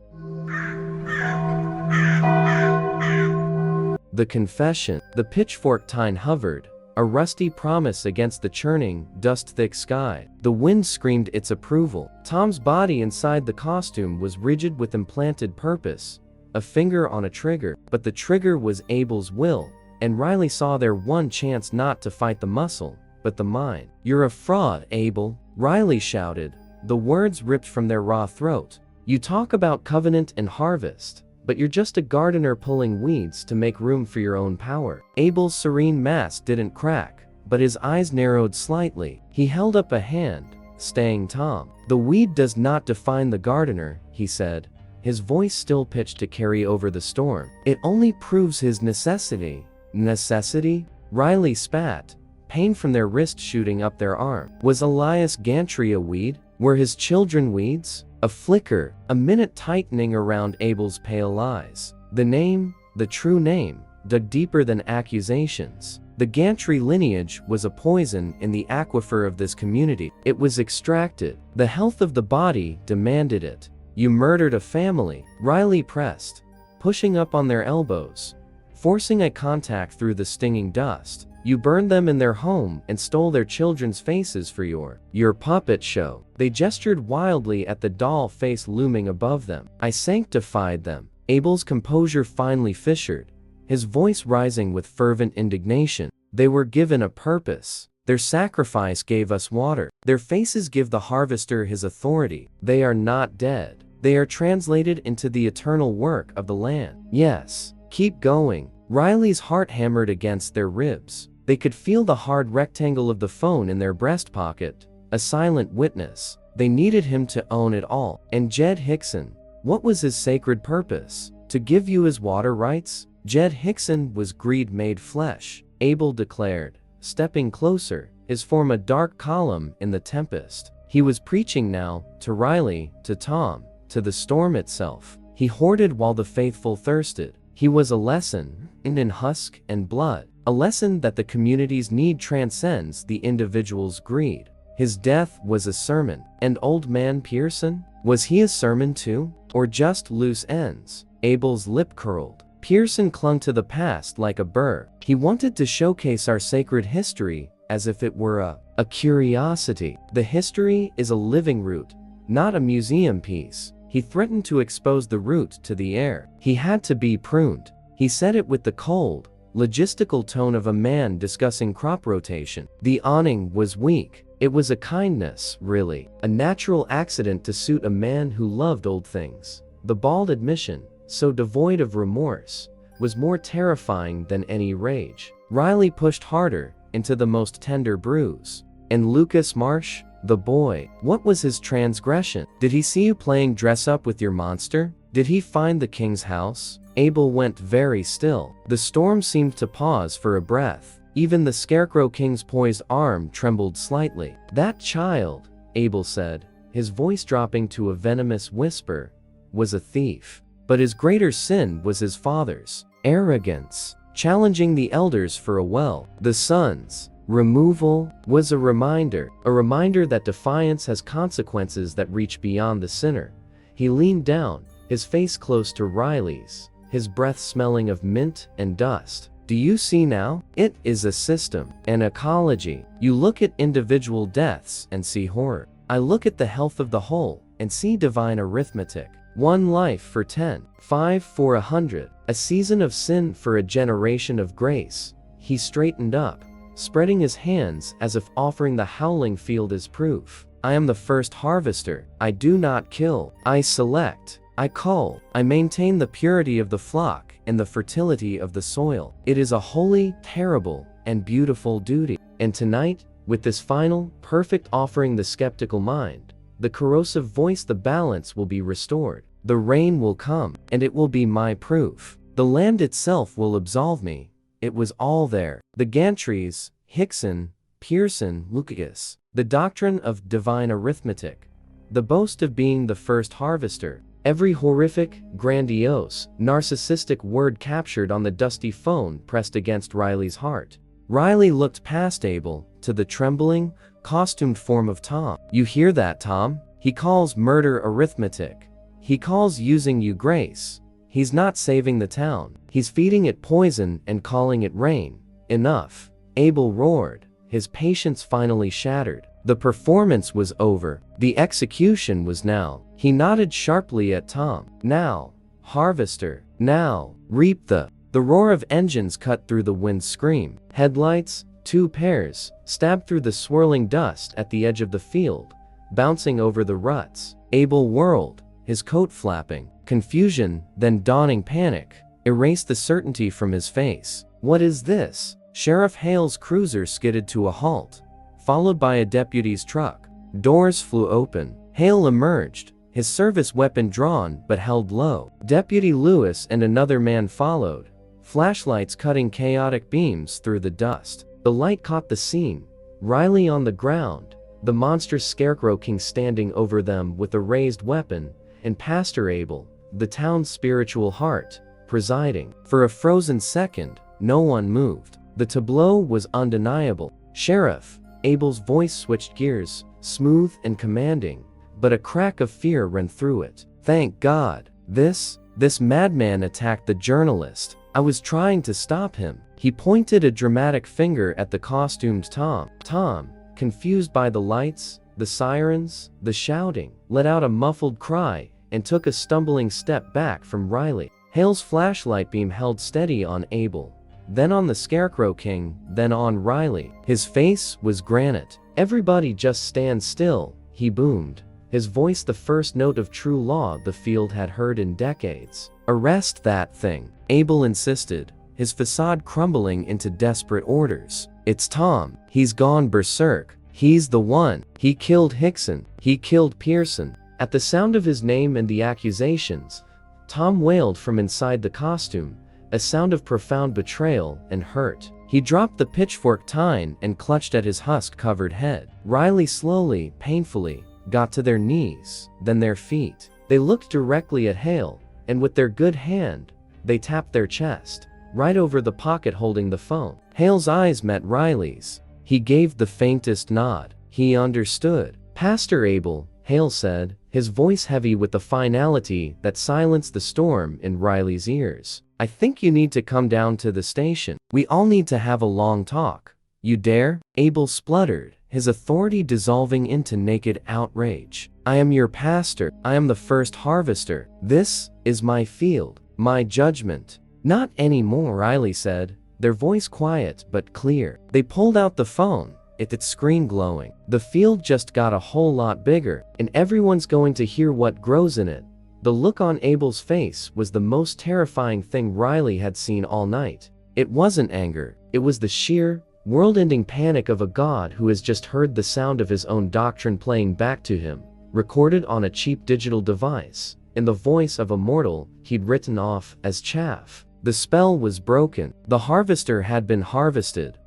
The confession. The pitchfork tine hovered, a rusty promise against the churning, dust-thick sky. The wind screamed its approval. Tom's body inside the costume was rigid with implanted purpose, a finger on a trigger, but the trigger was Abel's will, and Riley saw their one chance not to fight the muscle, but the mind. "You're a fraud, Abel," Riley shouted, the words ripped from their raw throat. "You talk about covenant and harvest, but you're just a gardener pulling weeds to make room for your own power." Abel's serene mask didn't crack, but his eyes narrowed slightly. He held up a hand, staying Tom. "The weed does not define the gardener," he said, his voice still pitched to carry over the storm. "It only proves his necessity." Necessity? Riley spat, pain from their wrist shooting up their arm. Was Elias Gantry a weed? Were his children weeds? A flicker, a minute tightening around Abel's pale eyes. The name, the true name, dug deeper than accusations. The Gantry lineage was a poison in the aquifer of this community. It was extracted. The health of the body demanded it. "You murdered a family," Riley pressed, pushing up on their elbows, forcing eye contact through the stinging dust. "You burned them in their home and stole their children's faces for your puppet show." They gestured wildly at the doll face looming above them. "I sanctified them." Abel's composure finally fissured, his voice rising with fervent indignation. "They were given a purpose. Their sacrifice gave us water. Their faces give the harvester his authority. They are not dead. They are translated into the eternal work of the land." "Yes, keep going." Riley's heart hammered against their ribs. They could feel the hard rectangle of the phone in their breast pocket, a silent witness. They needed him to own it all. And Jed Hickson, what was his sacred purpose? To give you his water rights? Jed Hickson was greed made flesh, Abel declared, stepping closer, his form a dark column in the tempest. He was preaching now, to Riley, to Tom, to the storm itself. He hoarded while the faithful thirsted. He was a lesson, in husk and blood. A lesson that the community's need transcends the individual's greed. His death was a sermon. And Old Man Pearson? Was he a sermon too? Or just loose ends? Abel's lip curled. Pearson clung to the past like a burr. He wanted to showcase our sacred history as if it were a curiosity. The history is a living root, not a museum piece. He threatened to expose the root to the air. He had to be pruned. He said it with the cold, logistical tone of a man discussing crop rotation. The awning was weak. It was a kindness, really. A natural accident to suit a man who loved old things. The bald admission, so devoid of remorse, was more terrifying than any rage. Riley pushed harder, into the most tender bruise. And Lucas Marsh, the boy, what was his transgression? Did he see you playing dress up with your monster? Did he find the king's house? Abel went very still. The storm seemed to pause for a breath. Even the Scarecrow King's poised arm trembled slightly. "That child," Abel said, his voice dropping to a venomous whisper, "was a thief. But his greater sin was his father's arrogance, challenging the elders for a well. The son's removal was a reminder that defiance has consequences that reach beyond the sinner." He leaned down, his face close to Riley's, his breath smelling of mint and dust. "Do you see now? It is a system, an ecology. You look at individual deaths and see horror. I look at the health of the whole and see divine arithmetic. 1 life for 10, 5 for 100, a season of sin for a generation of grace." He straightened up, spreading his hands as if offering the howling field as proof. "I am the first harvester. I do not kill. I select. I cull. I maintain the purity of the flock and the fertility of the soil. It is a holy, terrible, and beautiful duty. And tonight, with this final, perfect offering the skeptical mind, the corrosive voice, the balance will be restored. The rain will come, and it will be my proof. The land itself will absolve me. It was all there." The Gantrys, Hickson, Pearson, Lucas, the doctrine of divine arithmetic, the boast of being the first harvester. Every horrific, grandiose, narcissistic word captured on the dusty phone pressed against Riley's heart. Riley looked past Abel, to the trembling, costumed form of Tom. "You hear that, Tom? He calls murder arithmetic. He calls using you grace. He's not saving the town. He's feeding it poison and calling it rain. Enough." Abel roared, his patience finally shattered. The performance was over. The execution was now. He nodded sharply at Tom. "Now, harvester. Now, reap the..." The roar of engines cut through the wind scream. Headlights, 2 pairs, stabbed through the swirling dust at the edge of the field, bouncing over the ruts. Abel whirled, his coat flapping. Confusion, then dawning panic, erased the certainty from his face. "What is this?" Sheriff Hale's cruiser skidded to a halt, followed by a deputy's truck. Doors flew open. Hale emerged, his service weapon drawn but held low. Deputy Lewis and another man followed, flashlights cutting chaotic beams through the dust. The light caught the scene. Riley on the ground, the monstrous Scarecrow King standing over them with a raised weapon, and Pastor Abel, the town's spiritual heart, presiding. For a frozen second, no one moved. The tableau was undeniable. "Sheriff," Abel's voice switched gears, smooth and commanding, but a crack of fear ran through it. "Thank God. This madman attacked the journalist. I was trying to stop him." He pointed a dramatic finger at the costumed Tom. Tom, confused by the lights, the sirens, the shouting, let out a muffled cry and took a stumbling step back from Riley. Hale's flashlight beam held steady on Abel, then on the Scarecrow King, then on Riley. His face was granite. "Everybody just stand still," he boomed, his voice the first note of true law the field had heard in decades. "Arrest that thing," Abel insisted, his facade crumbling into desperate orders. "It's Tom. He's gone berserk. He's the one. He killed Hickson. He killed Pearson." At the sound of his name and the accusations, Tom wailed from inside the costume, a sound of profound betrayal and hurt. He dropped the pitchfork tine and clutched at his husk-covered head. Riley slowly, painfully, got to their knees, then their feet. They looked directly at Hale, and with their good hand, they tapped their chest, right over the pocket holding the phone. Hale's eyes met Riley's. He gave the faintest nod. He understood. "Pastor Abel," Hale said, his voice heavy with the finality that silenced the storm in Riley's ears. "I think you need to come down to the station. We all need to have a long talk. You dare?" Abel spluttered, his authority dissolving into naked outrage. "I am your pastor. I am the first harvester. This is my field, my judgment." "Not anymore," Riley said, their voice quiet but clear. They pulled out the phone, its screen glowing. "The field just got a whole lot bigger, and everyone's going to hear what grows in it." The look on Abel's face was the most terrifying thing Riley had seen all night. It wasn't anger, it was the sheer, world-ending panic of a god who has just heard the sound of his own doctrine playing back to him, recorded on a cheap digital device, in the voice of a mortal he'd written off as chaff. The spell was broken. The harvester had been harvested.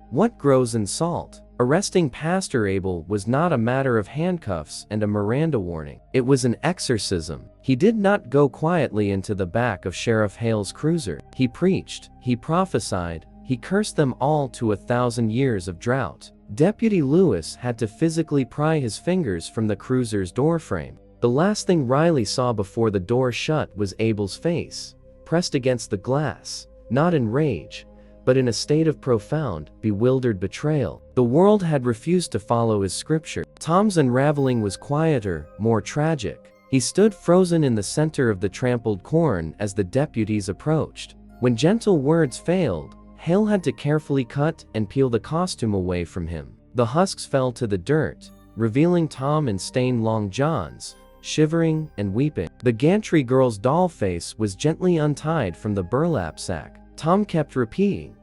What grows in salt? Arresting Pastor Abel was not a matter of handcuffs and a Miranda warning. It was an exorcism. He did not go quietly into the back of Sheriff Hale's cruiser. He preached, he prophesied, he cursed them all to 1,000 years of drought. Deputy Lewis had to physically pry his fingers from the cruiser's doorframe. The last thing Riley saw before the door shut was Abel's face, pressed against the glass, not in rage, but in a state of profound, bewildered betrayal. The world had refused to follow his scripture. Tom's unraveling was quieter, more tragic. He stood frozen in the center of the trampled corn as the deputies approached. When gentle words failed, Hale had to carefully cut and peel the costume away from him. The husks fell to the dirt, revealing Tom in stained long johns, shivering and weeping. The gantry girl's doll face was gently untied from the burlap sack. Tom kept repeating,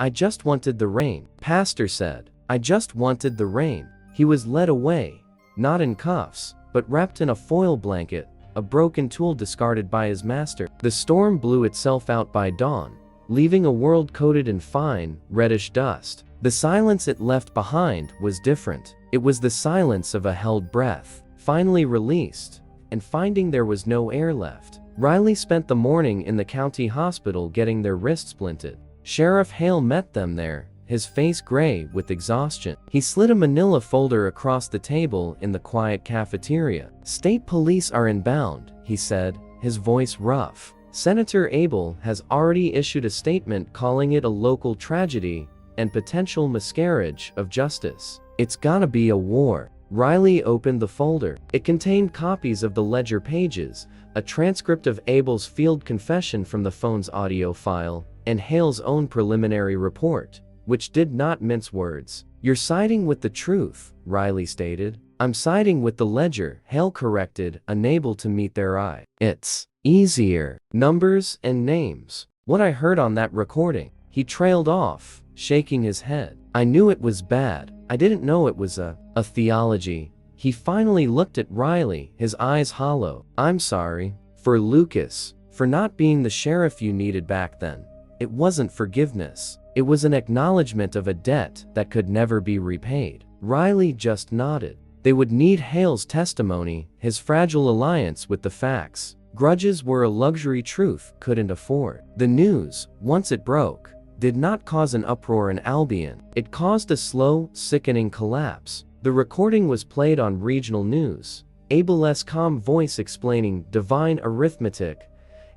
"I just wanted the rain," Pastor said. "I just wanted the rain." He was led away, not in cuffs, but wrapped in a foil blanket, a broken tool discarded by his master. The storm blew itself out by dawn, leaving a world coated in fine, reddish dust. The silence it left behind was different. It was the silence of a held breath, finally released, and finding there was no air left. Riley spent the morning in the county hospital getting their wrists splinted. Sheriff Hale met them there, his face gray with exhaustion. He slid a manila folder across the table in the quiet cafeteria. "State police are inbound," he said, his voice rough. "Senator Abel has already issued a statement calling it a local tragedy and potential miscarriage of justice. It's gonna be a war." Riley opened the folder. It contained copies of the ledger pages, a transcript of Abel's field confession from the phone's audio file, and Hale's own preliminary report, which did not mince words. "You're siding with the truth," Riley stated. "I'm siding with the ledger," Hale corrected, unable to meet their eye. "It's easier. Numbers and names. What I heard on that recording." He trailed off, shaking his head. "I knew it was bad. I didn't know it was a theology." He finally looked at Riley, his eyes hollow. "I'm sorry. For Lucas. For not being the sheriff you needed back then. It wasn't forgiveness. It was an acknowledgement of a debt that could never be repaid." Riley just nodded. They would need Hale's testimony, his fragile alliance with the facts. Grudges were a luxury truth couldn't afford. The news, once it broke, did not cause an uproar in Albion. It caused a slow, sickening collapse. The recording was played on regional news, Abel's calm voice explaining divine arithmetic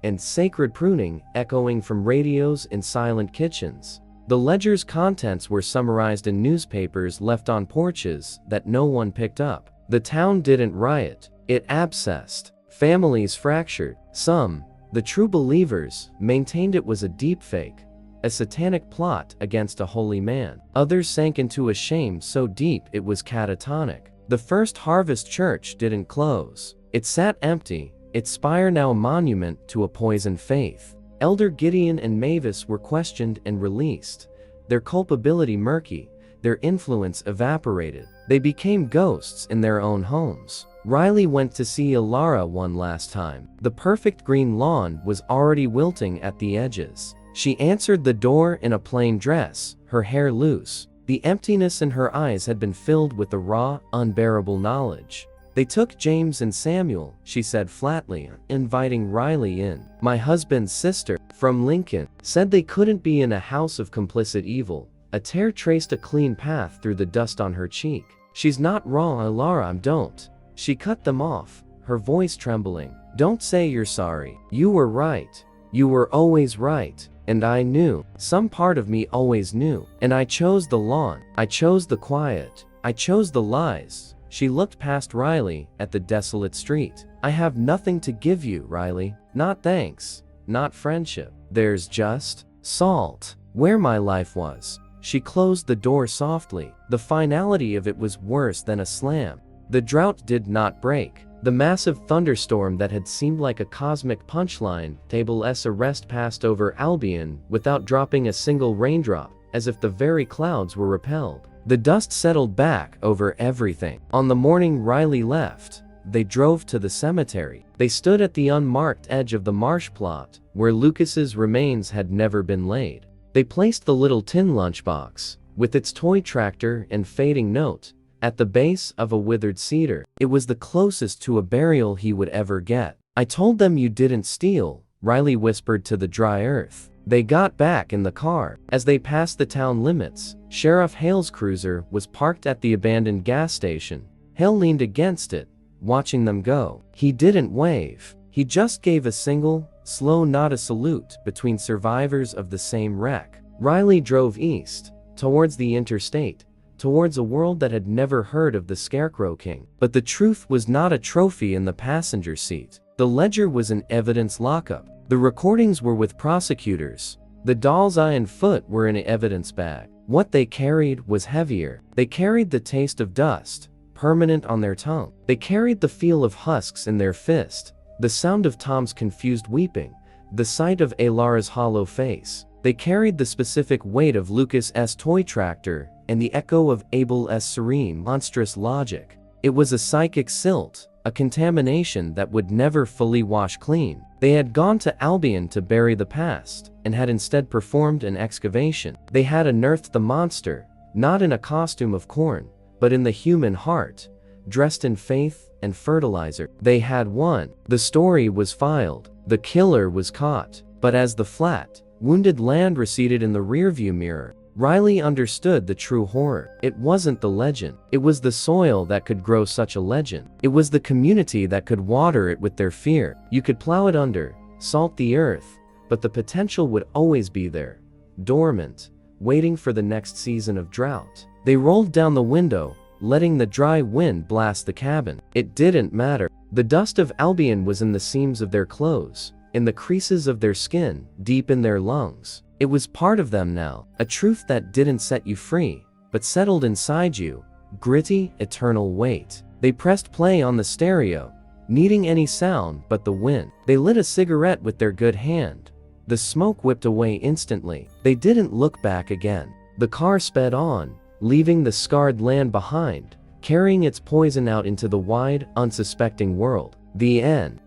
and sacred pruning echoing from radios in silent kitchens. The ledger's contents were summarized in newspapers left on porches that no one picked up. The town didn't riot. It abscessed. Families fractured. Some, the true believers, maintained it was a deepfake, a satanic plot against a holy man. Others sank into a shame so deep it was catatonic. The First Harvest Church didn't close. It sat empty, its spire now a monument to a poisoned faith. Elder Gideon and Mavis were questioned and released, their culpability murky, their influence evaporated. They became ghosts in their own homes. Riley went to see Ilara one last time. The perfect green lawn was already wilting at the edges. She answered the door in a plain dress, her hair loose. The emptiness in her eyes had been filled with a raw, unbearable knowledge. "They took James and Samuel," she said flatly, inviting Riley in. "My husband's sister, from Lincoln, said they couldn't be in a house of complicit evil." A tear traced a clean path through the dust on her cheek. "She's not wrong, Ilara, don't." She cut them off, her voice trembling. "Don't say you're sorry. You were right. You were always right. And I knew. Some part of me always knew. And I chose the lawn. I chose the quiet. I chose the lies." She looked past Riley at the desolate street. "I have nothing to give you, Riley. Not thanks. Not friendship. There's just salt. Where my life was." She closed the door softly. The finality of it was worse than a slam. The drought did not break. The massive thunderstorm that had seemed like a cosmic punchline, tableaus arrest passed over Albion without dropping a single raindrop, as if the very clouds were repelled. The dust settled back over everything. On the morning Riley left, they drove to the cemetery. They stood at the unmarked edge of the marsh plot, where Lucas's remains had never been laid. They placed the little tin lunchbox, with its toy tractor and fading note, at the base of a withered cedar. It was the closest to a burial he would ever get. "I told them you didn't steal," Riley whispered to the dry earth. They got back in the car. As they passed the town limits, Sheriff Hale's cruiser was parked at the abandoned gas station. Hale leaned against it, watching them go. He didn't wave. He just gave a single, slow nod of salute between survivors of the same wreck. Riley drove east, towards the interstate, towards a world that had never heard of the Scarecrow King. But the truth was not a trophy in the passenger seat. The ledger was an evidence lockup. The recordings were with prosecutors. The doll's eye and foot were in an evidence bag. What they carried was heavier. They carried the taste of dust, permanent on their tongue. They carried the feel of husks in their fist, the sound of Tom's confused weeping, the sight of Ilara's hollow face. They carried the specific weight of Lucas's toy tractor and the echo of Abel's serene, monstrous logic. It was a psychic silt, a contamination that would never fully wash clean. They had gone to Albion to bury the past, and had instead performed an excavation. They had unearthed the monster, not in a costume of corn, but in the human heart, dressed in faith, and fertilizer. They had won. The story was filed. The killer was caught. But as the flat, wounded land receded in the rearview mirror, Riley understood the true horror. It wasn't the legend. It was the soil that could grow such a legend. It was the community that could water it with their fear. You could plow it under, salt the earth, but the potential would always be there, dormant, waiting for the next season of drought. They rolled down the window, letting the dry wind blast the cabin. It didn't matter. The dust of Albion was in the seams of their clothes, in the creases of their skin, deep in their lungs. It was part of them now, a truth that didn't set you free, but settled inside you, gritty, eternal weight. They pressed play on the stereo, needing any sound but the wind. They lit a cigarette with their good hand. The smoke whipped away instantly. They didn't look back again. The car sped on, leaving the scarred land behind, carrying its poison out into the wide, unsuspecting world. The end.